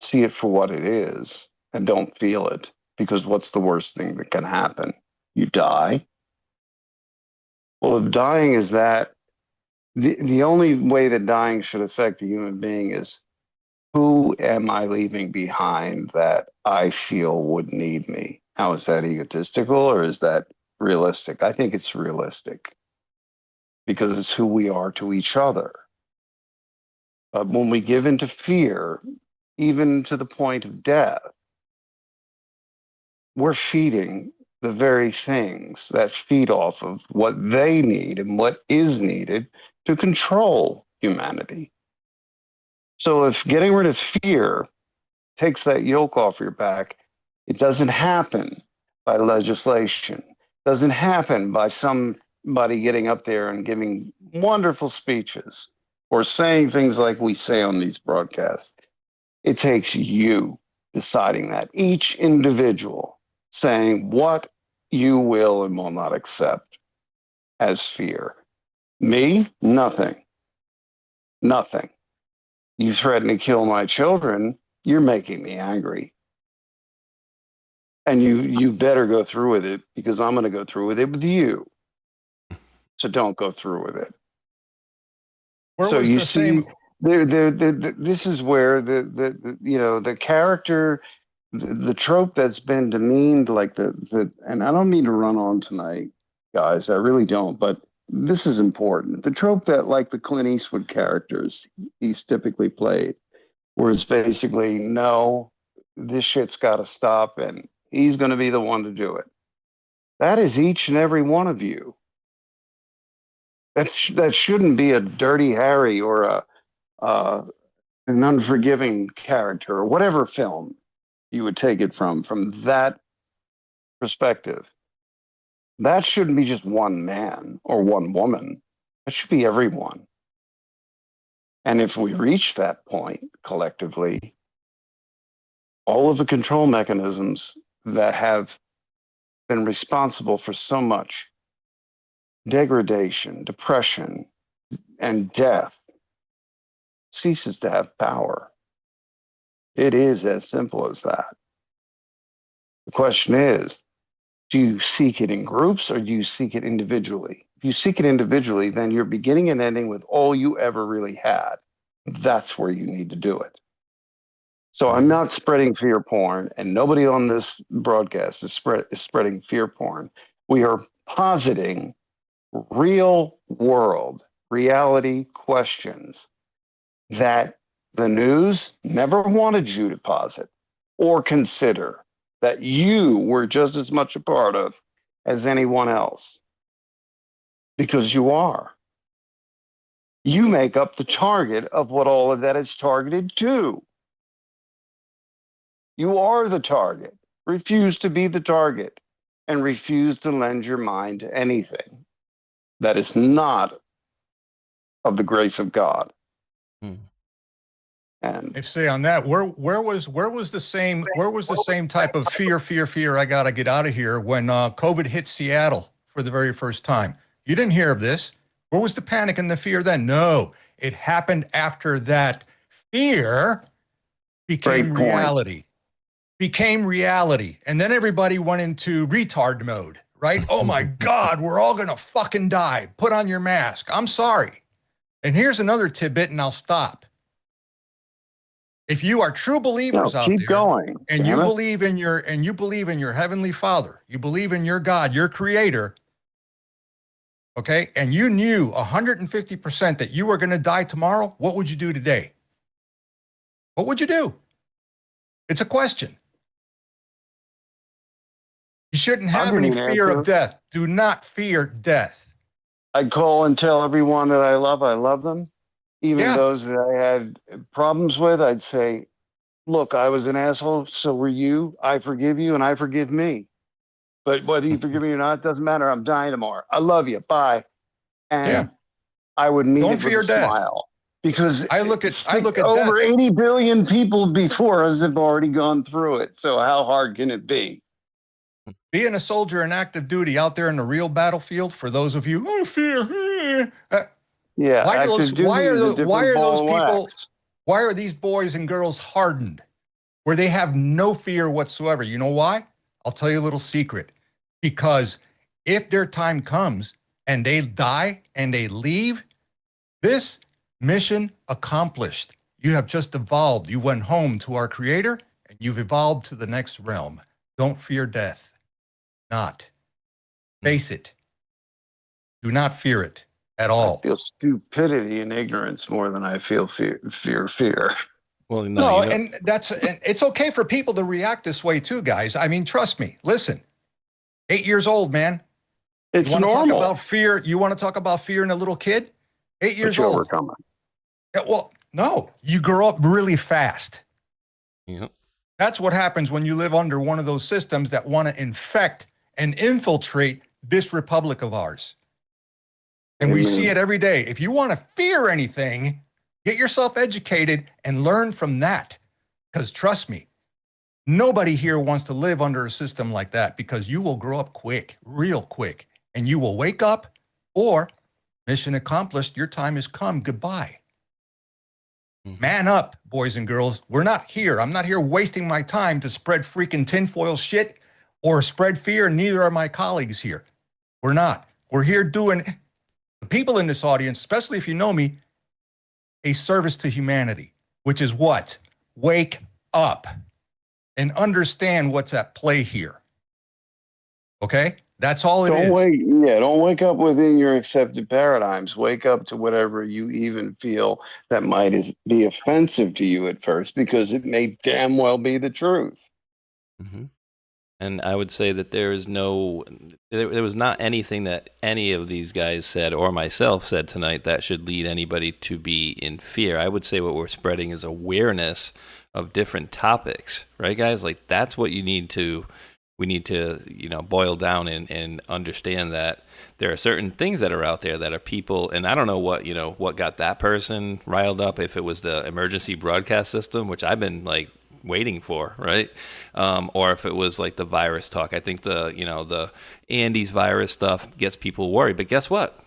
see it for what it is and don't feel it, because what's the worst thing that can happen? You die. Well, if dying is that, the only way that dying should affect a human being is Who am I leaving behind that I feel would need me? Now, is that egotistical or is that realistic? I think it's realistic because it's who we are to each other. But when we give into fear, even to the point of death, we're feeding the very things that feed off of what they need and what is needed to control humanity. So if getting rid of fear takes that yoke off your back, it doesn't happen by legislation. It doesn't happen by somebody getting up there and giving wonderful speeches or saying things like we say on these broadcasts. It takes you deciding that, each individual saying what you will and will not accept as fear. Me, nothing. Nothing. You threaten to kill my children, you're making me angry. And you better go through with it because I'm going to go through with it with you. So don't go through with it. Where so was you the see, same? this is where the character, the trope that's been demeaned, like and I don't mean to run on tonight, guys, I really don't, but this is important. The trope that, like the Clint Eastwood characters he's typically played, where it's basically, no, this shit's got to stop and he's going to be the one to do it. That is each and every one of you. That shouldn't be a Dirty Harry or an unforgiving character or whatever film you would take it from that perspective. That shouldn't be just one man or one woman. It should be everyone. And if we reach that point collectively, all of the control mechanisms that have been responsible for so much degradation, depression, and death ceases to have power. It is as simple as that. The question is, do you seek it in groups or do you seek it individually? If you seek it individually, then you're beginning and ending with all you ever really had. That's where you need to do it. So I'm not spreading fear porn, and nobody on this broadcast is spreading fear porn. We are positing real world reality questions that the news never wanted you to posit or consider, that you were just as much a part of as anyone else. Because you are. You make up the target of what all of that is targeted to. You are the target. Refuse to be the target and refuse to lend your mind to anything that is not of the grace of God. And If say on that, where was the same type of fear? I gotta get out of here when COVID hit Seattle for the very first time. You didn't hear of this. Where was the panic and the fear then? No, it happened after that. Fear became reality. Became reality, and then everybody went into retard mode. Right? Oh my God, we're all gonna fucking die. Put on your mask. I'm sorry. And here's another tidbit, and I'll stop. If you are true believers out keep there, going, and you believe in your heavenly Father, you believe in your God, your Creator, okay, and you knew 150% that you were going to die tomorrow, what would you do today? What would you do? It's a question. You shouldn't have any fear of death. Do not fear death. I'd call and tell everyone that I love them. Even those that I had problems with, I'd say, look, I was an asshole, so were you. I forgive you and I forgive me. But whether you forgive me or not, it doesn't matter. I'm dying tomorrow. I love you. Bye. And I would meet it with a smile. Because I look at over death. 80 billion people before us have already gone through it. So how hard can it be? Being a soldier in active duty out there in the real battlefield, for those of you, fear. Why are these boys and girls hardened where they have no fear whatsoever? You know why? I'll tell you a little secret. Because if their time comes and they die and they leave, this mission accomplished. You have just evolved. You went home to our creator and you've evolved to the next realm. Don't fear death. Not. Face it. Do not fear it at all. I feel stupidity and ignorance more than I feel fear. Well, No, and it's okay for people to react this way too, guys. I mean, trust me. Listen, 8 years old, man. It's You want to normal. talk about fear? You want to talk about fear in a little kid? 8 years But you old. overcome it. Yeah, well, no, you grow up really fast. Yep. That's what happens when you live under one of those systems that want to infect and infiltrate this republic of ours. And we see it every day. If you want to fear anything, get yourself educated and learn from that. Because trust me, nobody here wants to live under a system like that, because you will grow up quick, real quick, and you will wake up, or mission accomplished, your time has come, goodbye. Man up, boys and girls. We're not here. I'm not here wasting my time to spread freaking tinfoil shit or spread fear, and neither are my colleagues here. We're not. We're here doing, the people in this audience, especially if you know me, a service to humanity, which is what? Wake up and understand what's at play here. Okay? That's all it is. Don't wake up within your accepted paradigms. Wake up to whatever you even feel that might be offensive to you at first, because it may damn well be the truth. Mm-hmm. And I would say that there was not anything that any of these guys said or myself said tonight that should lead anybody to be in fear. I would say what we're spreading is awareness of different topics, right, guys? Like, that's what we need to, boil down and understand that there are certain things that are out there that are people, and I don't know what got that person riled up, if it was the emergency broadcast system, which I've been like waiting for, right? Or if it was like the virus talk. I think the Andes virus stuff gets people worried. But guess what?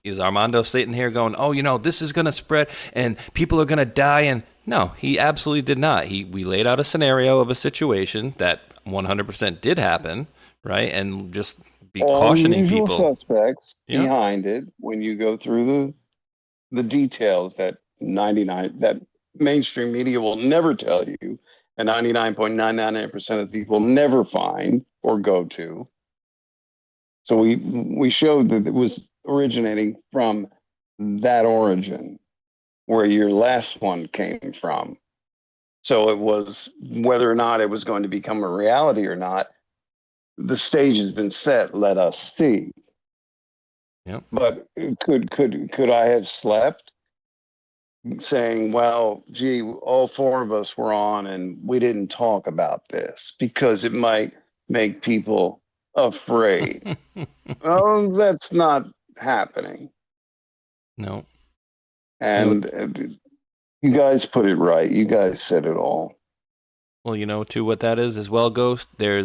Is Armando sitting here going, oh, this is going to spread and people are going to die? And no, he absolutely did not. We laid out a scenario of a situation that 100% did happen, right? And just be cautioning usual people. Suspects behind it, when you go through the details that mainstream media will never tell you, and 99.999% of people never find or go to. So we showed that it was originating from that origin where your last one came from. So it was, whether or not it was going to become a reality or not, the stage has been set. Let us see. Yep. But could I have slept saying, well, gee, all four of us were on and we didn't talk about this because it might make people afraid? Oh, that's not happening. No. And you guys put it right. You guys said it all. Well, too, what that is as well, Ghost, there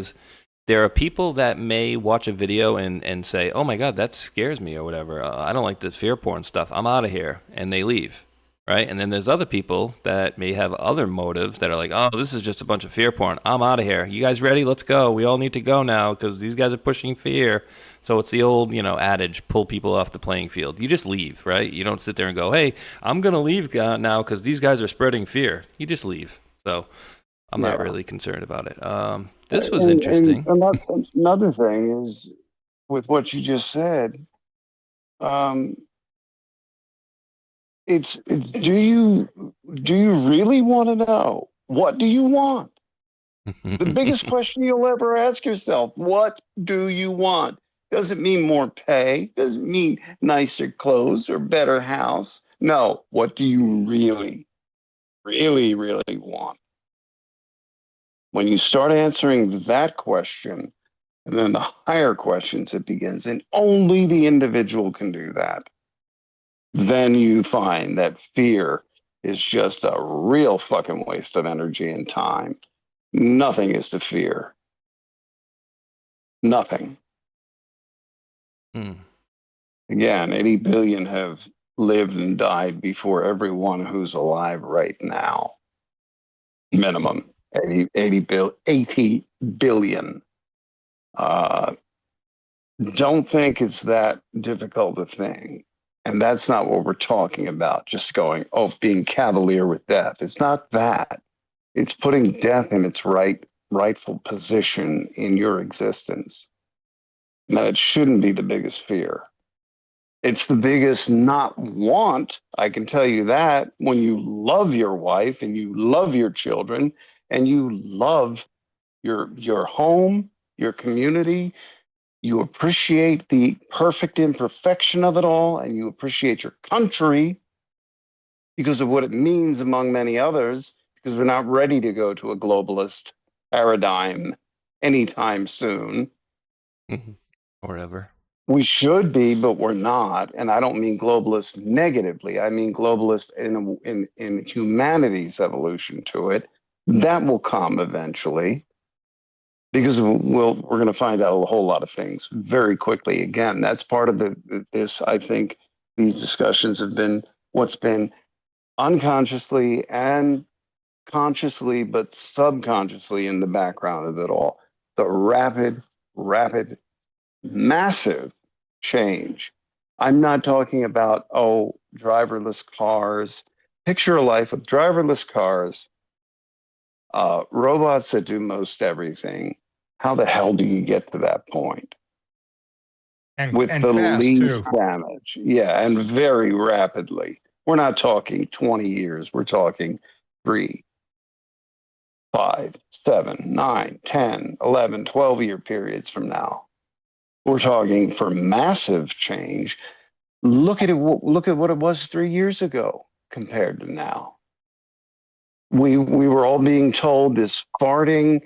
are people that may watch a video and say, oh my God, that scares me or whatever. I don't like this fear porn stuff. I'm out of here. And they leave. Right. And then there's other people that may have other motives that are like, oh, this is just a bunch of fear porn. I'm out of here. You guys ready? Let's go. We all need to go now because these guys are pushing fear. So it's the old, adage, pull people off the playing field. You just leave. Right. You don't sit there and go, hey, I'm going to leave now because these guys are spreading fear. You just leave. So I'm not really concerned about it. This was interesting. And another thing is, with what you just said, it's do you really want to know? What do you want? The biggest question you'll ever ask yourself: what do you want? Does it mean more pay? Does it mean nicer clothes or better house? No. What do you really, really, really want? When you start answering that question, and then the higher questions, it begins, and only the individual can do that. Then you find that fear is just a real fucking waste of energy and time. Nothing is to fear. Nothing. Again, 80 billion have lived and died before everyone who's alive right now. Minimum 80 billion. Don't think it's that difficult a thing. And that's not what we're talking about, just going, oh, being cavalier with death. It's not that. It's putting death in its rightful position in your existence. And that it shouldn't be the biggest fear. It's the biggest not want. I can tell you that when you love your wife and you love your children and you love your home, your community, you appreciate the perfect imperfection of it all, and you appreciate your country because of what it means, among many others, because we're not ready to go to a globalist paradigm anytime soon. Or ever. We should be, but we're not. And I don't mean globalist negatively. I mean globalist in humanity's evolution to it. That will come eventually, because we're going to find out a whole lot of things very quickly. Again, that's part of this. I think these discussions have been what's been unconsciously and consciously, but subconsciously in the background of it all. The rapid, massive change. I'm not talking about, driverless cars. Picture a life with driverless cars, robots that do most everything. How the hell do you get to that point? With and the fast least too. damage. Yeah, and very rapidly. We're not talking 20 years. We're talking 3, 5, 7, 9, 10, 11, 12-year periods from now. We're talking for massive change. Look at it. Look at what it was 3 years ago compared to now. We were all being told this farting,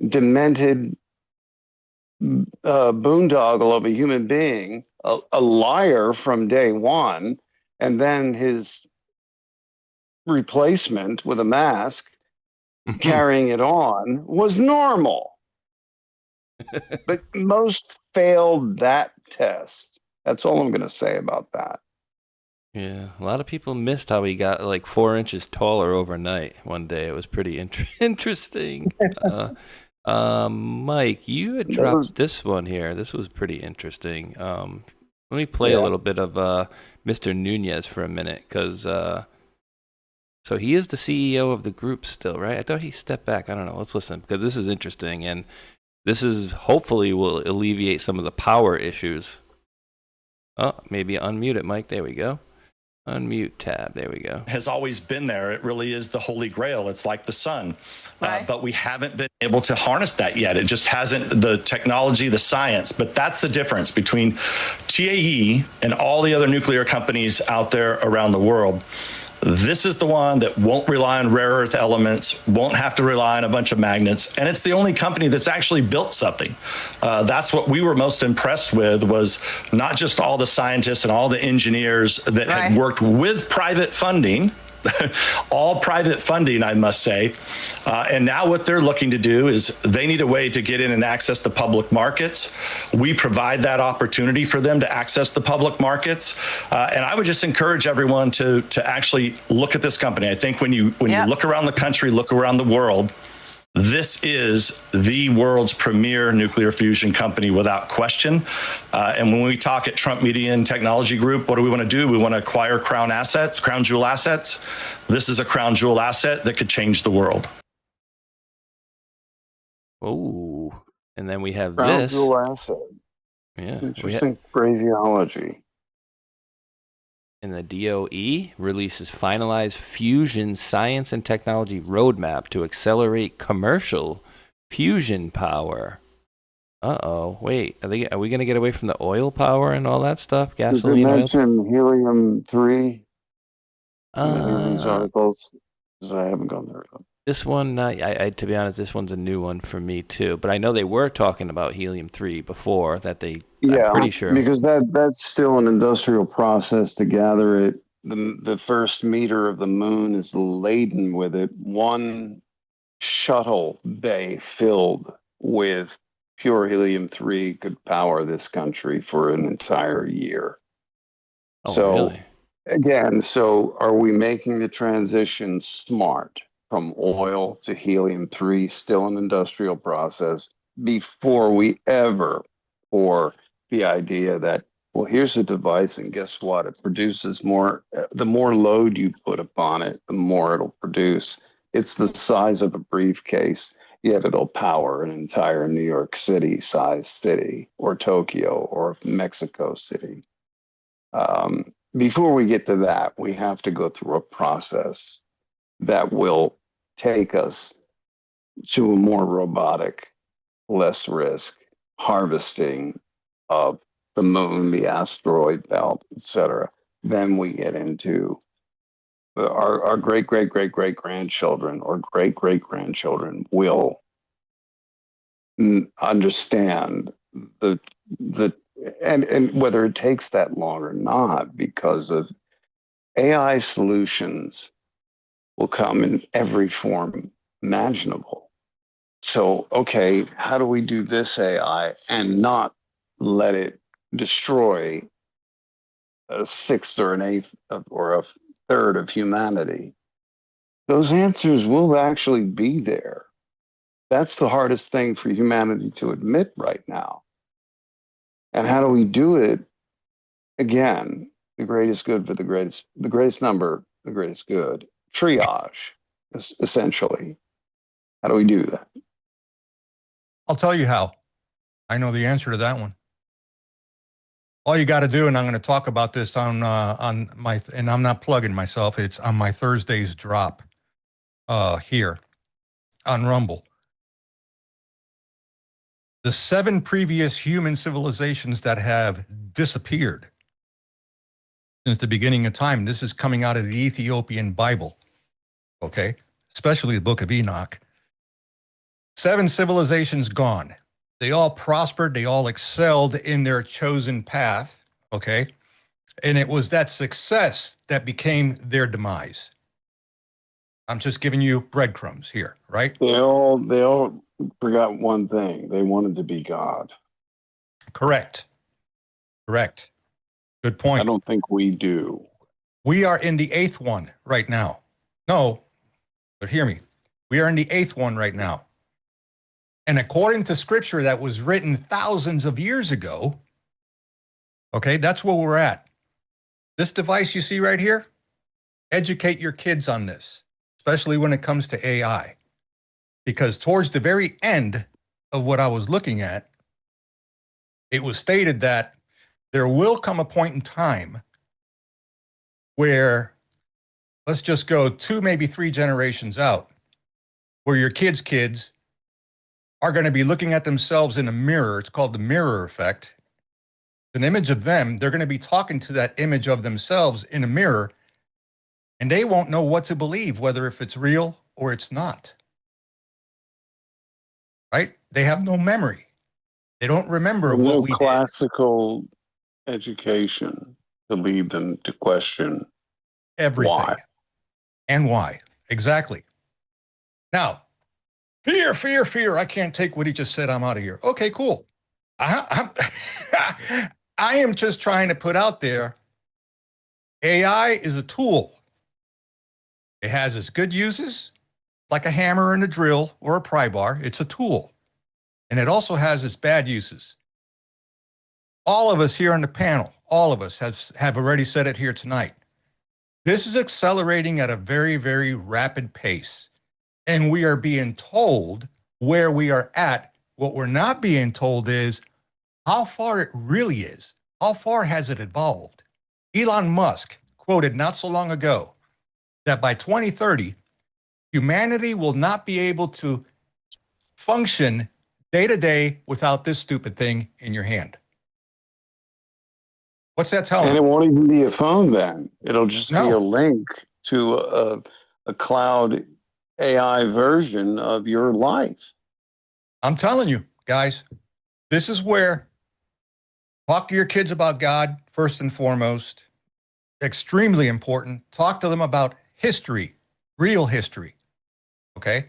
demented boondoggle of a human being, a liar from day one, and then his replacement with a mask carrying it on was normal. But most failed that test. That's all I'm going to say about that. Yeah, a lot of people missed how he got like 4 inches taller overnight one day. It was pretty interesting. Mike, you had dropped this one here. This was pretty interesting. Let me play a little bit of Mr. Nunez for a minute, because so he is the CEO of the group still, right? I thought he stepped back. I don't know. Let's listen, because this is interesting, and this is hopefully will alleviate some of the power issues. Oh, maybe unmute it, Mike. There we go. Unmute tab. There we go. Has always been there. It really is the holy grail. It's like the sun. Right. But we haven't been able to harness that yet. It just hasn't, the technology, the science. But that's the difference between TAE and all the other nuclear companies out there around the world. This is the one that won't rely on rare earth elements, won't have to rely on a bunch of magnets, and it's the only company that's actually built something. That's what we were most impressed with, was not just all the scientists and all the engineers that had worked with private funding, all private funding, I must say. And now what they're looking to do is they need a way to get in and access the public markets. We provide that opportunity for them to access the public markets. And I would just encourage everyone to actually look at this company. I think when you look around the country, look around the world, this is the world's premier nuclear fusion company without question. And when we talk at Trump Media and Technology Group, what do we want to do? We want to acquire crown jewel assets. This is a crown jewel asset that could change the world. Oh, and then we have crown this. Jewel asset. Yeah. Interesting phraseology. And the DOE releases finalized fusion science and technology roadmap to accelerate commercial fusion power. Wait, are we going to get away from the oil power and all that stuff? Gasoline, does it mention helium-3 in these articles? Because I haven't gone there. This one, I to be honest, this one's a new one for me too. But I know they were talking about helium-3 before that they. Yeah, I'm pretty sure, because that's still an industrial process to gather it. The first meter of the moon is laden with it. One shuttle bay filled with pure helium-3 could power this country for an entire year. Oh, so really? Again, so are we making the transition smart from oil to helium-3, still an industrial process, before we ever pour the idea that Well, here's a device, and guess what? It produces more. The more load you put upon it, the more it'll produce. It's the size of a briefcase, yet it'll power an entire New York City size city, or Tokyo, or Mexico City. Before we get to that, we have to go through a process that will take us to a more robotic, less risk harvesting of the moon, the asteroid belt, etc. Then we get into our great grandchildren or great grandchildren will understand the and whether it takes that long or not, because of AI solutions will come in every form imaginable. So, okay, how do we do this AI and not let it destroy a sixth or an eighth or a third of humanity? Those answers will actually be there. That's the hardest thing for humanity to admit right now. And how do we do it? Again, the greatest good for the greatest number, the greatest good. Triage, essentially. How do we do that? I'll tell you how. I know the answer to that one. All you got to do, and I'm going to talk about this on my, and I'm not plugging myself, it's on my Thursday's drop here on Rumble. The 7 previous human civilizations that have disappeared since the beginning of time. This is coming out of the Ethiopian Bible, okay? Especially the Book of Enoch. 7 civilizations gone. They all prospered. They all excelled in their chosen path, okay? And it was that success that became their demise. I'm just giving you breadcrumbs here, right? They all forgot one thing. They wanted to be God. Correct. Good point. I don't think we do. We are in the 8th one right now. No, but hear me. We are in the 8th one right now. And according to scripture that was written thousands of years ago, okay, that's where we're at. This device you see right here, educate your kids on this, especially when it comes to AI. Because towards the very end of what I was looking at, it was stated that there will come a point in time where, let's just go 2, maybe 3 generations out, where your kids are going to be looking at themselves in a mirror. It's called the mirror effect. An image of them, they're going to be talking to that image of themselves in a mirror, and they won't know what to believe, whether if it's real or it's not. Right? They have no memory. They don't remember what we did. Classical education to lead them to question everything. Why. And why. Exactly. Now, fear. I can't take what he just said. I'm out of here. Okay, cool. I am just trying to put out there, AI is a tool. It has its good uses, like a hammer and a drill or a pry bar. It's a tool. And it also has its bad uses. All of us here on the panel, all of us have already said it here tonight. This is accelerating at a very, very rapid pace. And we are being told where we are at. What we're not being told is how far it really is. How far has it evolved? Elon Musk quoted not so long ago that by 2030, humanity will not be able to function day to day without this stupid thing in your hand. What's that telling you? And it won't even be a phone then. It'll just be a link to a cloud AI version of your life. I'm telling you, guys, this is where talk to your kids about God first and foremost. Extremely important. Talk to them about history, real history. Okay?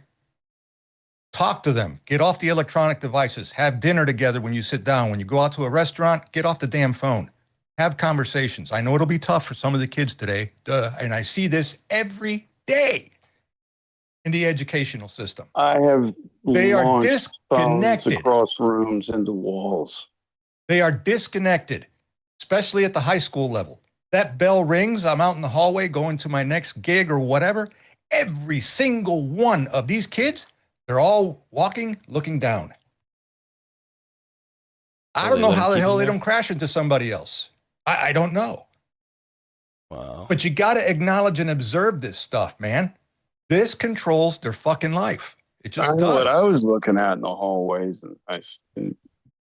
Talk to them. Get off the electronic devices. Have dinner together when you sit down. When you go out to a restaurant, get off the damn phone. Have conversations. I know it'll be tough for some of the kids today, and I see this every day in the educational system. I have They are launched phones disconnected. across rooms into walls. They are disconnected. especially at the high school level. That bell rings, I'm out in the hallway going to my next gig or whatever. Every single one of these kids, they're all walking, looking down. I don't know how the hell they don't crash into somebody else. I don't know. Wow. But you got to acknowledge and observe this stuff, man. This controls their fucking life. It just does. What I was looking at in the hallways, and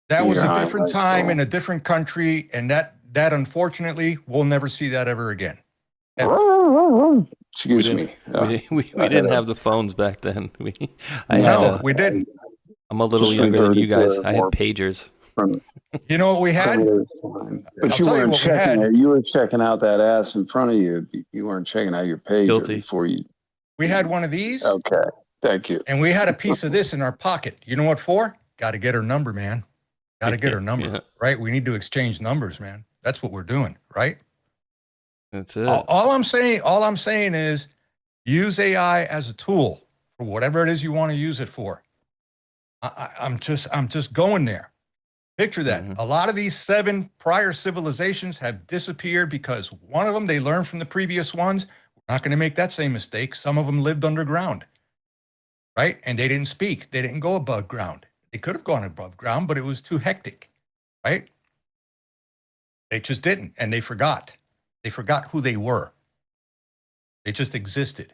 that was a different time in a different country, and that unfortunately we'll never see that ever again. Ever. Excuse me. We didn't have the phones back then. We didn't. I'm a little younger than you guys. I had pagers. You know what we had? But you weren't checking it. You were checking out that ass in front of you. You weren't checking out your pager before you. We had one of these. Okay. Thank you. And we had a piece of this in our pocket. You know what for? Got to get her number, man. Got to get her number, right? We need to exchange numbers, man. That's what we're doing, right? That's it. All I'm saying is use AI as a tool for whatever it is you want to use it for. I'm just going there. Picture that. A lot of these 7 prior civilizations have disappeared because one of them, they learned from the previous ones. We're not going to make that same mistake. Some of them lived underground, right? And they didn't speak. They didn't go above ground. They could have gone above ground, but it was too hectic, right? They just didn't, and they forgot. They forgot who they were. They just existed.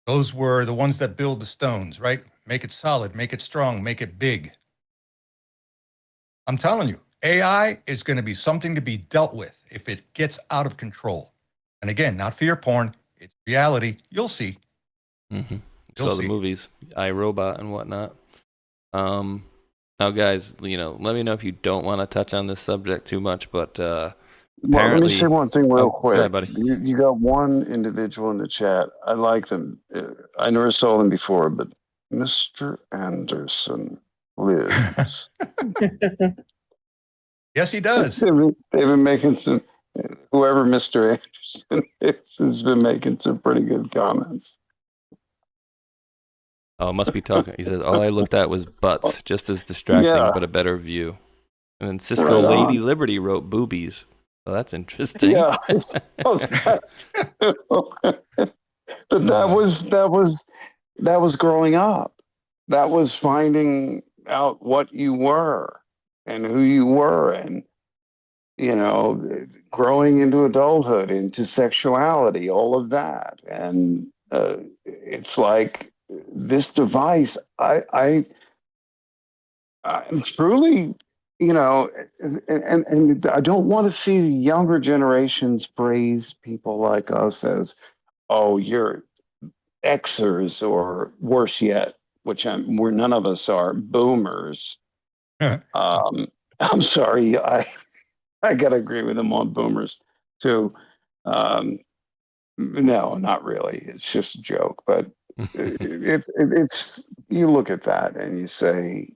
Those were the ones that build the stones, right? Make it solid, make it strong, make it big. I'm telling you, AI is going to be something to be dealt with if it gets out of control. And again, not fear porn, it's reality. You'll see. So the movies, iRobot and whatnot. Now, guys, let me know if you don't want to touch on this subject too much, but let me say one thing real quick. Go ahead, buddy. You got one individual in the chat. I like them. I never saw them before, but Mr. Anderson lives. Yes, he does. They've been making some. Whoever Mr. Anderson is has been making some pretty good comments. Oh, must be talking. He says, all I looked at was butts, just as distracting, but a better view. And then Cisco Lady Liberty wrote boobies. So that's interesting. Yeah. But that was growing up. That was finding out what you were and who you were, and growing into adulthood, into sexuality, all of that. And it's like this device, I'm truly, and I don't want to see the younger generations praise people like us as, oh, you're Xers, or worse yet, which we're none of us are, boomers. I'm sorry, I gotta agree with them on boomers too. No, not really. It's just a joke, but it's you look at that and you say,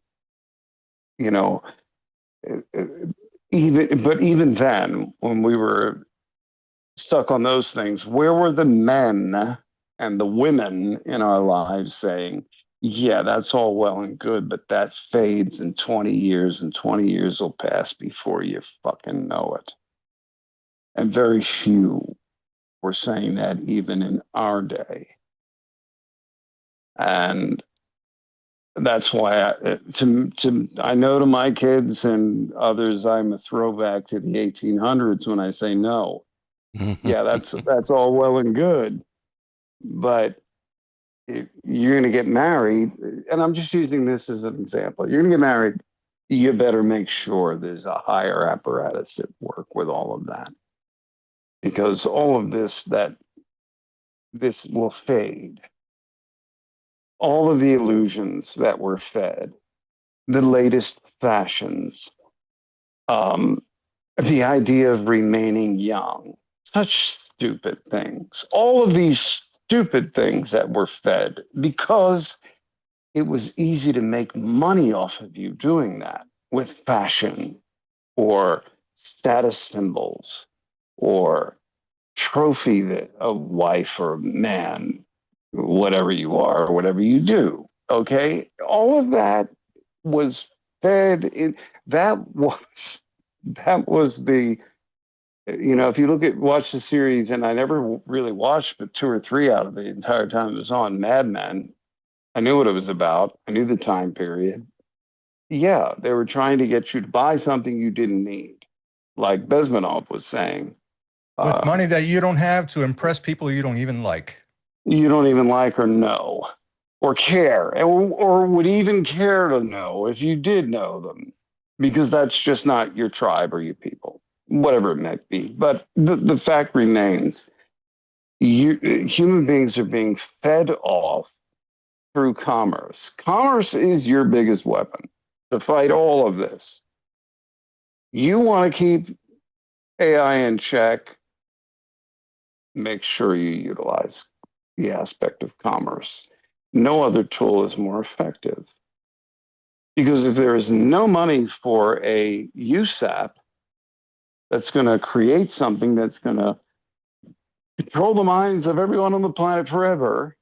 even then, when we were stuck on those things, where were the men and the women in our lives saying, yeah, that's all well and good, but that fades in 20 years, and 20 years will pass before you fucking know it. And very few were saying that even in our day. And that's why I know to my kids and others, I'm a throwback to the 1800s when I say no. Yeah, that's all well and good, but if you're going to get married, and I'm just using this as an example, you're going to get married, you better make sure there's a higher apparatus at work with all of that, because all of this will fade. All of the illusions that were fed, the latest fashions, the idea of remaining young, such stupid things, all of these stupid things that were fed because it was easy to make money off of you doing that with fashion or status symbols or trophy that a wife or a man, whatever you are, or whatever you do. Okay. All of that was fed in, that was that was the, if you watch the series, and I never really watched but 2 or 3 out of the entire time it was on, Mad Men, I knew what it was about. I knew the time period. Yeah, they were trying to get you to buy something you didn't need, like Bezmenov was saying. With money that you don't have to impress people you don't even like. You don't even like or know or care, or would even care to know if you did know them, because that's just not your tribe or your people, whatever it might be. But the fact remains, human beings are being fed off through commerce. Commerce is your biggest weapon to fight all of this. You want to keep AI in check, make sure you utilize the aspect of commerce. No other tool is more effective. Because if there is no money for a USAP that's going to create something that's going to control the minds of everyone on the planet forever,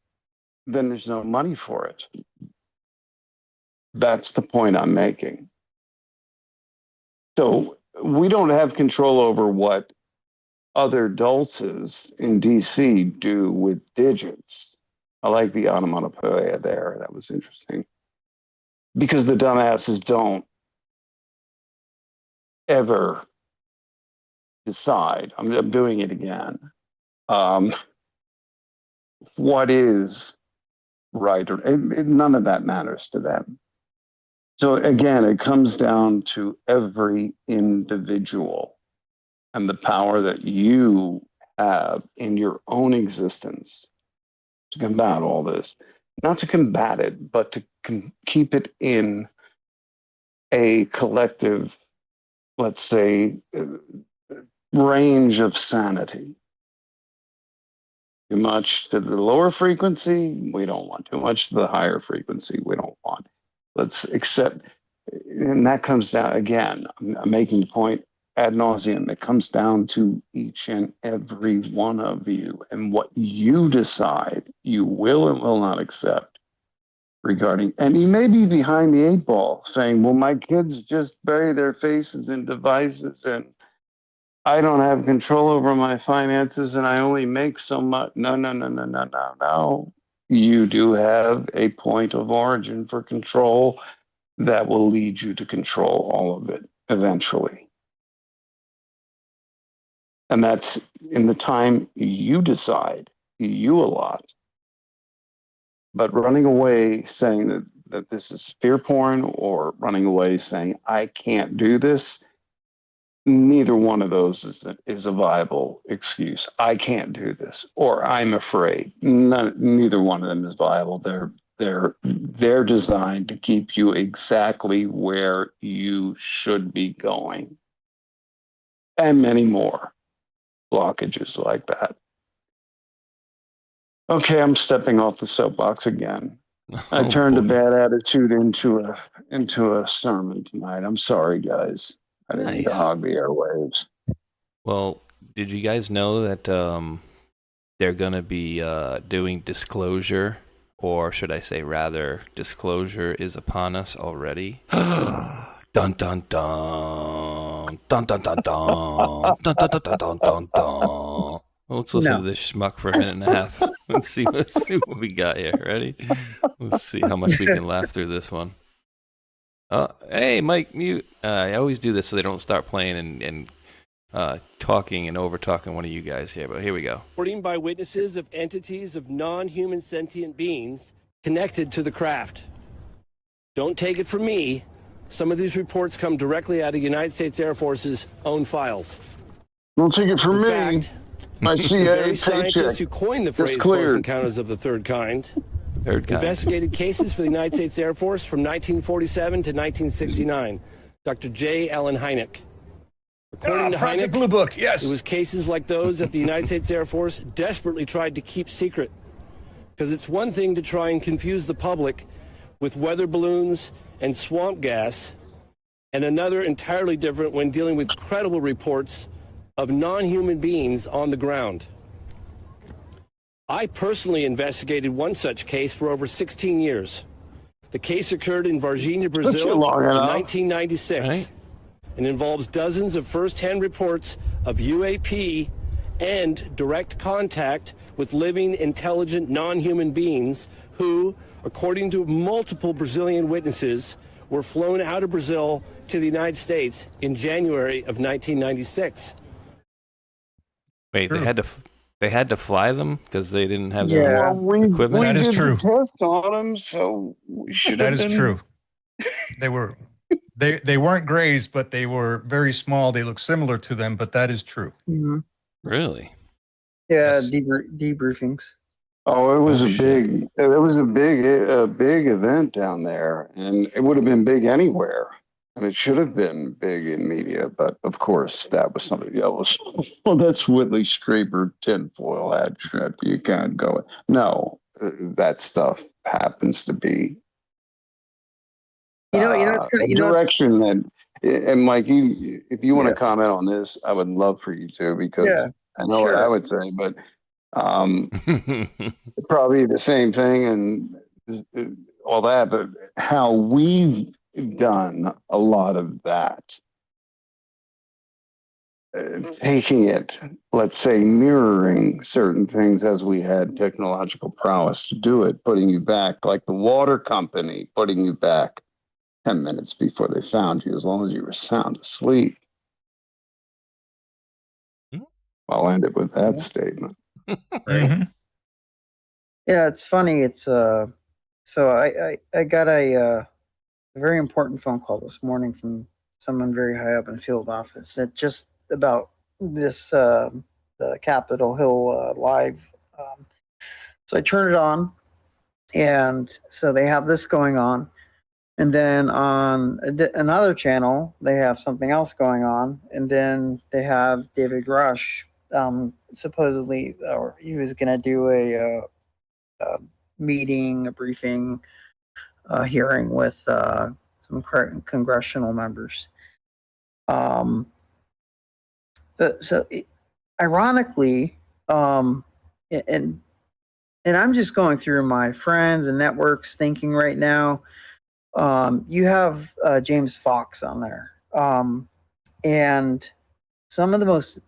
then there's no money for it. That's the point I'm making. So we don't have control over what other adults in DC do with digits. I like the onomatopoeia there. That was interesting. Because the dumbasses don't ever decide. I'm doing it again. What is right or none of that matters to them. So again, it comes down to every individual and the power that you have in your own existence to combat all this. Not to combat it, but to keep it in a collective, let's say, range of sanity. Too much to the lower frequency, we don't want. Too much to the higher frequency, we don't want. Let's accept, and that comes down, again, I'm making the point ad nauseum, it comes down to each and every one of you and what you decide you will and will not accept regarding, and you may be behind the 8 ball saying, well, my kids just bury their faces in devices and I don't have control over my finances and I only make so much. No. You do have a point of origin for control that will lead you to control all of it eventually. And that's in the time you decide, you allot. But running away saying that this is fear porn, or running away saying, I can't do this, neither one of those is a viable excuse. I can't do this, or I'm afraid. Neither one of them is viable. They're designed to keep you exactly where you should be going. And many more blockages like that. Okay, I'm stepping off the soapbox again. I turned a bad attitude into a sermon tonight. I'm sorry, guys. I didn't mean to hog the airwaves. Well, did you guys know that they're going to be doing disclosure, or should I say rather, disclosure is upon us already? Dun dun dun dun dun dun dun dun dun dun dun dun dun. Let's listen to this schmuck for a minute and a half. Let's see what we got here. Ready? Let's see how much we can laugh through this one. Hey, Mike, mute. I always do this so they don't start playing and talking and over-talking one of you guys here, but here we go. Reporting by witnesses of entities of non-human sentient beings connected to the craft. Don't take it from me. Some of these reports come directly out of the United States Air Force's own files. Don't take it from me. Fact, my CIA scientists paycheck. who coined the phrase close encounters of the third kind investigated cases for the United States Air Force from 1947 to 1969. Dr. J. Allen Hynek. According to Project Hynek, Blue Book, yes. it was cases like those that the United States Air Force desperately tried to keep secret. Because it's one thing to try and confuse the public with weather balloons and swamp gas, and another entirely different when dealing with credible reports of non-human beings on the ground. I personally investigated one such case for over 16 years. The case occurred in Virginia, Brazil in 1996. Right? and involves dozens of first-hand reports of UAP and direct contact with living, intelligent, non-human beings who, according to multiple Brazilian witnesses, were flown out of Brazil to the United States in January of 1996. Wait, True. they had to fly them because they didn't have Yeah. their Well, we equipment? That is did true. the test on them, so we should That have is been. true. They weren't grays, but they were very small. They looked similar to them, but that is true. Mhm. Really? Yeah, Yes. debriefings. Oh, it was Oh, a shit. big event down there, and it would have been big anywhere, and it should have been big in media. But of course, that was somebody else. Well, that's Whitley Strieber tinfoil hat shit. You can't go. No, that stuff happens to be It's kind a of, direction that. And Mike, if you want Yeah. to comment on this, I would love for you to, because Yeah, I know what I would say, but. Probably the same thing and all that, but how we've done a lot of that, taking it, let's say, mirroring certain things as we had technological prowess to do it, putting you back, like the water company, putting you back 10 minutes before they found you, as long as you were sound asleep. I'll end it with that statement. Mhm. Yeah, it's funny. It's so I got a very important phone call this morning from someone very high up in the field office that just about this the Capitol Hill live. So I turn it on, and so they have this going on, and then on another channel they have something else going on, and then they have David Rush. Supposedly, or he was going to do a meeting, a briefing, hearing with some congressional members. Ironically, and I'm just going through my friends and networks thinking right now. You have James Fox on there, and some of the most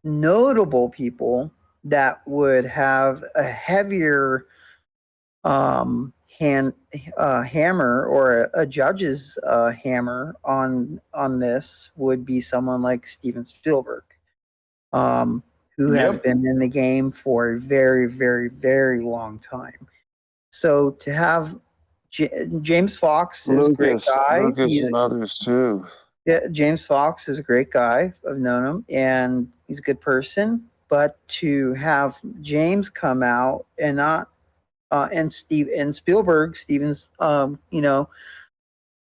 notable people that would have a heavier hammer or a judge's hammer on this would be someone like Steven Spielberg, who has been in the game for a very, very, very long time. So to have James Fox is a great guy. Lucas and others too. Yeah, James Fox is a great guy. I've known him, and he's a good person. But to have James come out and not and Steven's,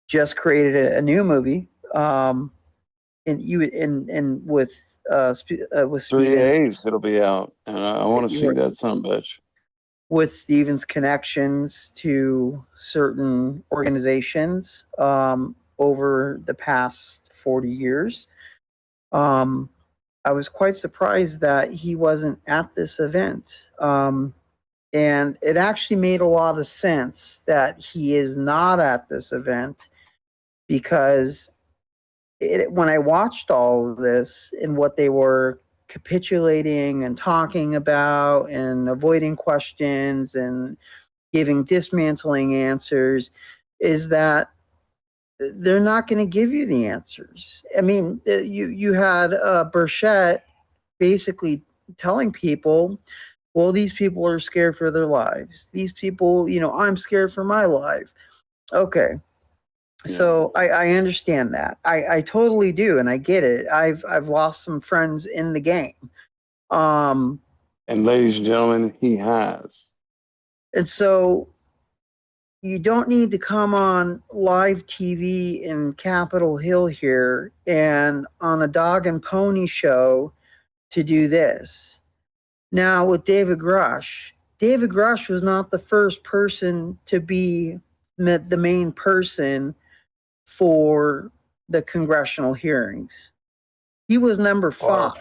just created a new movie, and with with 3 Steven, days it'll be out, and I want to see that son of a bitch. with Steven's connections to certain organizations over the past 40 years. I was quite surprised that he wasn't at this event. And it actually made a lot of sense that he is not at this event, because when I watched all of this and what they were capitulating and talking about and avoiding questions and giving dismantling answers, is that they're not going to give you the answers. I mean, you had Burchett basically telling people, well, these people are scared for their lives. These people, I'm scared for my life. Okay. Yeah. So I understand that. I totally do, and I get it. I've lost some friends in the game. And ladies and gentlemen, he has. And so you don't need to come on live TV in Capitol Hill here and on a dog and pony show to do this. Now with David Grush was not the first person to be the main person for the congressional hearings. He was number 5.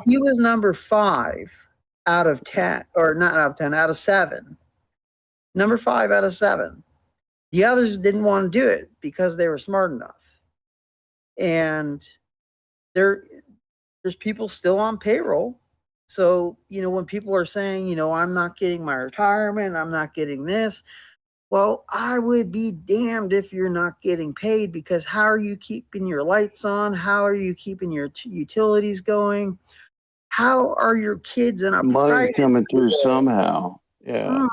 He was number 5 out of 10, or not out of 10, out of 7. Number 5 out of 7. The others didn't want to do it because they were smart enough. and there's people still on payroll. So, when people are saying, I'm not getting my retirement, I'm not getting this, well, I would be damned if you're not getting paid, because how are you keeping your lights on? How are you keeping your utilities going? How are your kids in a Money's private coming through school? somehow. Yeah.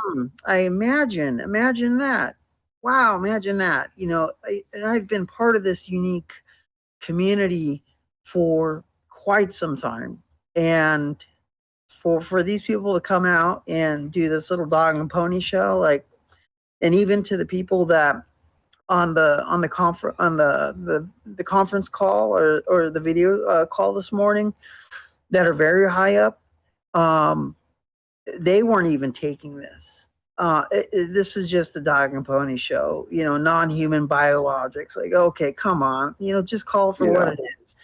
I imagine that. Wow, imagine that. And I've been part of this unique community for quite some time, and for these people to come out and do this little dog and pony show, like, and even to the people that on the conference call or the video call this morning that are very high up, they weren't even taking this. This is just a dog and pony show, non-human biologics. Like, okay, come on, just call it for what it is.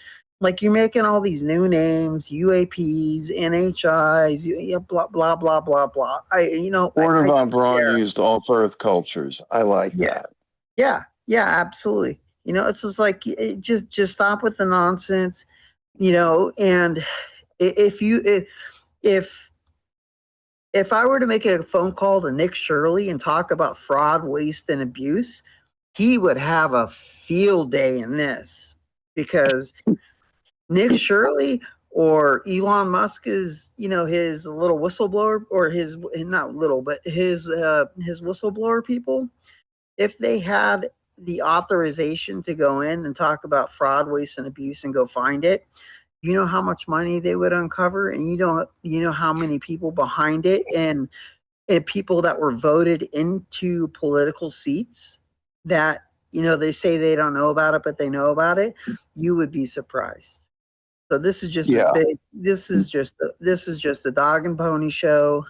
Like, you're making all these new names, UAPs, NHIs, blah blah blah blah blah. Wernher von Braun used off-Earth cultures. I like that. Yeah, absolutely. It's just like, just stop with the nonsense. And if I were to make a phone call to Nick Shirley and talk about fraud, waste, and abuse, he would have a field day in this, because Nick Shirley or Elon Musk is, his little whistleblower, or his, not little, but his whistleblower people, if they had the authorization to go in and talk about fraud, waste, and abuse and go find it, you know how much money they would uncover, and you know how many people behind it, and people that were voted into political seats that, they say they don't know about it, but they know about it. You would be surprised. So this is just this is just a dog and pony show,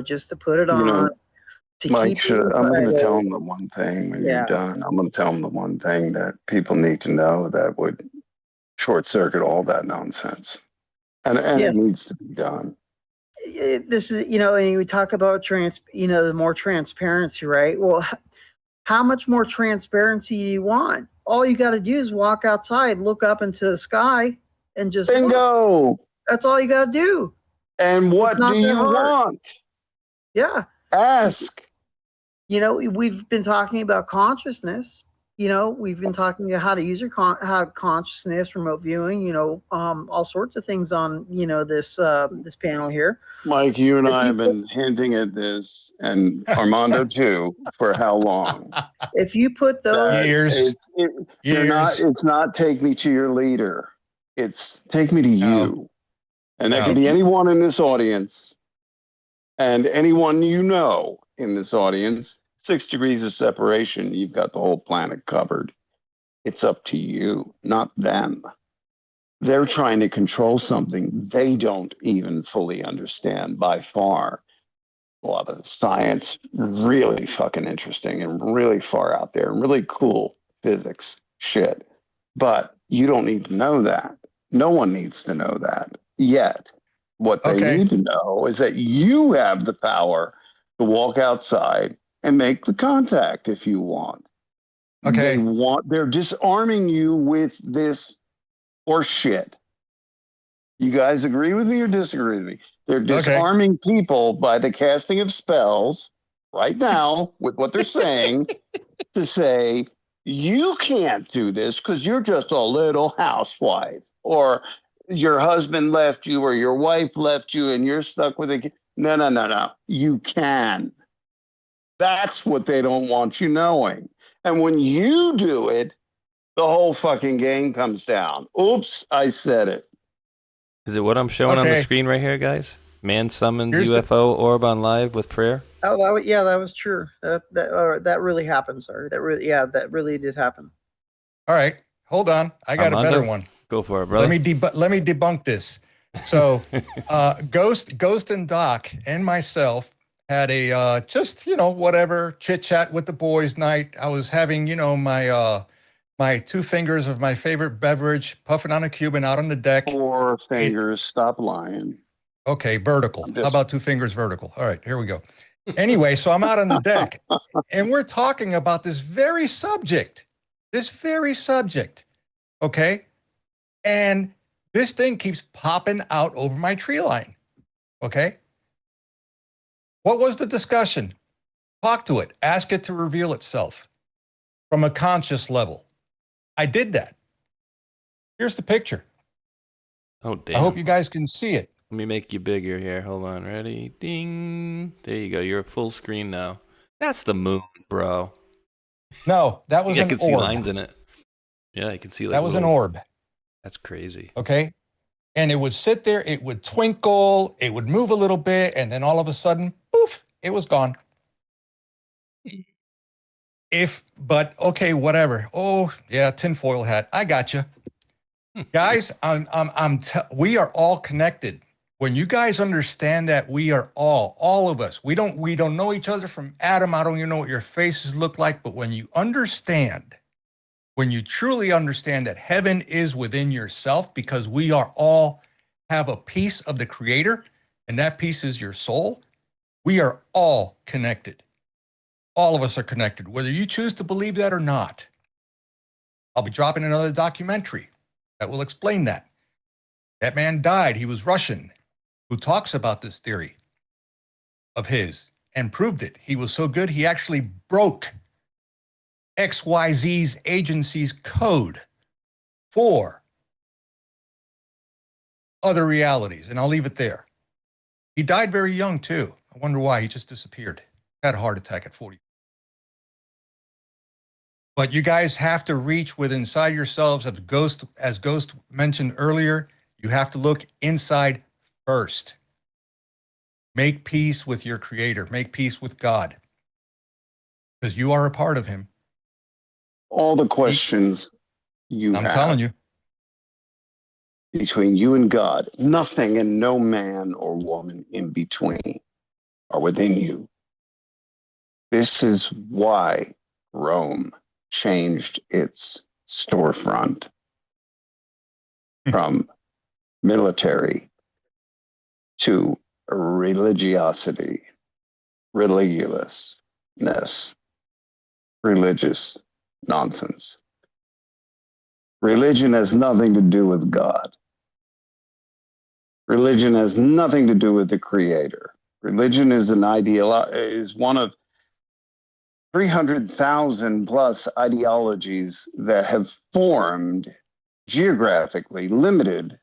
just to put it on. Mike, I'm going to tell them the one thing when you're done. I'm going to tell them the one thing that people need to know that would short circuit all that nonsense, and it needs to be done. This is, and we talk about the more transparency, right? Well, how much more transparency do you want? All you got to do is walk outside, look up into the sky, and just bingo. Look. That's all you got to do. And what do you want? Yeah. Ask. We've been talking about consciousness. We've been talking about how to use how consciousness, remote viewing, all sorts of things on, this panel here. Mike, you and I have been hinting at this, and Armando too, for how long? If you put those years, it's not take me to your leader. It's take me to you. And that can be anyone in this audience and anyone in this audience. 6 degrees of separation, you've got the whole planet covered. It's up to you, not them. They're trying to control something they don't even fully understand by far. A lot of the science, really fucking interesting and really far out there and really cool physics shit. But you don't need to know that. No one needs to know that yet. What they need to know is that you have the power to walk outside and make the contact if you want. Okay. They're disarming you with this horse shit. You guys agree with me or disagree with me? They're disarming people by the casting of spells right now with what they're saying to say, you can't do this because you're just a little housewife, or your husband left you, or your wife left you and you're stuck with a... No. You can. That's what they don't want you knowing. And when you do it, the whole fucking game comes down. Oops, I said it. Is it what I'm showing on the screen right here, guys? Man summons UFO orb on live with prayer. Oh, that was true. That really happened. Sorry, that really did happen. All right, hold on. I got Armando, a better one. Go for it, brother. Let me debunk this. So, Ghost and Doc and myself had a just whatever chit chat with the boys night. I was having my 2 fingers of my favorite beverage, puffing on a Cuban out on the deck. 4 fingers. Stop lying. Okay, vertical. How about 2 fingers vertical? All right, here we go. Anyway, so I'm out on the deck, and we're talking about this very subject. Okay. And this thing keeps popping out over my tree line. Okay. What was the discussion? Talk to it. Ask it to reveal itself from a conscious level. I did that. Here's the picture. Oh, damn. I hope you guys can see it. Let me make you bigger here. Hold on. Ready? Ding. There you go. You're full screen now. That's the moon, bro. No, that was I an can orb. see lines in it. Yeah, I can see that was an orb. That's crazy. Okay. And it would sit there, it would twinkle, it would move a little bit, and then all of a sudden, poof, it was gone. But okay, whatever. Oh, yeah, tinfoil hat. I got you. Guys, we are all connected. When you guys understand that we are all of us, we don't know each other from Adam. I don't even know what your faces look like, but when you understand, when you truly understand that heaven is within yourself, because we are all have a piece of the Creator, and that piece is your soul, we are all connected. All of us are connected, whether you choose to believe that or not. I'll be dropping another documentary that will explain that. That man died. He was Russian, who talks about this theory of his and proved it. He was so good, he actually broke XYZ's agency's code for other realities. And I'll leave it there. He died very young, too. I wonder why. He just disappeared. Had a heart attack at 40. But you guys have to reach within inside yourselves. As Ghost mentioned earlier, you have to look inside first. Make peace with your Creator. Make peace with God. Because you are a part of Him. All the questions I'm telling you. Between you and God, nothing and no man or woman in between are within you. This is why Rome changed its storefront from military to religiosity, religiousness, religious nonsense. Religion has nothing to do with God. Religion has nothing to do with the Creator. Religion is is one of 300,000 plus ideologies that have formed geographically limited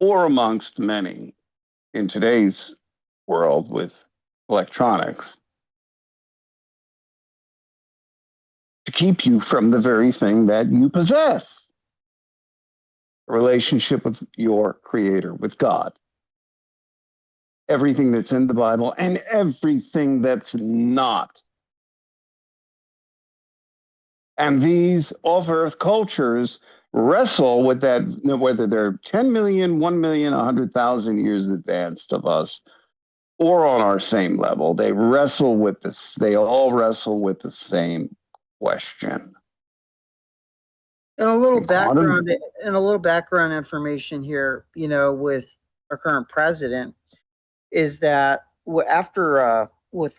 or amongst many in today's world with electronics to keep you from the very thing that you possess, a relationship with your Creator, with God. Everything that's in the Bible and everything that's not. And these off-earth cultures wrestle with that, whether they're 10 million, 1 million, 100,000 years advanced of us, or on our same level. They wrestle with this. They all wrestle with the same question. And a little background information here, with our current president, is that after with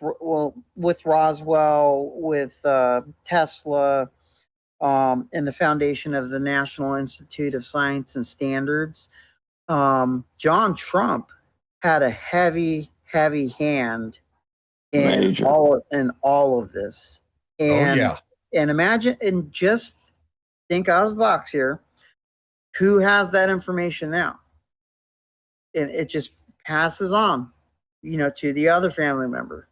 Roswell, with Tesla, and the foundation of the National Institute of Science and Standards, John Trump had a heavy hand in all of this. And, and imagine, and just think out of the box here, who has that information now? And it just passes on, to the other family member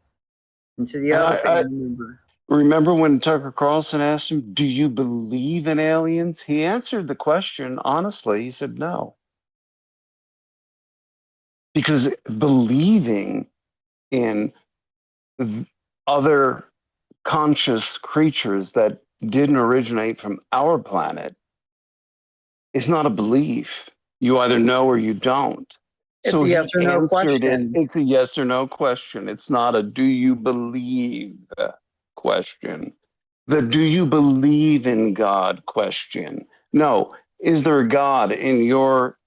and to the other family member. Remember when Tucker Carlson asked him, do you believe in aliens? He answered the question honestly. He said no. Because believing in other conscious creatures that didn't originate from our planet is not a belief. You either know or you don't. It's a yes or no question. It's a yes or no question. It's not a do you believe question. The do you believe in God question. No. Is there a God in your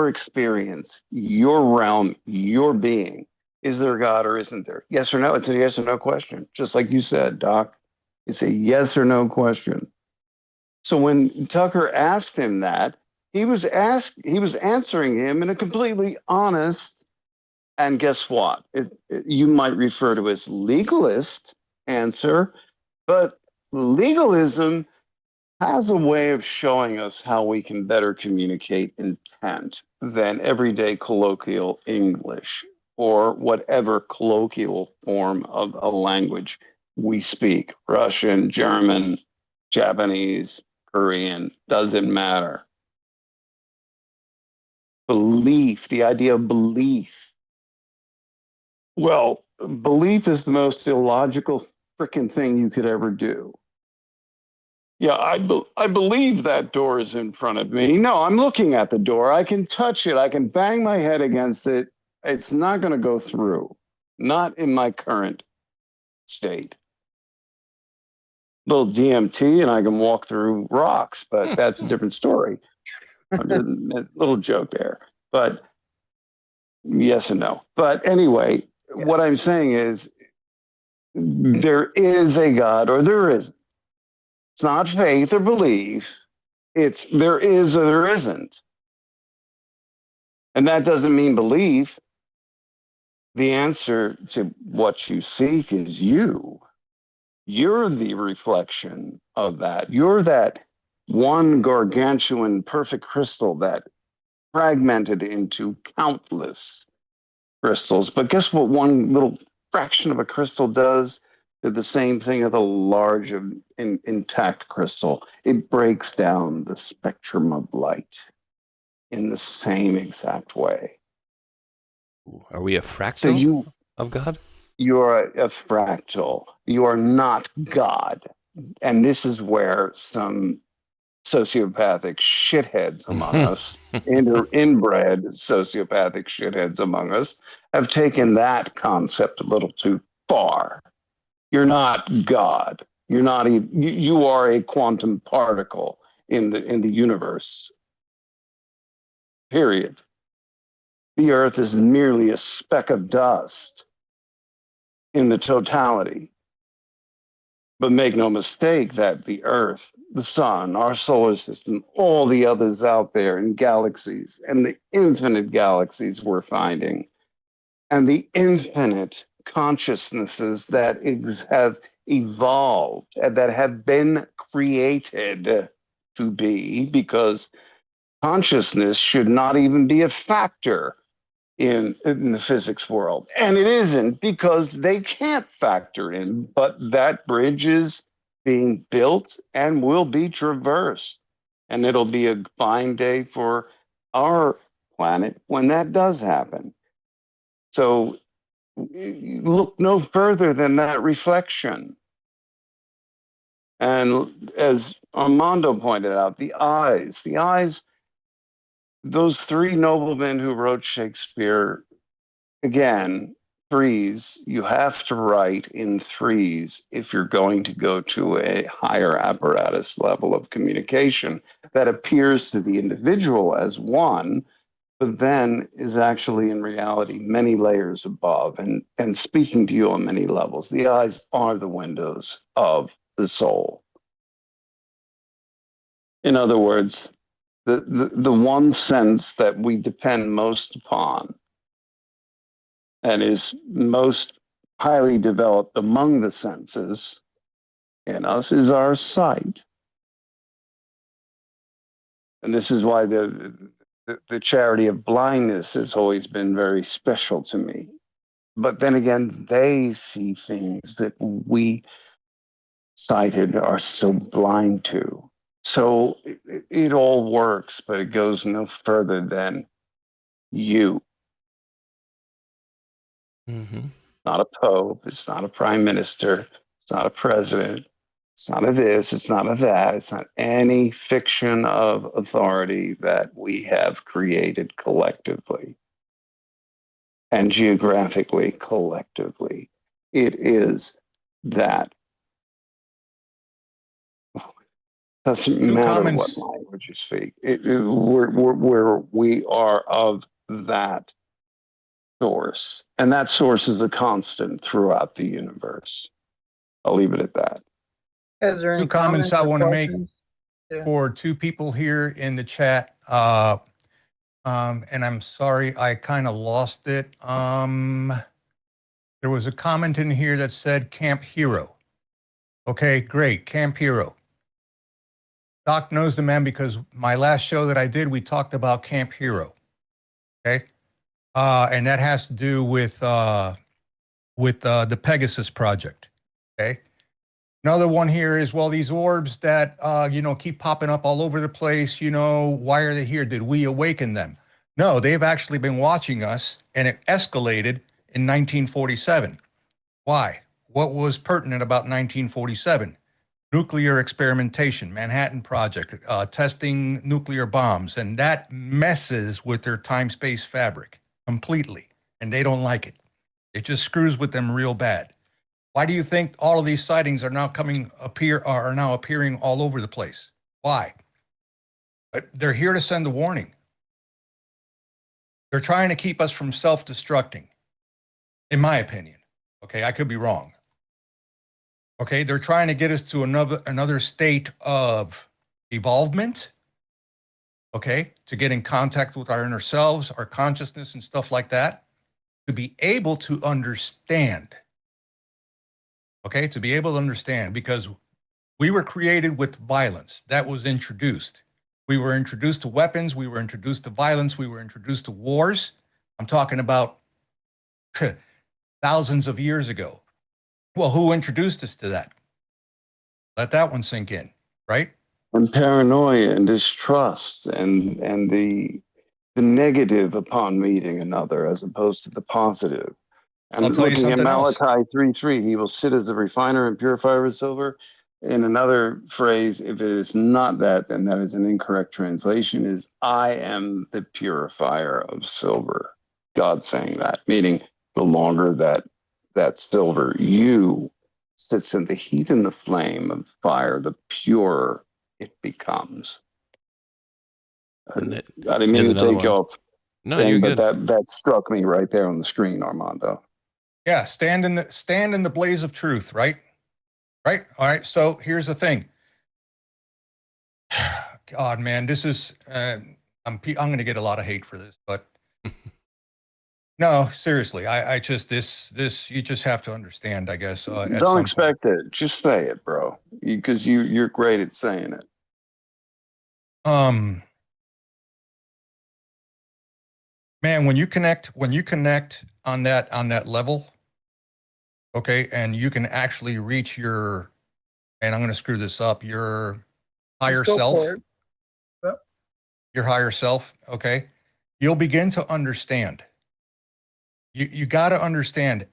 experience, your realm, your being? Is there a God or isn't there? Yes or no? It's a yes or no question. Just like you said, Doc. It's a yes or no question. So when Tucker asked him that, he was answering him in a completely honest, and guess what? You might refer to as legalist answer, but legalism has a way of showing us how we can better communicate intent than everyday colloquial English or whatever colloquial form of a language we speak. Russian, German, Japanese, Korean, doesn't matter. Belief, the idea of belief. Well, belief is the most illogical freaking thing you could ever do. Yeah, I believe that door is in front of me. No, I'm looking at the door. I can touch it. I can bang my head against it. It's not going to go through. Not in my current state. Little DMT and I can walk through rocks, but that's a different story. A little joke there. But yes and no. But anyway, what I'm saying is there is a God or there isn't. It's not faith or belief. It's there is or there isn't. And that doesn't mean belief. The answer to what you seek is you. You're the reflection of that. You're that one gargantuan perfect crystal that fragmented into countless crystals. But guess what one little fraction of a crystal does? Did the same thing of a large intact crystal. It breaks down the spectrum of light in the same exact way. Are we a fractal of God? You're a fractal. You are not God. And this is where some sociopathic shitheads among us, inbred sociopathic shitheads among us, have taken that concept a little too far. You're not God. You're not even, you are a quantum particle in the universe. Period. The Earth is merely a speck of dust in the totality. But make no mistake that the Earth, the Sun, our solar system, all the others out there in galaxies, and the infinite galaxies we're finding, and the infinite consciousnesses that have evolved and that have been created to be, because consciousness should not even be a factor in the physics world. And it isn't because they can't factor in, but that bridge is being built and will be traversed. And it'll be a fine day for our planet when that does happen. So look no further than that reflection. And as Armando pointed out, the eyes, those three noblemen who wrote Shakespeare, again, threes, you have to write in threes if you're going to go to a higher apparatus level of communication that appears to the individual as one, but then is actually in reality many layers above and speaking to you on many levels. The eyes are the windows of the soul. In other words, the one sense that we depend most upon and is most highly developed among the senses in us is our sight. And this is why the charity of blindness has always been very special to me. But then again, they see things that we sighted are so blind to. So it all works, but it goes no further than you. Mm-hmm. Not a pope, it's not a prime minister, it's not a president, it's not a this, it's not a that, it's not any fiction of authority that we have created collectively and geographically collectively. It is that. Doesn't matter what language you speak. We are of that source. And that source is a constant throughout the universe. I'll leave it at that. Is there any Two comments I want to make. for two people here in the chat. And I'm sorry, I kind of lost it. There was a comment in here that said Camp Hero. Okay, great, Camp Hero. Doc knows the man because my last show that I did, we talked about Camp Hero. Okay, and that has to do with the Pegasus project. Okay. Another one here is, well, these orbs that, keep popping up all over the place, why are they here? Did we awaken them? No, they've actually been watching us, and it escalated in 1947. Why? What was pertinent about 1947? Nuclear experimentation, Manhattan Project, testing nuclear bombs, and that messes with their time-space fabric completely, and they don't like it. It just screws with them real bad. Why do you think all of these sightings are now appearing all over the place? Why? But they're here to send a warning. They're trying to keep us from self-destructing, in my opinion. Okay, I could be wrong. Okay, they're trying to get us to another state of evolvement. Okay, to get in contact with our inner selves, our consciousness, and stuff like that, to be able to understand. Okay, to be able to understand, because we were created with violence. That was introduced. We were introduced to weapons. We were introduced to violence. We were introduced to wars. I'm talking about thousands of years ago. Well, who introduced us to that? Let that one sink in, right? And paranoia and distrust and the negative upon meeting another as opposed to the positive. And I'll tell you looking at something else. Malachi 3:3, he will sit as the refiner and purifier of silver. In another phrase, if it is not that, then that is an incorrect translation, is I am the purifier of silver. God saying that, meaning the longer that silver you sits in the heat and the flame of fire, the purer it becomes. I didn't mean to take you off. No, you're but good. that struck me right there on the screen, Armando. Yeah, stand in the blaze of truth, right? Right? All right, so here's the thing. God, man, this is, I'm going to get a lot of hate for this, but no, seriously, I just, this, you just have to understand, I guess. Don't expect it. Just say it, bro, because you're great at saying it. Man, when you connect on that level, okay, and you can actually reach your, and I'm going to screw this up, your higher self, your higher self, okay, you'll begin to understand. You got to understand,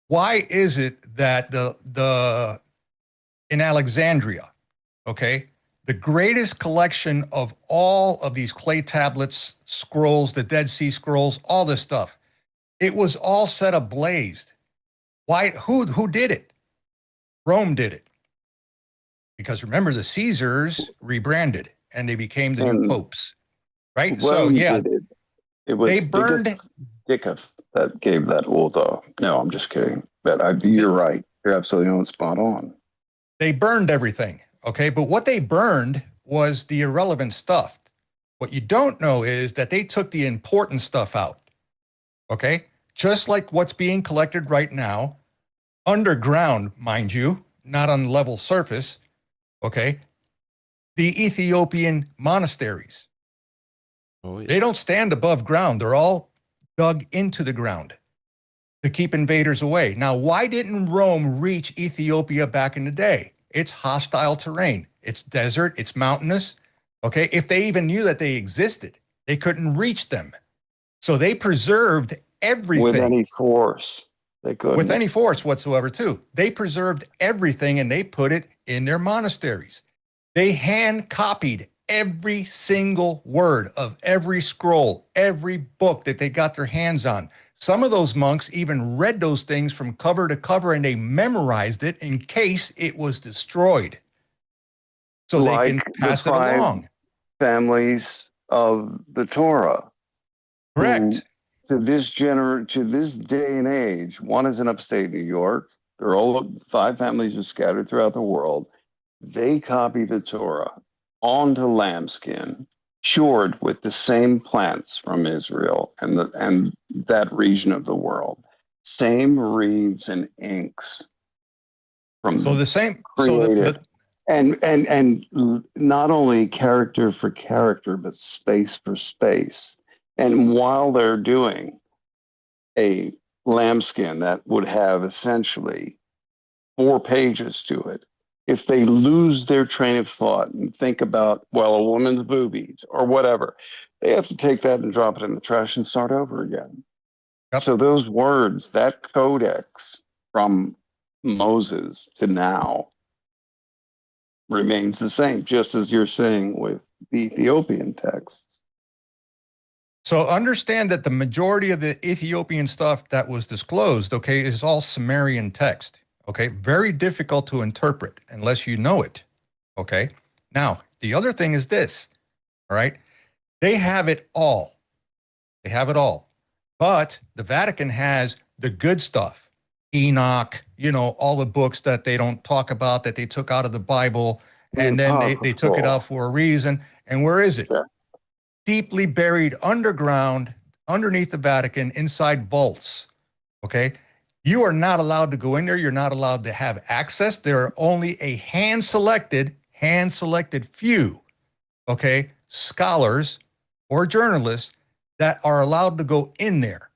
why is it that the in Alexandria, okay, the greatest collection of all of these clay tablets, scrolls, the Dead Sea Scrolls, all this stuff, it was all set ablaze. Why? Who did it? Rome did it. Because remember, the Caesars rebranded and they became the new popes, right? Rome So yeah, did it was they burned. Dickov that gave that order. No, I'm just kidding. But you're right. You're absolutely on spot on. They burned everything, okay? But what they burned was the irrelevant stuff. What you don't know is that they took the important stuff out, okay? Just like what's being collected right now, underground, mind you, not on the level surface, okay? The Ethiopian monasteries. Oh, yeah. They don't stand above ground. They're all dug into the ground to keep invaders away. Now, why didn't Rome reach Ethiopia back in the day? It's hostile terrain. It's desert. It's mountainous. Okay, if they even knew that they existed, they couldn't reach them. So they preserved everything. With any force. They couldn't. With any force whatsoever, too. They preserved everything and they put it in their monasteries. They hand copied every single word of every scroll, every book that they got their hands on. Some of those monks even read those things from cover to cover and they memorized it in case it was destroyed. So like they can pass it along. Families of the Torah. Correct. To this day and age, one is in upstate New York. They're all 5 families are scattered throughout the world. They copy the Torah. onto lambskin, cured with the same plants from Israel and that region of the world, same reeds and inks from So the the same. creative, and not only character for character, but space for space. And while they're doing a lambskin that would have essentially 4 pages to it, if they lose their train of thought and think about, well, a woman's boobies or whatever, they have to take that and drop it in the trash and start over again. Yep. So those words, that codex from Moses to now remains the same, just as you're saying with the Ethiopian texts. So understand that the majority of the Ethiopian stuff that was disclosed, okay, is all Sumerian text. Okay, very difficult to interpret unless you know it. Okay, now the other thing is this, all right, they have it all. They have it all. But the Vatican has the good stuff. Enoch, all the books that they don't talk about that they took out of the Bible, and then they took it out for a reason. And where is it? Yeah. Deeply buried underground, underneath the Vatican, inside vaults. Okay. You are not allowed to go in there. You're not allowed to have access. There are only a hand-selected few, okay, scholars or journalists that are allowed to go in there,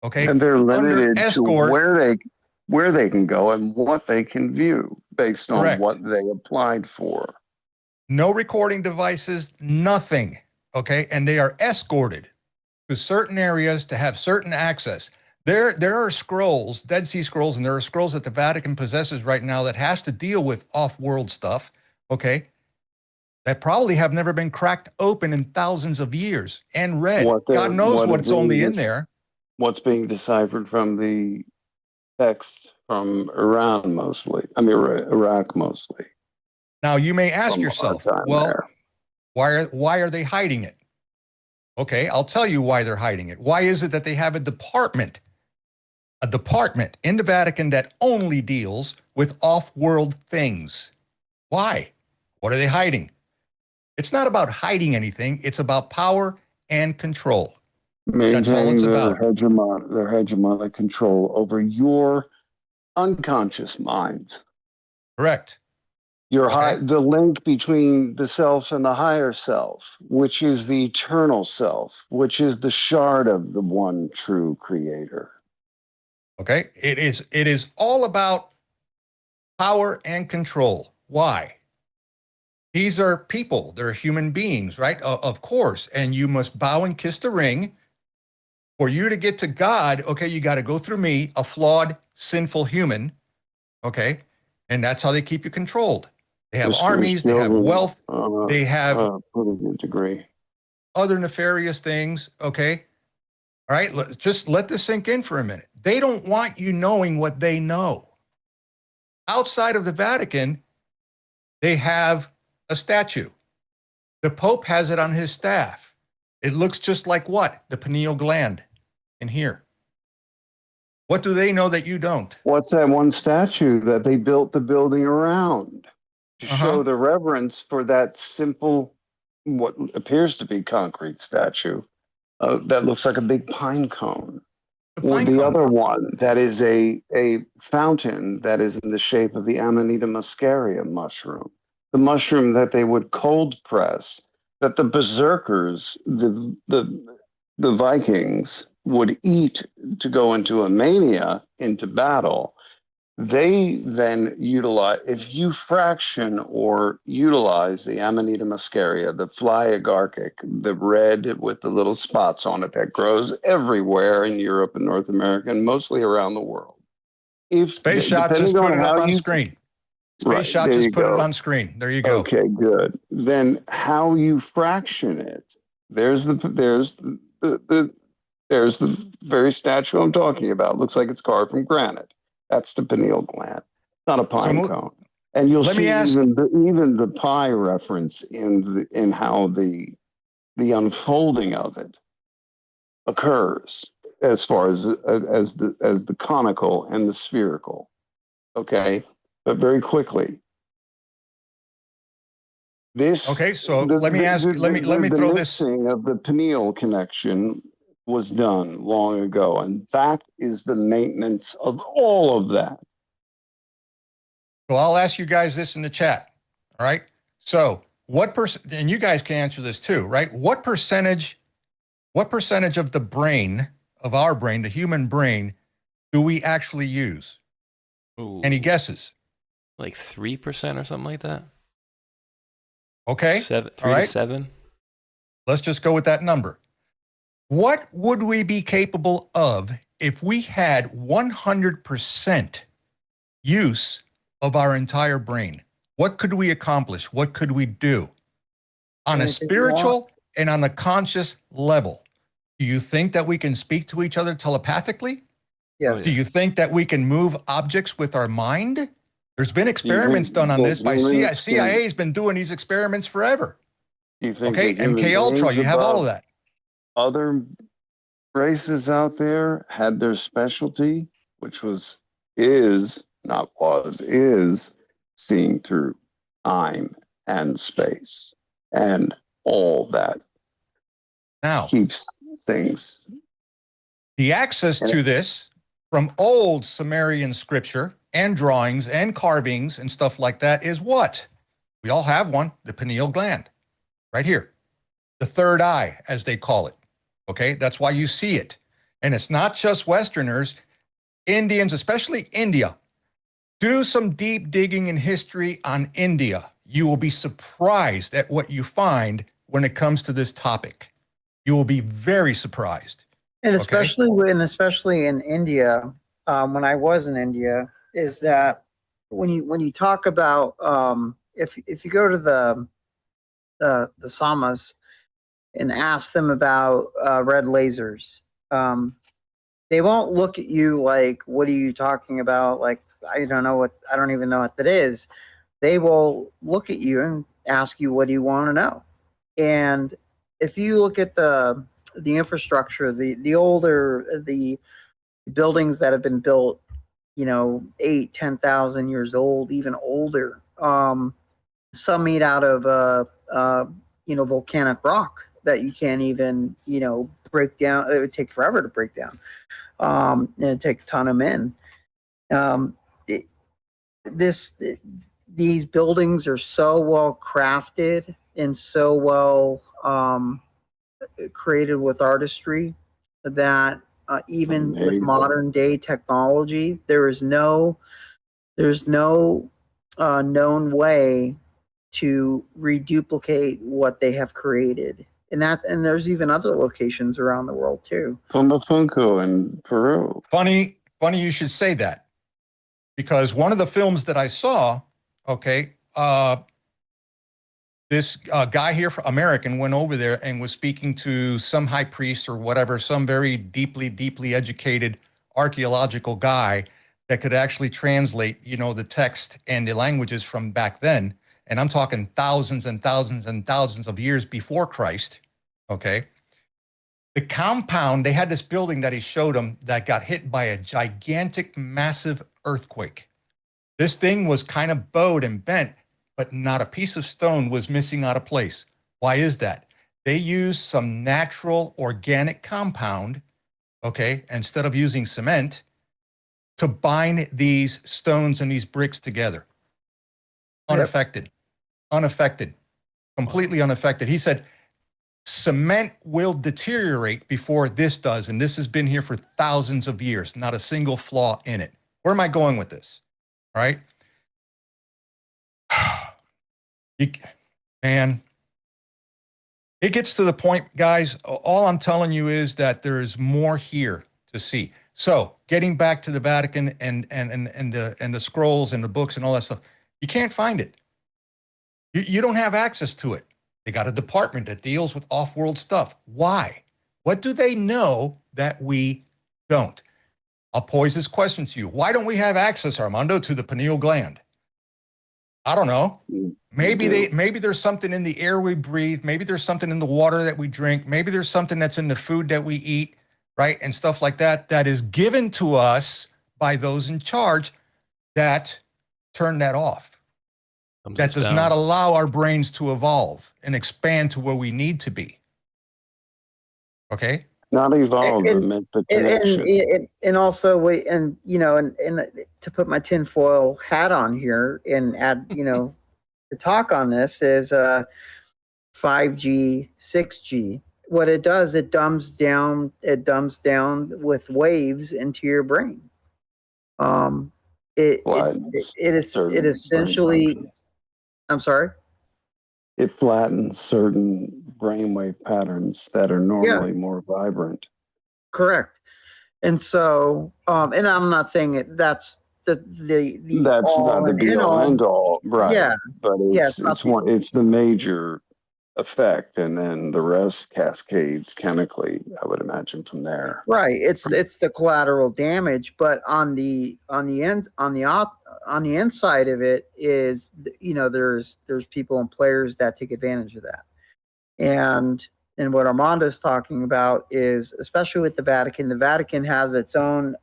okay? And they're limited to escort, where they can go and what they can view based on Correct. what they applied for. No recording devices, nothing, okay? And they are escorted to certain areas to have certain access. There are scrolls, Dead Sea Scrolls, and there are scrolls that the Vatican possesses right now that has to deal with off-world stuff, okay, that probably have never been cracked open in thousands of years and read. God knows what's only in there. What's being deciphered from the text from Iran mostly. I mean, Iraq mostly. Now, you may ask From yourself, our time well, there. why are they hiding it? Okay, I'll tell you why they're hiding it. Why is it that they have a department in the Vatican that only deals with off-world things? Why? What are they hiding? It's not about hiding anything. It's about power and control. Maintaining their hegemonic control over your unconscious mind. Correct. The link between the self and the higher self, which is the eternal self, which is the shard of the one true creator. Okay, it is all about power and control. Why? These are people. They're human beings, right? Of course. And you must bow and kiss the ring. For you to get to God, okay, you got to go through me, a flawed, sinful human, okay? And that's how they keep you controlled. They have armies, they have wealth, they have pretty good degree. Other nefarious things, okay? All right, just let this sink in for a minute. They don't want you knowing what they know. Outside of the Vatican, they have a statue. The Pope has it on his staff. It looks just like what? The pineal gland in here. What do they know that you don't? What's that one statue that they built the building around to show the reverence for that simple, what appears to be concrete statue that looks like a big pine cone? The other one that is a fountain that is in the shape of the Amanita muscaria mushroom, the mushroom that they would cold press, that the berserkers, the Vikings would eat to go into a mania, into battle. They then utilize, if you fraction or utilize the Amanita muscaria, the fly agarkic, the red with the little spots on it that grows everywhere in Europe and North America and mostly around the world. Spaceshot just put it up on screen. Spaceshot just put it on screen. There you go. Okay, good. Then how you fraction it? There's the very statue I'm talking about. Looks like it's carved from granite. That's the pineal gland, not a pine cone. And you'll see even the pie reference in how the unfolding of it occurs, as far as the conical and the spherical. Okay, but very quickly, This Okay, so let me ask. Let me the throw this. mixing of the pineal connection was done long ago, and that is the maintenance of all of that. Well, I'll ask you guys this in the chat. All right. So what percent, and you guys can answer this too, right? What percentage of the brain, of our brain, the human brain, do we actually use? Ooh, Any guesses? like 3% or something like that? Okay. 3 to 7? Let's just go with that number. What would we be capable of if we had 100% use of our entire brain? What could we accomplish? What could we do on a spiritual and on a conscious level? Do you think that we can speak to each other telepathically? Yes. Oh, yeah. Do you think that we can move objects with our mind? There's been experiments done on this by CIA. CIA has been doing these experiments forever. You think Okay, that human MK Ultra, beings you have all above of that. Other races out there had their specialty, which is seeing through time and space and all that Now, keeps things. the access to this from old Sumerian scripture and drawings and carvings and stuff like that is what? We all have one, the pineal gland, right here. The third eye, as they call it. Okay, that's why you see it. And it's not just Westerners, Indians, especially India. Do some deep digging in history on India. You will be surprised at what you find when it comes to this topic. You will be very surprised. And especially in India, when I was in India, is that when you talk about if you go to the Samas and ask them about red lasers, they won't look at you like, what are you talking about? Like, I don't even know what that is. They will look at you and ask you, what do you want to know? And if you look at the infrastructure, the older the buildings that have been built, 8,000-10,000 years old, even older, some made out of volcanic rock that you can't even break down. It would take forever to break down, and it'd take a ton of men. These buildings are so well crafted and so well created with artistry that even with modern day technology, there's no known way to reduplicate what they have created. And there's even other locations around the world too. Pumapunku in Peru. Funny you should say that, because one of the films that I saw, this guy here, American, went over there and was speaking to some high priest or whatever, some very deeply educated archaeological guy that could actually translate, the text and the languages from back then. And I'm talking thousands and thousands and thousands of years before Christ, okay? The compound, they had this building that he showed them that got hit by a gigantic, massive earthquake. This thing was kind of bowed and bent, but not a piece of stone was missing out of place. Why is that? They used some natural organic compound, okay, instead of using cement, to bind these stones and these bricks together. Unaffected, completely unaffected. He said, cement will deteriorate before this does, and this has been here for thousands of years, not a single flaw in it. Where am I going with this? All right. Man, it gets to the point, guys, all I'm telling you is that there is more here to see. So getting back to the Vatican and the scrolls and the books and all that stuff, you can't find it. You don't have access to it. They got a department that deals with off-world stuff. Why? What do they know that we don't? I'll pose this question to you. Why don't we have access, Armando, to the pineal gland? I don't know. Maybe there's something in the air we breathe. Maybe there's something in the water that we drink. Maybe there's something that's in the food that we eat, right? And stuff like that, that is given to us by those in charge that turn that off. that does not allow our brains to evolve and expand to where we need to be. Okay? Not evolve, but meant for connection. And also, and to put my tinfoil hat on here and add, to talk on this is 5G, 6G. What it does, it dumbs down with waves into your brain. It essentially, I'm sorry? It flattens certain brainwave patterns that are normally more vibrant. Correct. And so, and I'm not saying that's that's not the be all end all, right? Yeah, but it's the major effect, and then the rest cascades chemically, I would imagine, from there. Right. It's the collateral damage, but on the inside of it is, there's people and players that take advantage of that. And what Armando's talking about is, especially with the Vatican has its own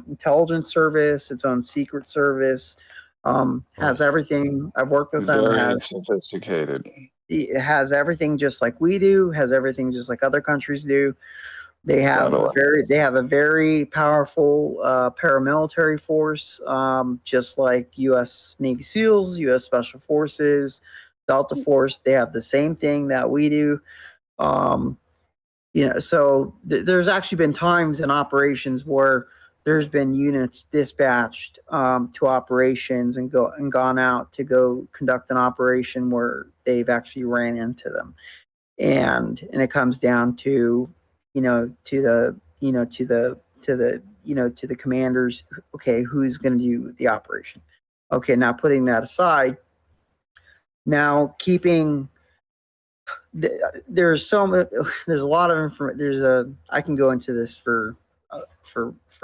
intelligence service, its own secret service, has everything. I've worked with them. Very sophisticated. It has everything just like we do, has everything just like other countries do. They have a very powerful paramilitary force, just like U.S. Navy SEALs, U.S. Special Forces, Delta Force. They have the same thing that we do. So there's actually been times in operations where there's been units dispatched to operations and gone out to go conduct an operation where they've actually ran into them, and it comes down to to the commanders. Okay, who's going to do the operation? Okay, now putting that aside, now keeping. There's a lot of information. I can go into this for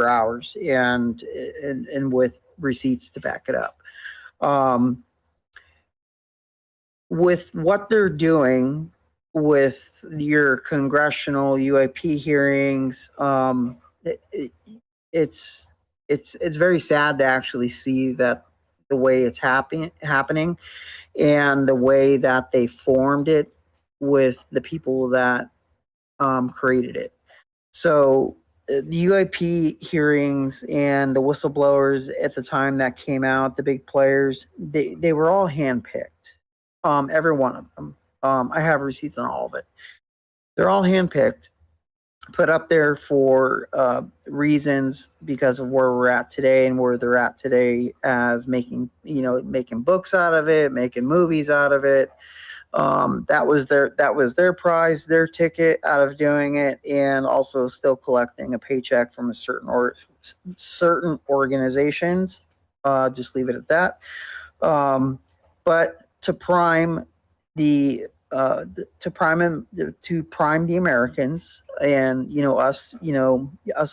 hours and with receipts to back it up. With what they're doing with your congressional UAP hearings, it's very sad to actually see that the way it's happening and the way that they formed it with the people that created it. So the UAP hearings and the whistleblowers at the time that came out, the big players, they were all handpicked. Every one of them. I have receipts on all of it. They're all handpicked, put up there for reasons because of where we're at today and where they're at today, as making books out of it, making movies out of it. That was their prize, their ticket out of doing it, and also still collecting a paycheck from certain organizations. Just leave it at that. But to prime the Americans and us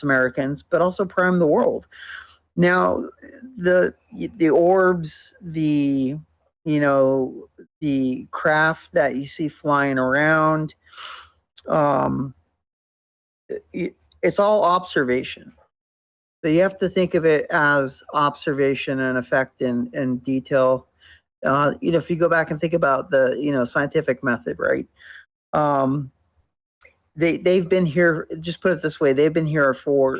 Americans, but also prime the world. Now the orbs, the craft that you see flying around, it's all observation. So you have to think of it as observation and effect in detail. If you go back and think about the scientific method, right? They've been here. Just put it this way: they've been here for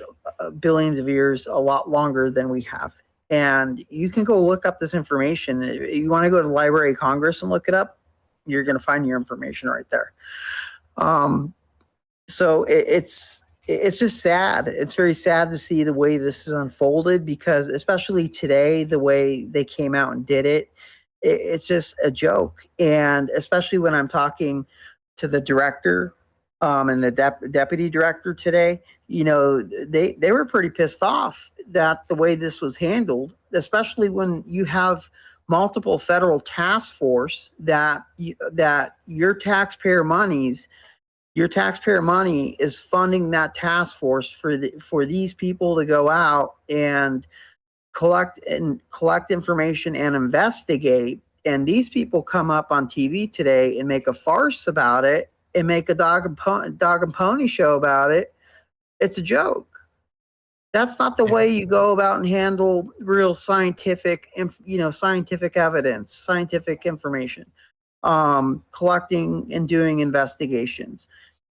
billions of years, a lot longer than we have. And you can go look up this information. If you want to go to the Library of Congress and look it up, you're going to find your information right there. So it's just sad. It's very sad to see the way this is unfolded, because especially today, the way they came out and did it, it's just a joke. And especially when I'm talking to the director and the deputy director today, they were pretty pissed off that the way this was handled, especially when you have multiple federal task force that your taxpayer money is funding that task force for these people to go out and collect information and investigate. And these people come up on TV today and make a farce about it and make a dog and pony show about it. It's a joke. That's not the way you go about and handle real scientific, scientific evidence, scientific information, collecting and doing investigations.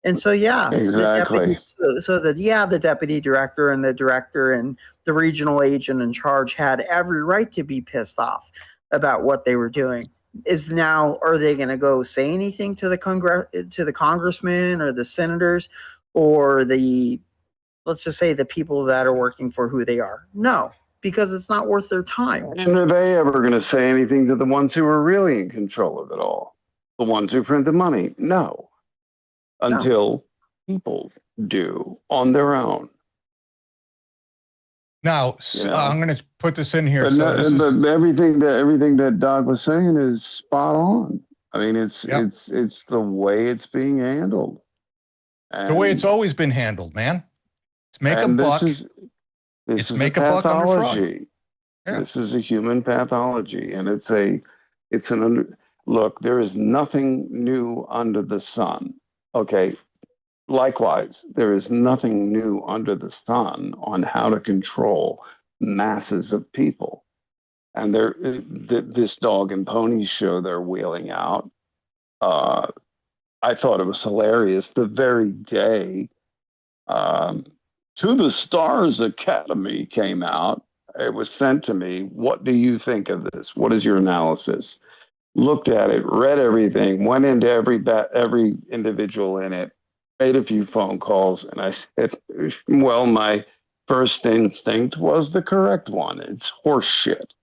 And so, yeah, Exactly. the deputy director and the director and the regional agent in charge had every right to be pissed off about what they were doing. Are they going to go say anything to the congressman or the senators or let's just say the people that are working for who they are? No, because it's not worth their time. And are they ever going to say anything to the ones who are really in control of it all? The ones who print the money? No. Until people do on their own. Now, I'm going to put this in here. But everything that Doug was saying is spot on. I mean, it's the way it's being handled. It's the way it's always been handled, man. It's make a buck. This is a pathology. This is a human pathology, and look. There is nothing new under the sun. Okay. Likewise, there is nothing new under the sun on how to control masses of people. And this dog and pony show they're wheeling out, I thought it was hilarious. The very day To the Stars Academy came out, it was sent to me. What do you think of this? What is your analysis? Looked at it, read everything, went into every individual in it, made a few phone calls, and I said, well, my first instinct was the correct one. It's horse shit.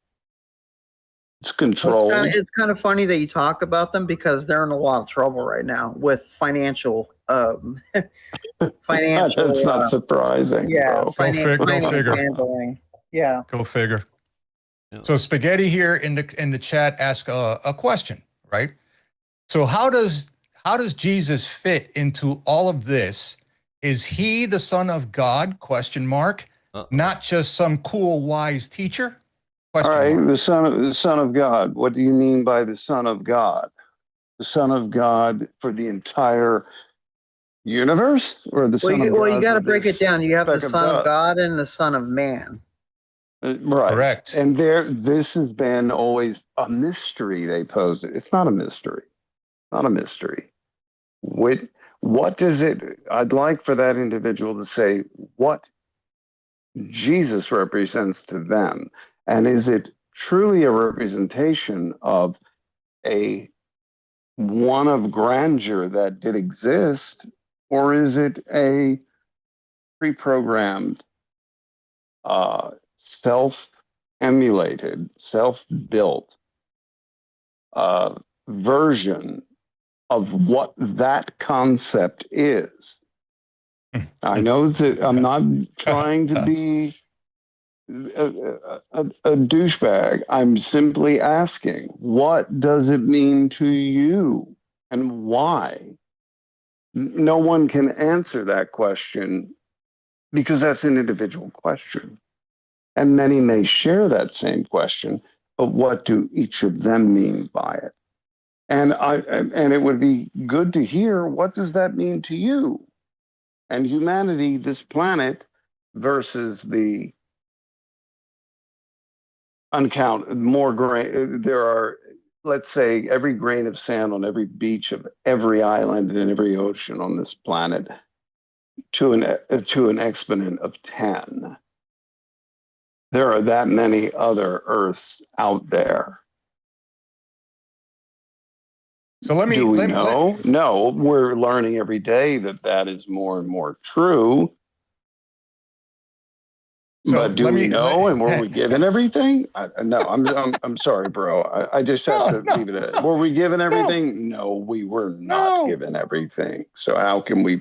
It's control. It's kind of funny that you talk about them because they're in a lot of trouble right now with financial That's not surprising. Yeah, bro. finance handling. Yeah. Go figure. So Spaghetti here in the chat asked a question, right? So how does Jesus fit into all of this? Is he the Son of God? Question mark. Not just some cool wise teacher. Question all right, mark. the Son of God. What do you mean by the Son of God? The Son of God for the entire universe, or the Son of God? Well, you got to break it down. You have the speck of Son of dust? God and the Son of Man. Right. Correct. And this has been always a mystery they posed it. It's not a mystery. Not a mystery. What does it, I'd like for that individual to say what Jesus represents to them. And is it truly a representation of one of grandeur that did exist, or is it a pre-programmed, self-emulated, self-built version of what that concept is? I know that I'm not trying to be a douchebag. I'm simply asking, what does it mean to you and why? No one can answer that question because that's an individual question. And many may share that same question, but what do each of them mean by it? And it would be good to hear, what does that mean to you and humanity, this planet, versus the uncounted more grain. There are, let's say, every grain of sand on every beach of every island and every ocean on this planet to an exponent of 10. There are that many other Earths out there. So let me. Do we know? No, we're learning every day that is more and more true. So but do we know? And were we given everything? No, I'm sorry, bro. I just have to leave it at. Were we given everything? No, we were not given everything. So how can we?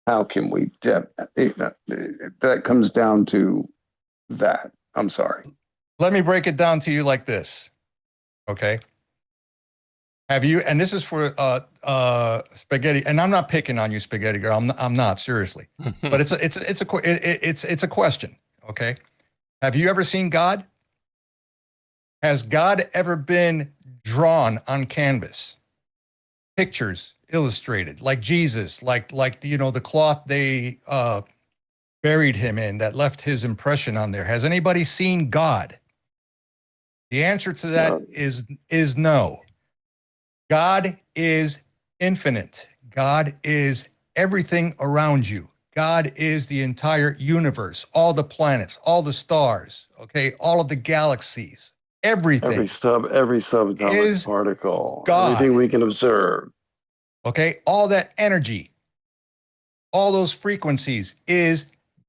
That comes down to that. I'm sorry. Let me break it down to you like this. Okay. Have you? And this is for Spaghetti. And I'm not picking on you, Spaghetti girl. I'm not, seriously. But it's a question. Okay. Have you ever seen God? Has God ever been drawn on canvas? Pictures illustrated, like Jesus, like the cloth they buried him in, that left his impression on there. Has anybody seen God? The answer to that is no. God is infinite. God is everything around you. God is the entire universe, all the planets, all the stars, okay, all of the galaxies, everything. Every subatomic is particle, God. everything we can observe. Okay, all that energy, all those frequencies is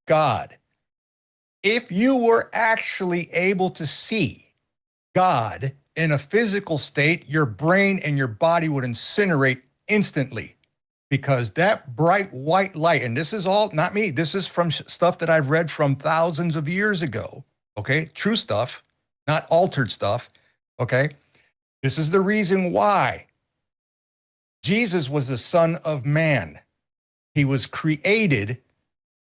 God. If you were actually able to see God in a physical state, your brain and your body would incinerate instantly, because that bright white light, and this is all not me, this is from stuff that I've read from thousands of years ago, okay? True stuff, not altered stuff, okay? This is the reason why Jesus was the Son of Man. He was created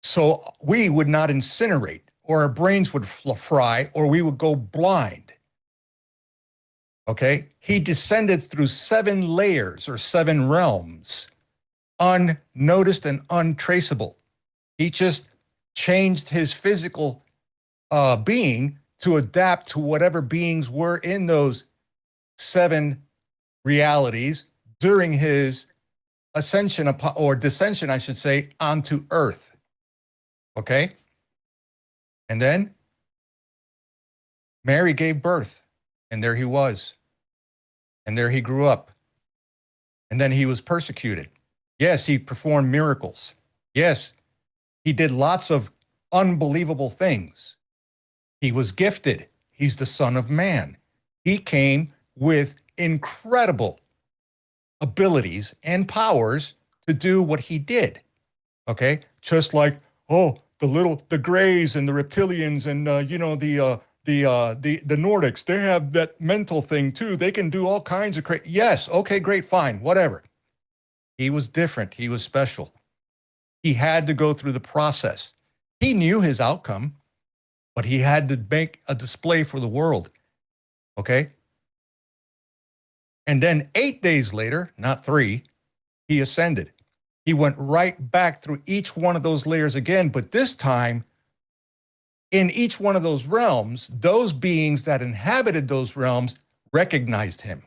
so we would not incinerate, or our brains would fry, or we would go blind. Okay? He descended through 7 layers or 7 realms, unnoticed and untraceable. He just changed his physical being to adapt to whatever beings were in those 7 realities during his ascension or descension, I should say, onto earth. Okay? And then Mary gave birth, and there he was. And there he grew up. And then he was persecuted. Yes, he performed miracles. Yes, he did lots of unbelievable things. He was gifted. He's the Son of Man. He came with incredible abilities and powers to do what he did. Okay? Just like, the Greys and the reptilians and the Nordics, they have that mental thing too. They can do all kinds of crazy. Yes, okay, great, fine, whatever. He was different. He was special. He had to go through the process. He knew his outcome, but he had to make a display for the world. Okay? And then 8 days later, not 3, he ascended. He went right back through each one of those layers again, but this time, in each one of those realms, those beings that inhabited those realms recognized him,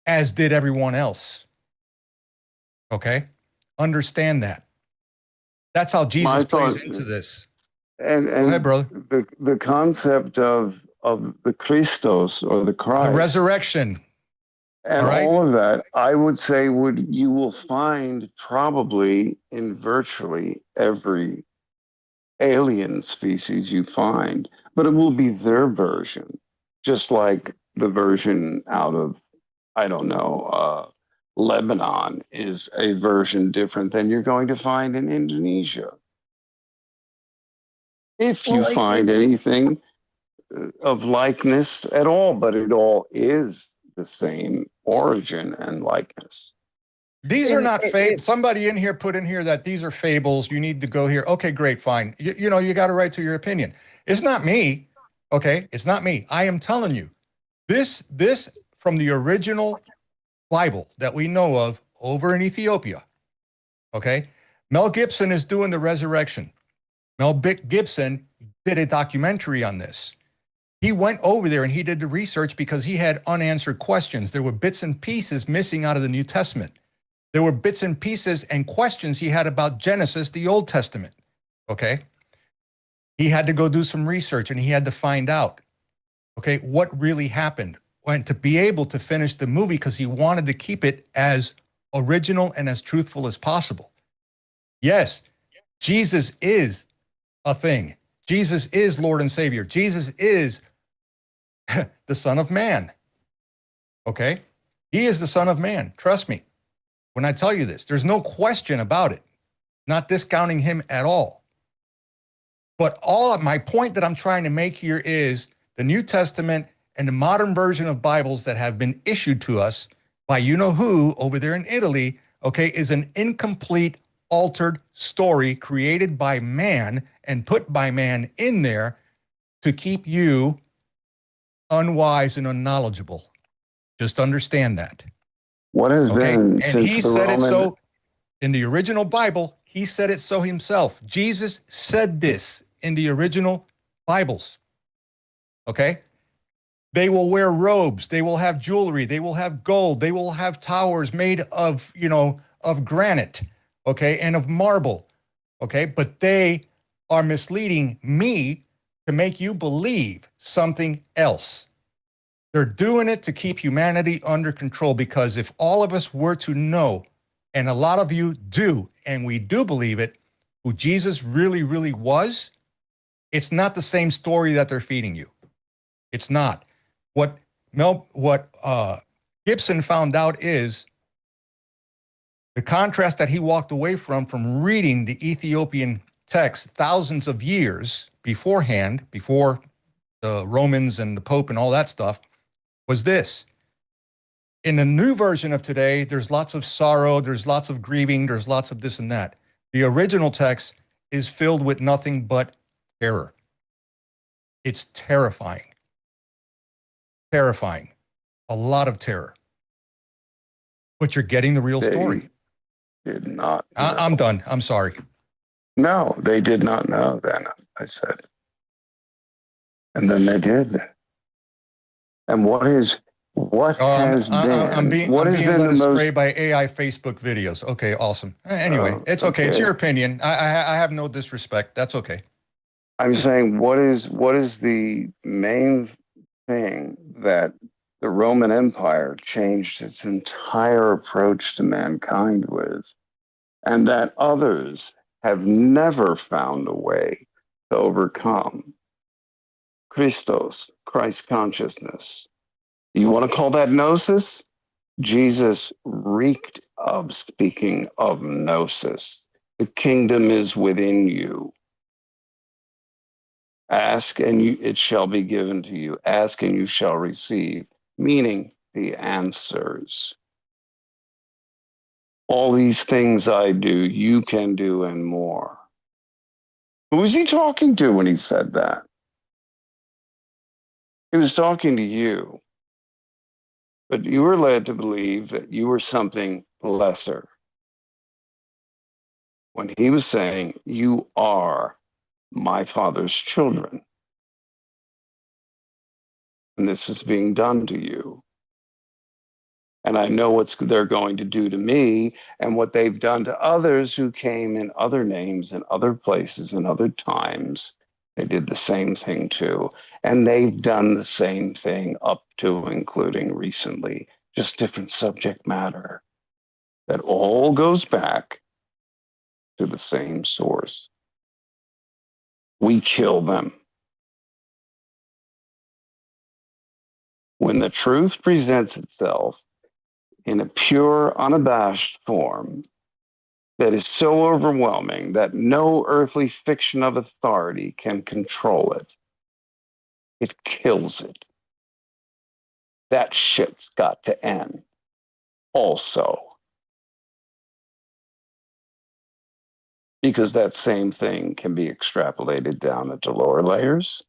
as did everyone else. Okay? Understand that. That's how Jesus plays into this. And Go ahead, brother. The concept of the Christos, or the Christ, The resurrection. and all of that, I would say you will find probably in virtually every alien species you find, but it will be their version, just like the version out of, I don't know, Lebanon is a version different than you're going to find in Indonesia. If you find anything of likeness at all, but it all is the same origin and likeness. These are not fables. Somebody in here put in here that these are fables. You need to go here. Okay, great, fine. You got a right to your opinion. It's not me. Okay, it's not me. I am telling you, this from the original Bible that we know of over in Ethiopia. Okay, Mel Gibson is doing the resurrection. Mel Gibson did a documentary on this. He went over there and he did the research because he had unanswered questions. There were bits and pieces missing out of the New Testament. There were bits and pieces and questions he had about Genesis, the Old Testament. Okay? He had to go do some research and he had to find out, okay, what really happened, and to be able to finish the movie, because he wanted to keep it as original and as truthful as possible. Yes, Jesus is a thing. Jesus is Lord and Savior. Jesus is the Son of Man. Okay? He is the Son of Man. Trust me when I tell you this. There's no question about it. Not discounting him at all. But my point that I'm trying to make here is the New Testament and the modern version of Bibles that have been issued to us by you-know-who over there in Italy, okay, is an incomplete, altered story created by man and put by man in there to keep you unwise and unknowledgeable. Just understand that. What has been and since he the said Roman... it so in the original Bible, He said it so himself. Jesus said this in the original Bibles. Okay? They will wear robes. They will have jewelry. They will have gold. They will have towers made of, of granite, okay, and of marble, okay? But they are misleading me to make you believe something else. They're doing it to keep humanity under control, because if all of us were to know, and a lot of you do, and we do believe it, who Jesus really, really was, it's not the same story that they're feeding you. It's not. What Gibson found out is the contrast that he walked away from reading the Ethiopian text thousands of years beforehand, before the Romans and the Pope and all that stuff, was this. In the new version of today, there's lots of sorrow, there's lots of grieving, there's lots of this and that. The original text is filled with nothing but terror. It's terrifying. Terrifying. A lot of terror. But you're getting the real story. Did not. I'm done. I'm sorry. No, they did not know then, I said. And then they did. And what has I'm being led the astray most by AI Facebook videos. Okay, awesome. Anyway, it's okay. okay. It's your opinion. I have no disrespect. That's okay. I'm saying what is the main thing that the Roman Empire changed its entire approach to mankind with, and that others have never found a way to overcome? Christos, Christ consciousness. You want to call that gnosis? Jesus reeked of speaking of gnosis. The kingdom is within you. Ask and it shall be given to you. Ask and you shall receive, meaning the answers. All these things I do, you can do and more. Who was he talking to when he said that? He was talking to you. But you were led to believe that you were something lesser. When he was saying, you are my Father's children. And this is being done to you. And I know what they're going to do to me and what they've done to others who came in other names and other places and other times. They did the same thing too. And they've done the same thing up to including recently, just different subject matter. That all goes back to the same source. We kill them. When the truth presents itself in a pure, unabashed form that is so overwhelming that no earthly fiction of authority can control it, it kills it. That shit's got to end also. Because that same thing can be extrapolated down into lower layers.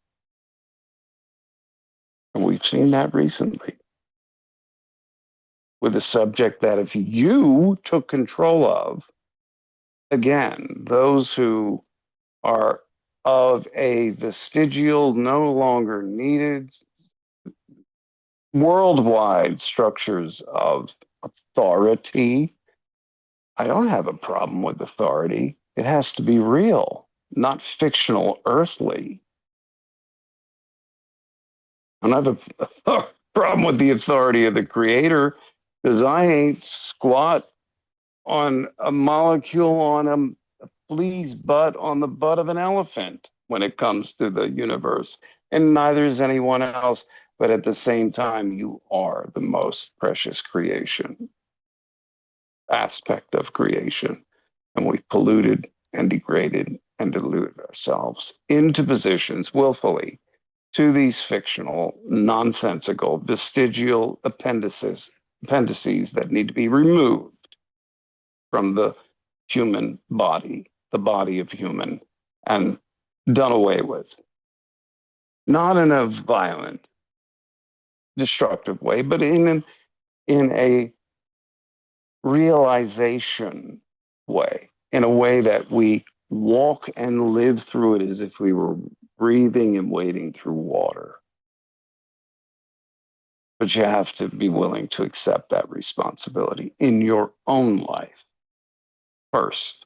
And we've seen that recently. With a subject that if you took control of, again, those who are of a vestigial, no longer needed, worldwide structures of authority. I don't have a problem with authority. It has to be real, not fictional, earthly. I don't have a problem with the authority of the creator, because I ain't squat on a molecule on a flea's butt on the butt of an elephant when it comes to the universe, and neither is anyone else. But at the same time, you are the most precious creation, aspect of creation. And we've polluted and degraded and diluted ourselves into positions willfully to these fictional, nonsensical, vestigial appendices that need to be removed from the human body, the body of human, and done away with. Not in a violent, destructive way, but in a realization way. in a way that we walk and live through it as if we were breathing and wading through water. But you have to be willing to accept that responsibility in your own life first.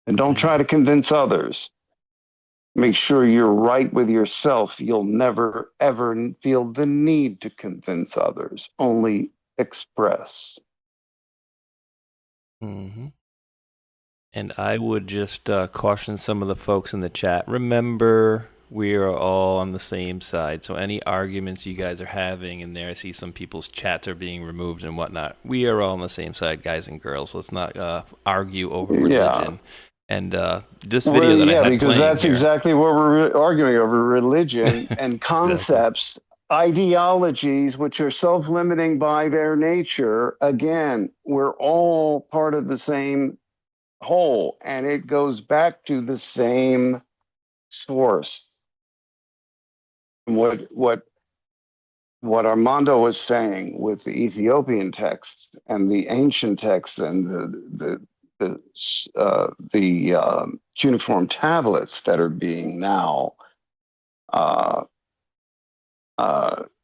And don't try to convince others. Make sure you're right with yourself. You'll never, ever feel the need to convince others. Only express. Mm-hmm. And I would just caution some of the folks in the chat. Remember, we are all on the same side. So any arguments you guys are having in there, I see some people's chats are being removed and whatnot. We are all on the same side, guys and girls. Let's not argue over religion. Yeah. And this video that I had because that's here, exactly what we're arguing over: religion and concepts, ideologies, which are self-limiting by their nature. Again, we're all part of the same whole, and it goes back to the same source. What Armando was saying with the Ethiopian text and the ancient texts and the cuneiform tablets that are being now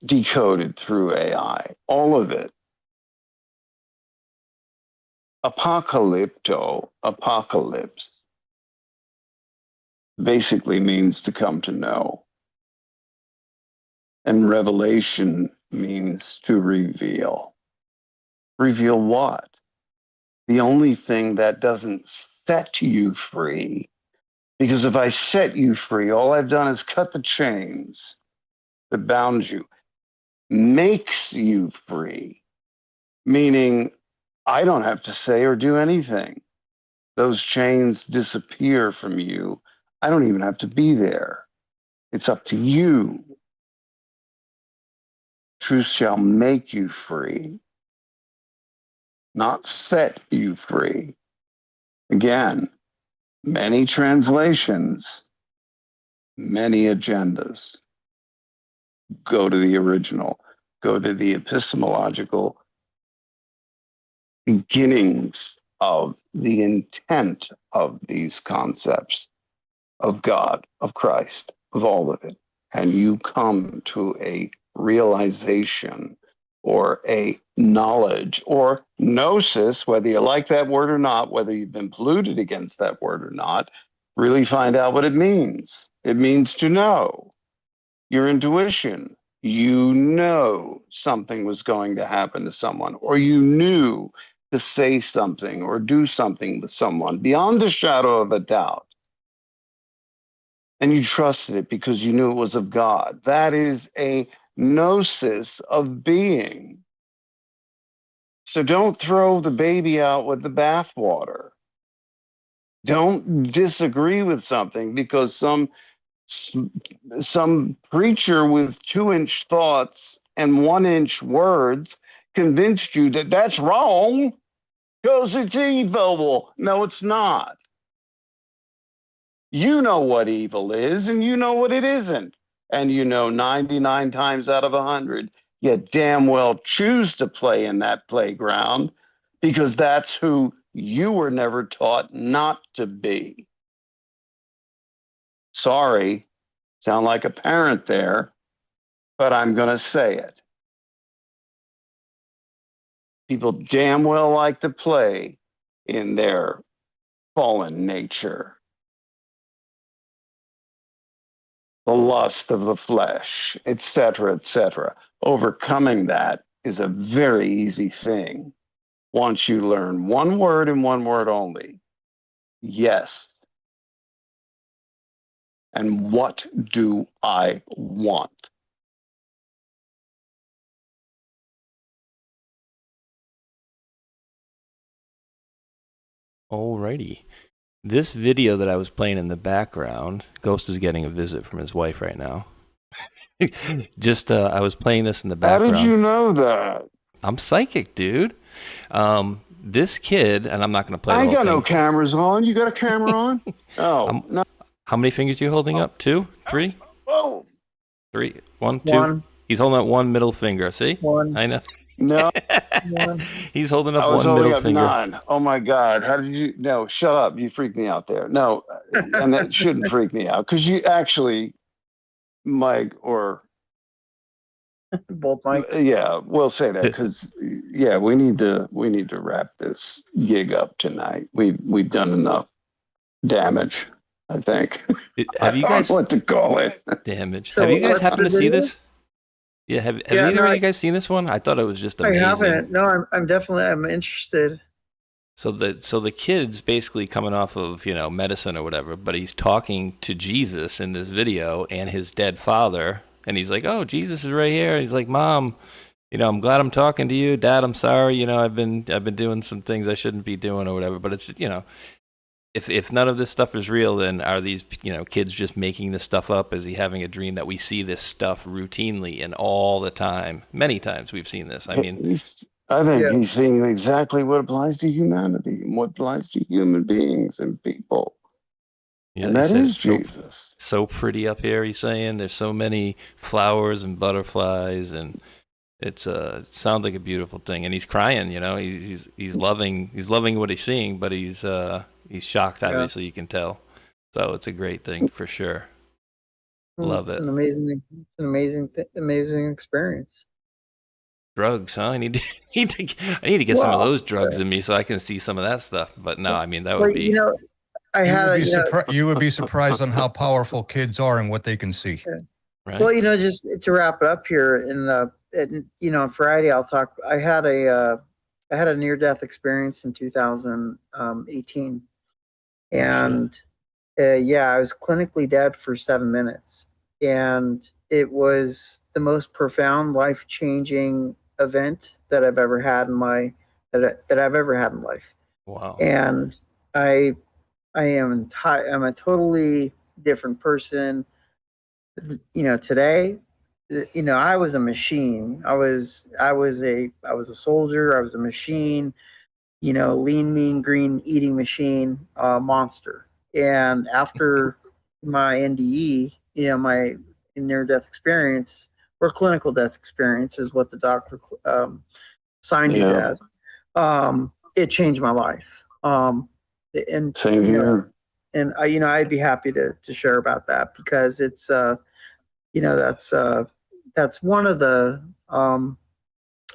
decoded through AI, all of it. Apocalypse, basically means to come to know. And revelation means to reveal. Reveal what? The only thing that doesn't set you free, because if I set you free, all I've done is cut the chains that bound you. Makes you free, meaning I don't have to say or do anything. Those chains disappear from you. I don't even have to be there. It's up to you. Truth shall make you free, not set you free. Again, many translations, many agendas. Go to the original, go to the epistemological beginnings of the intent of these concepts of God, of Christ, of all of it. And you come to a realization or a knowledge or gnosis, whether you like that word or not, whether you've been polluted against that word or not, really find out what it means. It means to know. Your intuition. You know something was going to happen to someone, or you knew to say something or do something with someone beyond a shadow of a doubt. And you trusted it because you knew it was of God. That is a gnosis of being. So don't throw the baby out with the bathwater. Don't disagree with something because some preacher with 2-inch thoughts and 1-inch words convinced you that that's wrong because it's evil. No, it's not. You know what evil is and you know what it isn't. And you know 99 times out of 100, you damn well choose to play in that playground because that's who you were never taught not to be. Sorry, sound like a parent there, but I'm going to say it. People damn well like to play in their fallen nature. The lust of the flesh, etc., etc. Overcoming that is a very easy thing once you learn one word and one word only. Yes. And what do I want? alrighty. This video that I was playing in the background, Ghost is getting a visit from his wife right now. I was playing this in the background. How did you know that? I'm psychic, dude. This kid, and I'm not going to play the I whole got thing. no cameras on. You got a camera on? Oh, no. How many fingers are you holding up? 2? 3? Oh. 3? 1, 2? One. He's holding up one middle finger. See? One. I know. No, He's holding up I was one holding middle up finger. 9. Oh my God. How did you? No, shut up. You freaked me out there. No, and that shouldn't freak me out because you actually, Mike, or Both mics. yeah, we'll say that because yeah, we need to wrap this gig up tonight. We've done enough damage, I think. Have you I guys don't know what to call it? damage? So Have you guys what's happened the to see video? this? Yeah, have Yeah, either no, of you guys seen this one? I thought it was just I amazing. haven't. No, I'm definitely interested. So the kid's basically coming off of, medicine or whatever, but he's talking to Jesus in this video and his dead father, and he's like, "Oh, Jesus is right here." And he's like, "Mom, I'm glad I'm talking to you. Dad, I'm sorry. I've been doing some things I shouldn't be doing or whatever." But it's, if none of this stuff is real, then are these, kids just making this stuff up? Is he having a dream that we see this stuff routinely and all the time? Many times we've seen this. I mean, I think Yeah. he's seeing exactly what applies to humanity and what applies to human beings and people. yeah, And he that said is it's so, Jesus. so pretty up here. He's saying there's so many flowers and butterflies, and it sounds like a beautiful thing. And he's crying, he's loving what he's seeing, but he's shocked. Obviously, you can tell. So it's a great thing for sure. Love It's it. an amazing experience. Drugs, huh? I need to get some of those drugs in me so I can see some of that stuff. But no, I mean that would be. I had You would be surprised on how powerful kids are and what they can see. Right? Well, just to wrap it up here, on Friday I'll talk. I had a near-death experience in 2018, and I was clinically dead for 7 minutes, and it was the most profound, life-changing event that I've ever had in life. Wow. And I'm a totally different person. Today, I was a machine. I was a soldier. I was a machine. Lean, mean, green eating machine, monster. And after my NDE, my near-death experience or clinical death experience is what the doctor signed it as. It changed my life. And Same here. And I'd be happy to share about that because it's that's one of the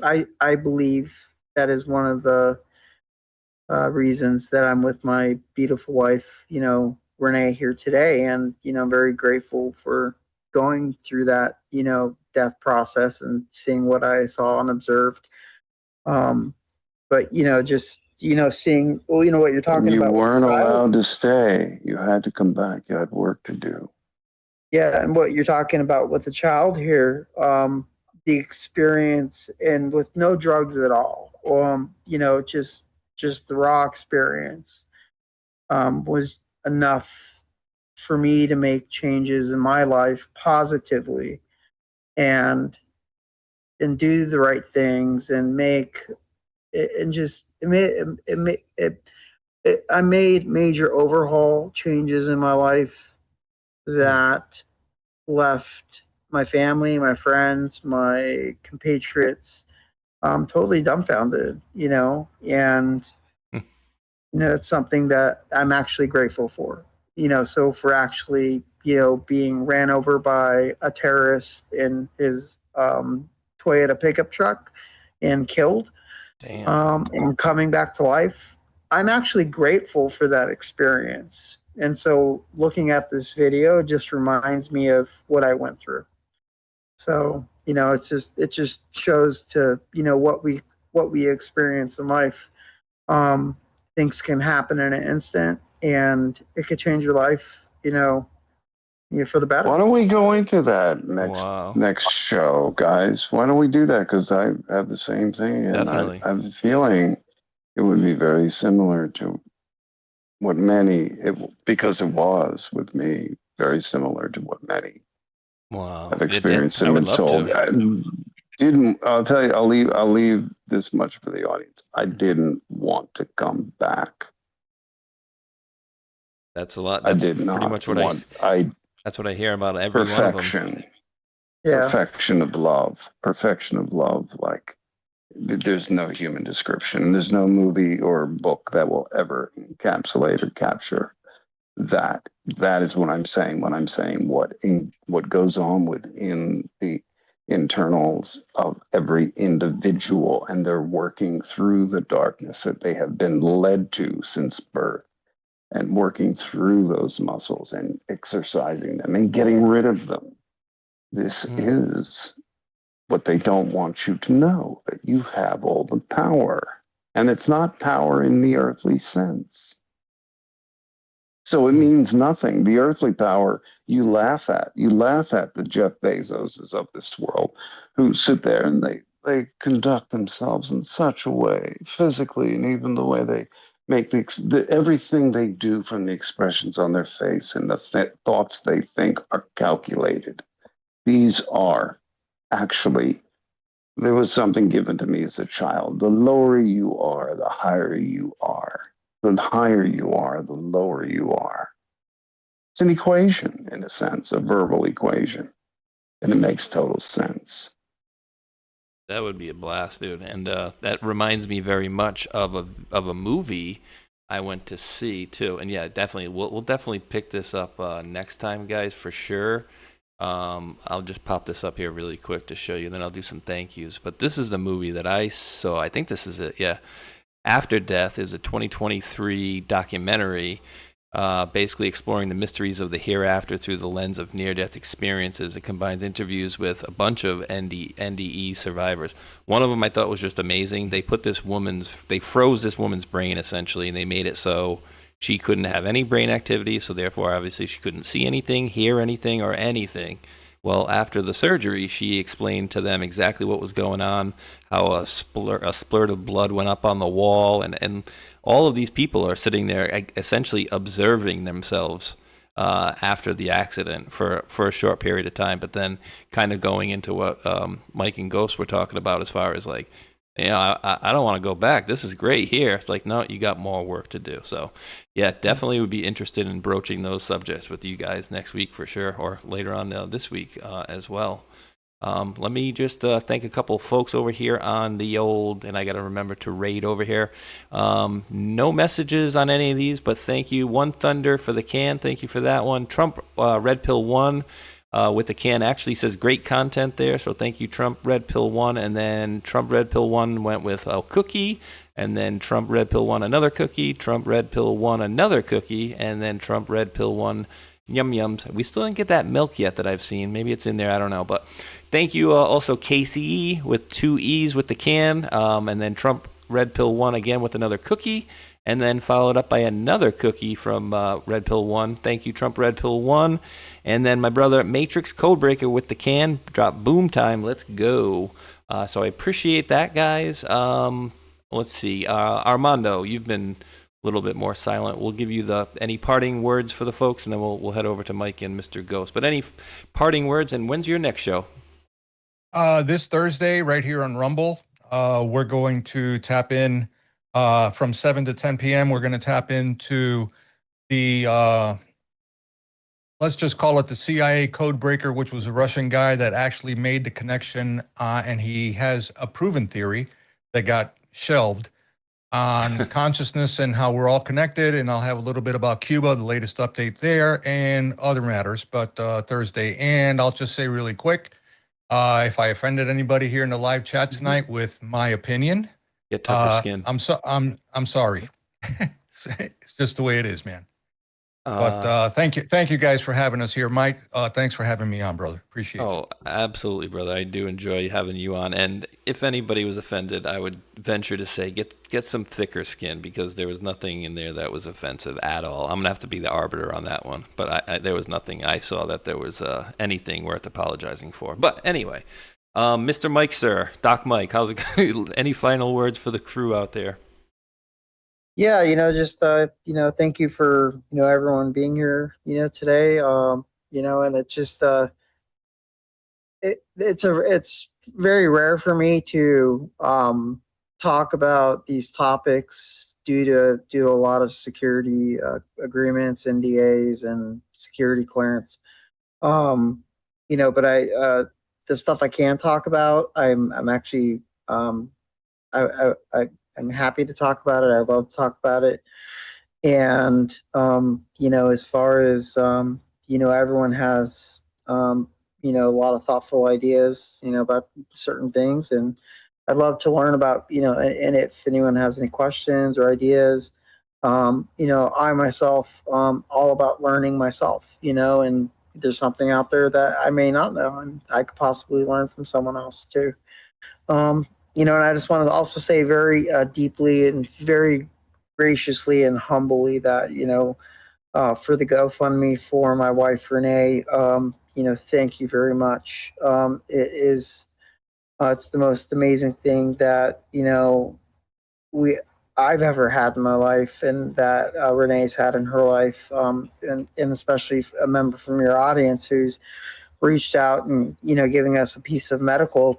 I believe that is one of the reasons that I'm with my beautiful wife, Renee, here today, and I'm very grateful for going through that death process and seeing what I saw and observed. But just seeing, what you're talking about. You weren't allowed to stay. You had to come back. You had work to do. Yeah, and what you're talking about with the child here, the experience, and with no drugs at all, just the raw experience, was enough for me to make changes in my life positively, and do the right things, and I made major overhaul changes in my life that left my family, my friends, my compatriots totally dumbfounded, and it's something that I'm actually grateful for, so for actually, being ran over by a terrorist in his Toyota pickup truck and killed. Damn. And coming back to life, I'm actually grateful for that experience. And so looking at this video just reminds me of what I went through. So, it just shows to, what we experience in life. Things can happen in an instant, and it could change your life, for the better. Why don't we go into that next show, guys? Why don't we do that? Because I have the same thing, and I have a feeling it would be very similar to what because it was with me, very similar to what many have experienced and been told. I'll tell you, I'll leave this much for the audience. I didn't want to come back. That's a lot. That's pretty much what that's what I hear about every one of them. Perfection of love. Like there's no human description. There's no movie or book that will ever encapsulate or capture that. That is what I'm saying when I'm saying what goes on within the internals of every individual, and they're working through the darkness that they have been led to since birth, and working through those muscles and exercising them and getting rid of them. This is what they don't want you to know, that you have all the power. And it's not power in the earthly sense. So it means nothing. The earthly power you laugh at. You laugh at the Jeff Bezoses of this world who sit there and they conduct themselves in such a way, physically, and even the way they make everything they do, from the expressions on their face and the thoughts they think, are calculated. These are actually, there was something given to me as a child. The lower you are, the higher you are. The higher you are, the lower you are. It's an equation, in a sense, a verbal equation, and it makes total sense. That would be a blast, dude. And that reminds me very much of a movie I went to see too. And yeah, definitely, we'll definitely pick this up next time, guys, for sure. I'll just pop this up here really quick to show you, then I'll do some thank yous. But this is the movie that I saw. I think this is it. Yeah. After Death is a 2023 documentary basically exploring the mysteries of the hereafter through the lens of near-death experiences. It combines interviews with a bunch of NDE survivors. One of them I thought was just amazing. They froze this woman's brain essentially, and they made it so she couldn't have any brain activity, so therefore obviously she couldn't see anything, hear anything, or anything. Well, after the surgery, she explained to them exactly what was going on, how a splurt of blood went up on the wall, and all of these people are sitting there essentially observing themselves after the accident for a short period of time, but then kind of going into what Mike and Ghost were talking about as far as like, I don't want to go back. This is great here. It's like, no, you got more work to do. So, yeah, definitely would be interested in broaching those subjects with you guys next week for sure, or later on this week as well. Let me just thank a couple folks over here on the old, and I got to remember to raid over here. No messages on any of these, but thank you. One Thunder for the can. Thank you for that one. Trump Red Pill 1. With the can actually says great content there, so thank you, Trump Red Pill 1. And then Trump Red Pill 1 went with a cookie, and then Trump Red Pill 1 another cookie, Trump Red Pill 1 another cookie, and then Trump Red Pill 1 yum yums. We still didn't get that milk yet that I've seen. Maybe it's in there, I don't know. But thank you also KCE with 2 E's with the can, and then Trump Red Pill 1 again with another cookie, and then followed up by another cookie from Red Pill 1. Thank you, Trump Red Pill 1. And then my brother Matrix Codebreaker with the can. Drop boom time. Let's go. So I appreciate that, guys. Let's see. Armando, you've been a little bit more silent. We'll give you any parting words for the folks, and then we'll head over to Mike and Mr. Ghost. But any parting words, and when's your next show? This Thursday, right here on Rumble. We're going to tap in from 7 to 10 p.m. We're going to tap into the, let's just call it the CIA code breaker, which was a Russian guy that actually made the connection, and he has a proven theory that got shelved on consciousness and how we're all connected. And I'll have a little bit about Cuba, the latest update there, and other matters, but Thursday. And I'll just say really quick, if I offended anybody here in the live chat tonight with my opinion, get tougher skin. I'm sorry. It's just the way it is, man. But thank you guys for having us here, Mike. Thanks for having me on, brother. Appreciate it. Oh, absolutely, brother. I do enjoy having you on. And if anybody was offended, I would venture to say get some thicker skin, because there was nothing in there that was offensive at all. I'm gonna have to be the arbiter on that one. But there was nothing I saw that there was anything worth apologizing for. But anyway, Mr. Mike, sir, Doc Mike, how's it going? Any final words for the crew out there? Yeah, just thank you for everyone being here, today. And it's just it's very rare for me to talk about these topics due to a lot of security agreements, NDAs, and security clearance. But the stuff I can talk about, I'm actually I'm happy to talk about it. I love to talk about it. And, as far as, everyone has, a lot of thoughtful ideas, about certain things. And I'd love to learn about, and if anyone has any questions or ideas, I myself, all about learning myself, and there's something out there that I may not know and I could possibly learn from someone else too. Um, and I just wanted to also say very deeply and very graciously and humbly that, for the GoFundMe for my wife, Renee, thank you very much. It's the most amazing thing that, we I've ever had in my life, and that Renee's had in her life, and especially a member from your audience who's reached out and giving us a piece of medical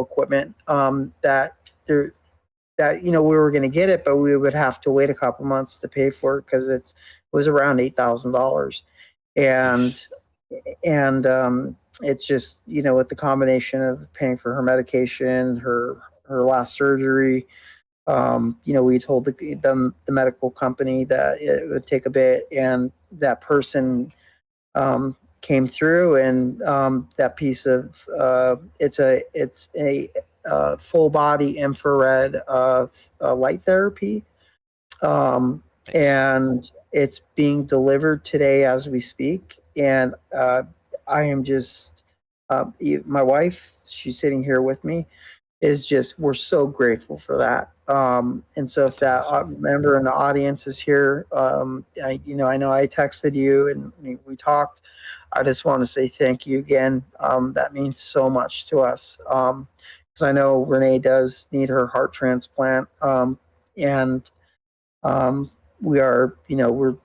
equipment that there that we were going to get it, but we would have to wait a couple months to pay for it because it was around $8,000, and it's just with the combination of paying for her medication, her last surgery. We told the medical company that it would take a bit, and that person came through, and that piece of it's a full body infrared light therapy, and it's being delivered today as we speak. And I am just my wife, she's sitting here with me, is just, we're so grateful for that. And so if that member in the audience is here, I know I texted you and we talked. I just want to say thank you again. That means so much to us. Because I know Renee does need her heart transplant. And we are, we're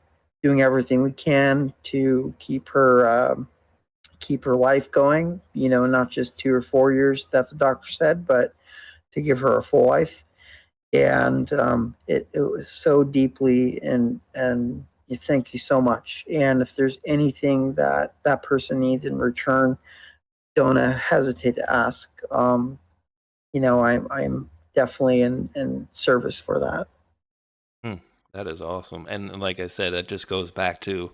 doing everything we can to keep her life going, not just 2 or 4 years that the doctor said, but to give her a full life. And it was so deeply, and thank you so much. And if there's anything that that person needs in return, don't hesitate to ask. I'm definitely in service for that. That is awesome. And like I said, that just goes back to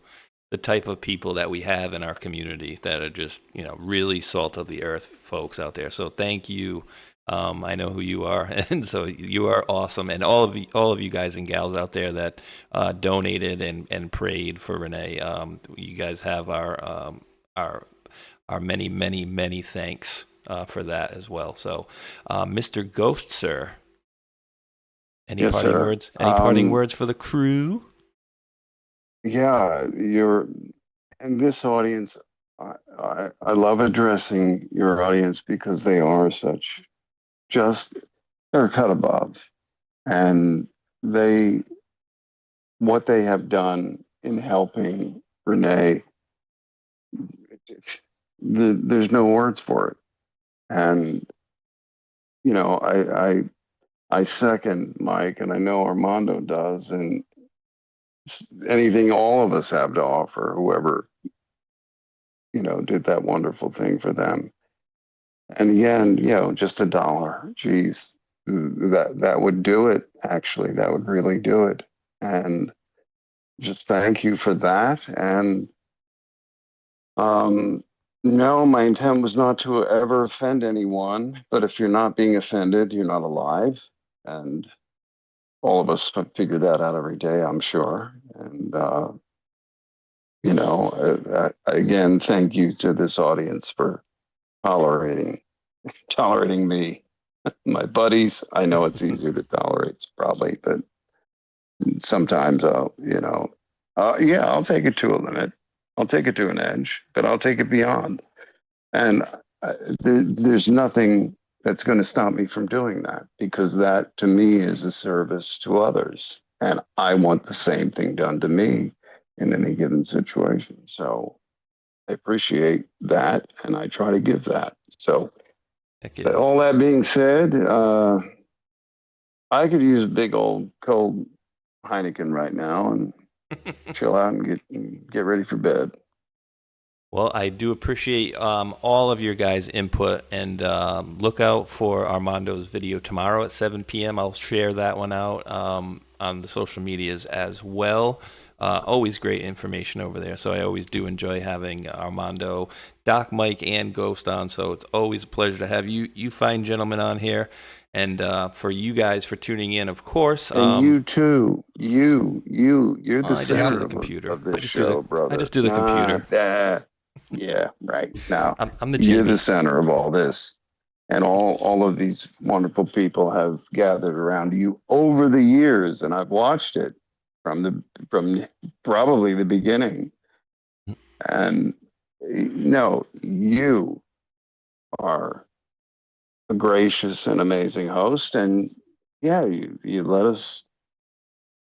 the type of people that we have in our community that are just, really salt of the earth folks out there. So thank you. I know who you are, and so you are awesome. And all of you guys and gals out there that donated and prayed for Renee, you guys have our many, many, many thanks for that as well. So, Mr. Ghost, sir, any Yes, parting sir. words? Any parting words for the crew? Yeah, and this audience, I love addressing your audience because they are they're cut above, and what they have done in helping Renee, there's no words for it. And I second Mike, and I know Armando does, and anything all of us have to offer, whoever did that wonderful thing for them. And again, just $1, geez, that would do it. Actually, that would really do it. And just thank you for that. And no, my intent was not to ever offend anyone, but if you're not being offended, you're not alive. And all of us figure that out every day, I'm sure. And again, thank you to this audience for tolerating me. My buddies, I know it's easier to tolerate, probably, but sometimes I'll take it to a limit. I'll take it to an edge, but I'll take it beyond. And there's nothing that's going to stop me from doing that, because that to me is a service to others. And I want the same thing done to me in any given situation. So I appreciate that, and I try to give that. So all that being said, I could use a big old cold Heineken right now and chill out and get ready for bed. Well, I do appreciate all of your guys' input, and look out for Armando's video tomorrow at 7 p.m. I'll share that one out on the social medias as well. Always great information over there, so I always do enjoy having Armando, Doc, Mike, and Ghost on, so it's always a pleasure to have you fine gentlemen on here. And for you guys for tuning in, of course. And you too. You're the center of this show, brother. I just do the computer. Yeah, right. Now, I'm the you're Jamie. the center of all this. And all of these wonderful people have gathered around you over the years, and I've watched it from probably the beginning. And no, you are a gracious and amazing host, and yeah, you let us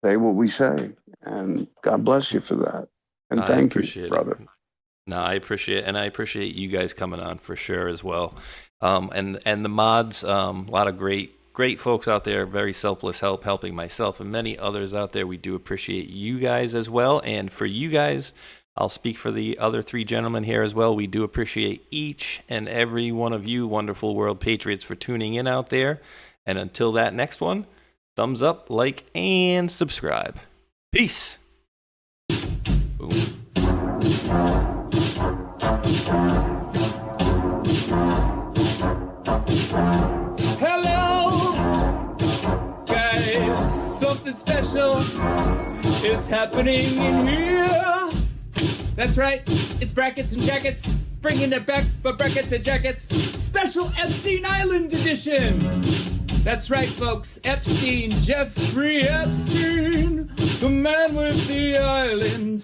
say what we say, and God bless you for that. And thank you, brother. No, I appreciate it, and I appreciate you guys coming on for sure as well. And the mods, a lot of great folks out there, very selfless helping myself and many others out there. We do appreciate you guys as well. And for you guys, I'll speak for the other three gentlemen here as well. We do appreciate each and every one of you wonderful world patriots for tuning in out there. And until that next one, thumbs up, like, and subscribe. Peace. Boom. Hello, guys. Something special is happening in here. That's right. It's brackets and jackets. Bringing it back for brackets and jackets. Special Epstein Island edition. That's right, folks. Epstein, Jeffrey Epstein, the man with the island,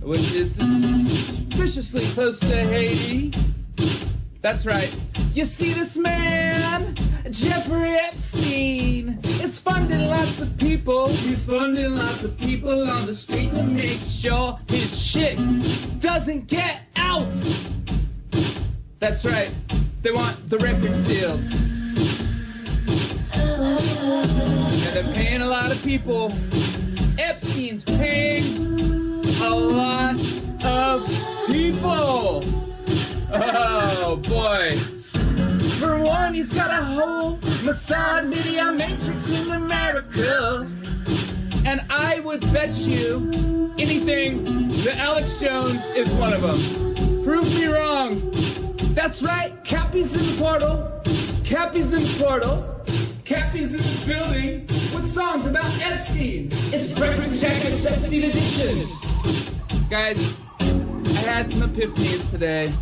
which is suspiciously close to Haiti. That's right. You see, this man, Jeffrey Epstein, is funding lots of people. He's funding lots of people on the street to make sure his shit doesn't get out. That's right. They want the record sealed. And they're paying a lot of people. Epstein's paying a lot of people. Oh, boy. For one, he's got a whole Mossad media matrix in America. And I would bet you anything that Alex Jones is one of them. Prove me wrong. That's right. Cappy's in the portal. Cappy's in the portal. Cappy's in the building with songs about Epstein. It's Breakfast Jacket's Epstein edition. Guys, I had some epiphanies today.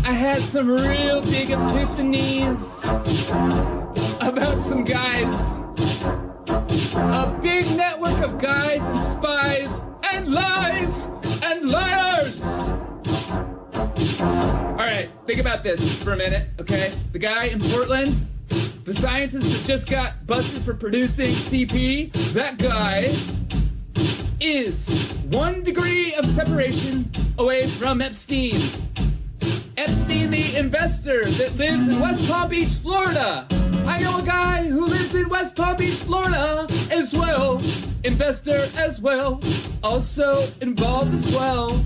I had some real big epiphanies about some guys. A big network of guys and spies and lies and liars. All right, think about this for a minute, okay? The guy in Portland, the scientist that just got busted for producing CP, that guy is 1 degree of separation away from Epstein. Epstein, the investor that lives in West Palm Beach, Florida. I know a guy who lives in West Palm Beach, Florida as well. Investor as well. Also involved as well.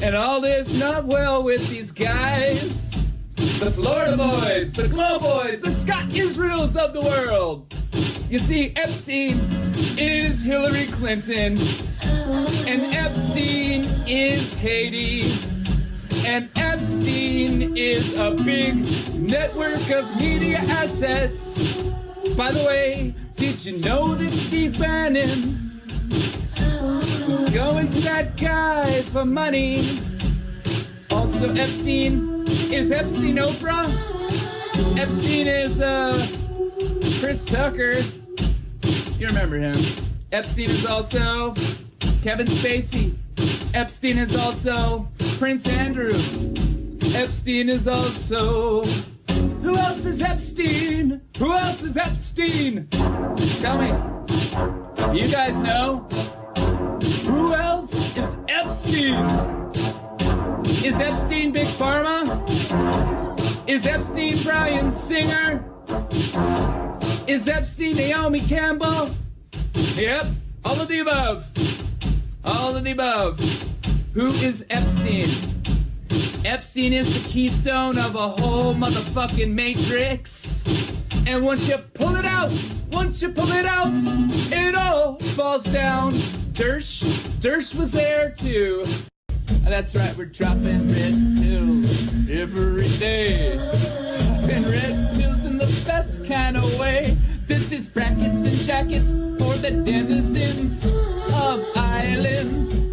And all is not well with these guys. The Florida boys, the Glow boys, the Scott Israels of the world. You see, Epstein is Hillary Clinton. And Epstein is Haiti. And Epstein is a big network of media assets. By the way, did you know that Steve Bannon was going to that guy for money? Also, Epstein is Epstein Oprah. Epstein is Chris Tucker. You remember him. Epstein is also Kevin Spacey. Epstein is also Prince Andrew. Epstein is also... Who else is Epstein? Who else is Epstein? Tell me. You guys know? Who else is Epstein? Is Epstein Big Pharma? Is Epstein Bryan Singer? Is Epstein Naomi Campbell? Yep, all of the above. All of the above. Who is Epstein? Epstein is the keystone of a whole motherfucking matrix. And once you pull it out, it all falls down. Dersh was there too. That's right, we're dropping red pills every day. Dropping red pills in the best kind of way. This is brackets and jackets for the denizens of islands.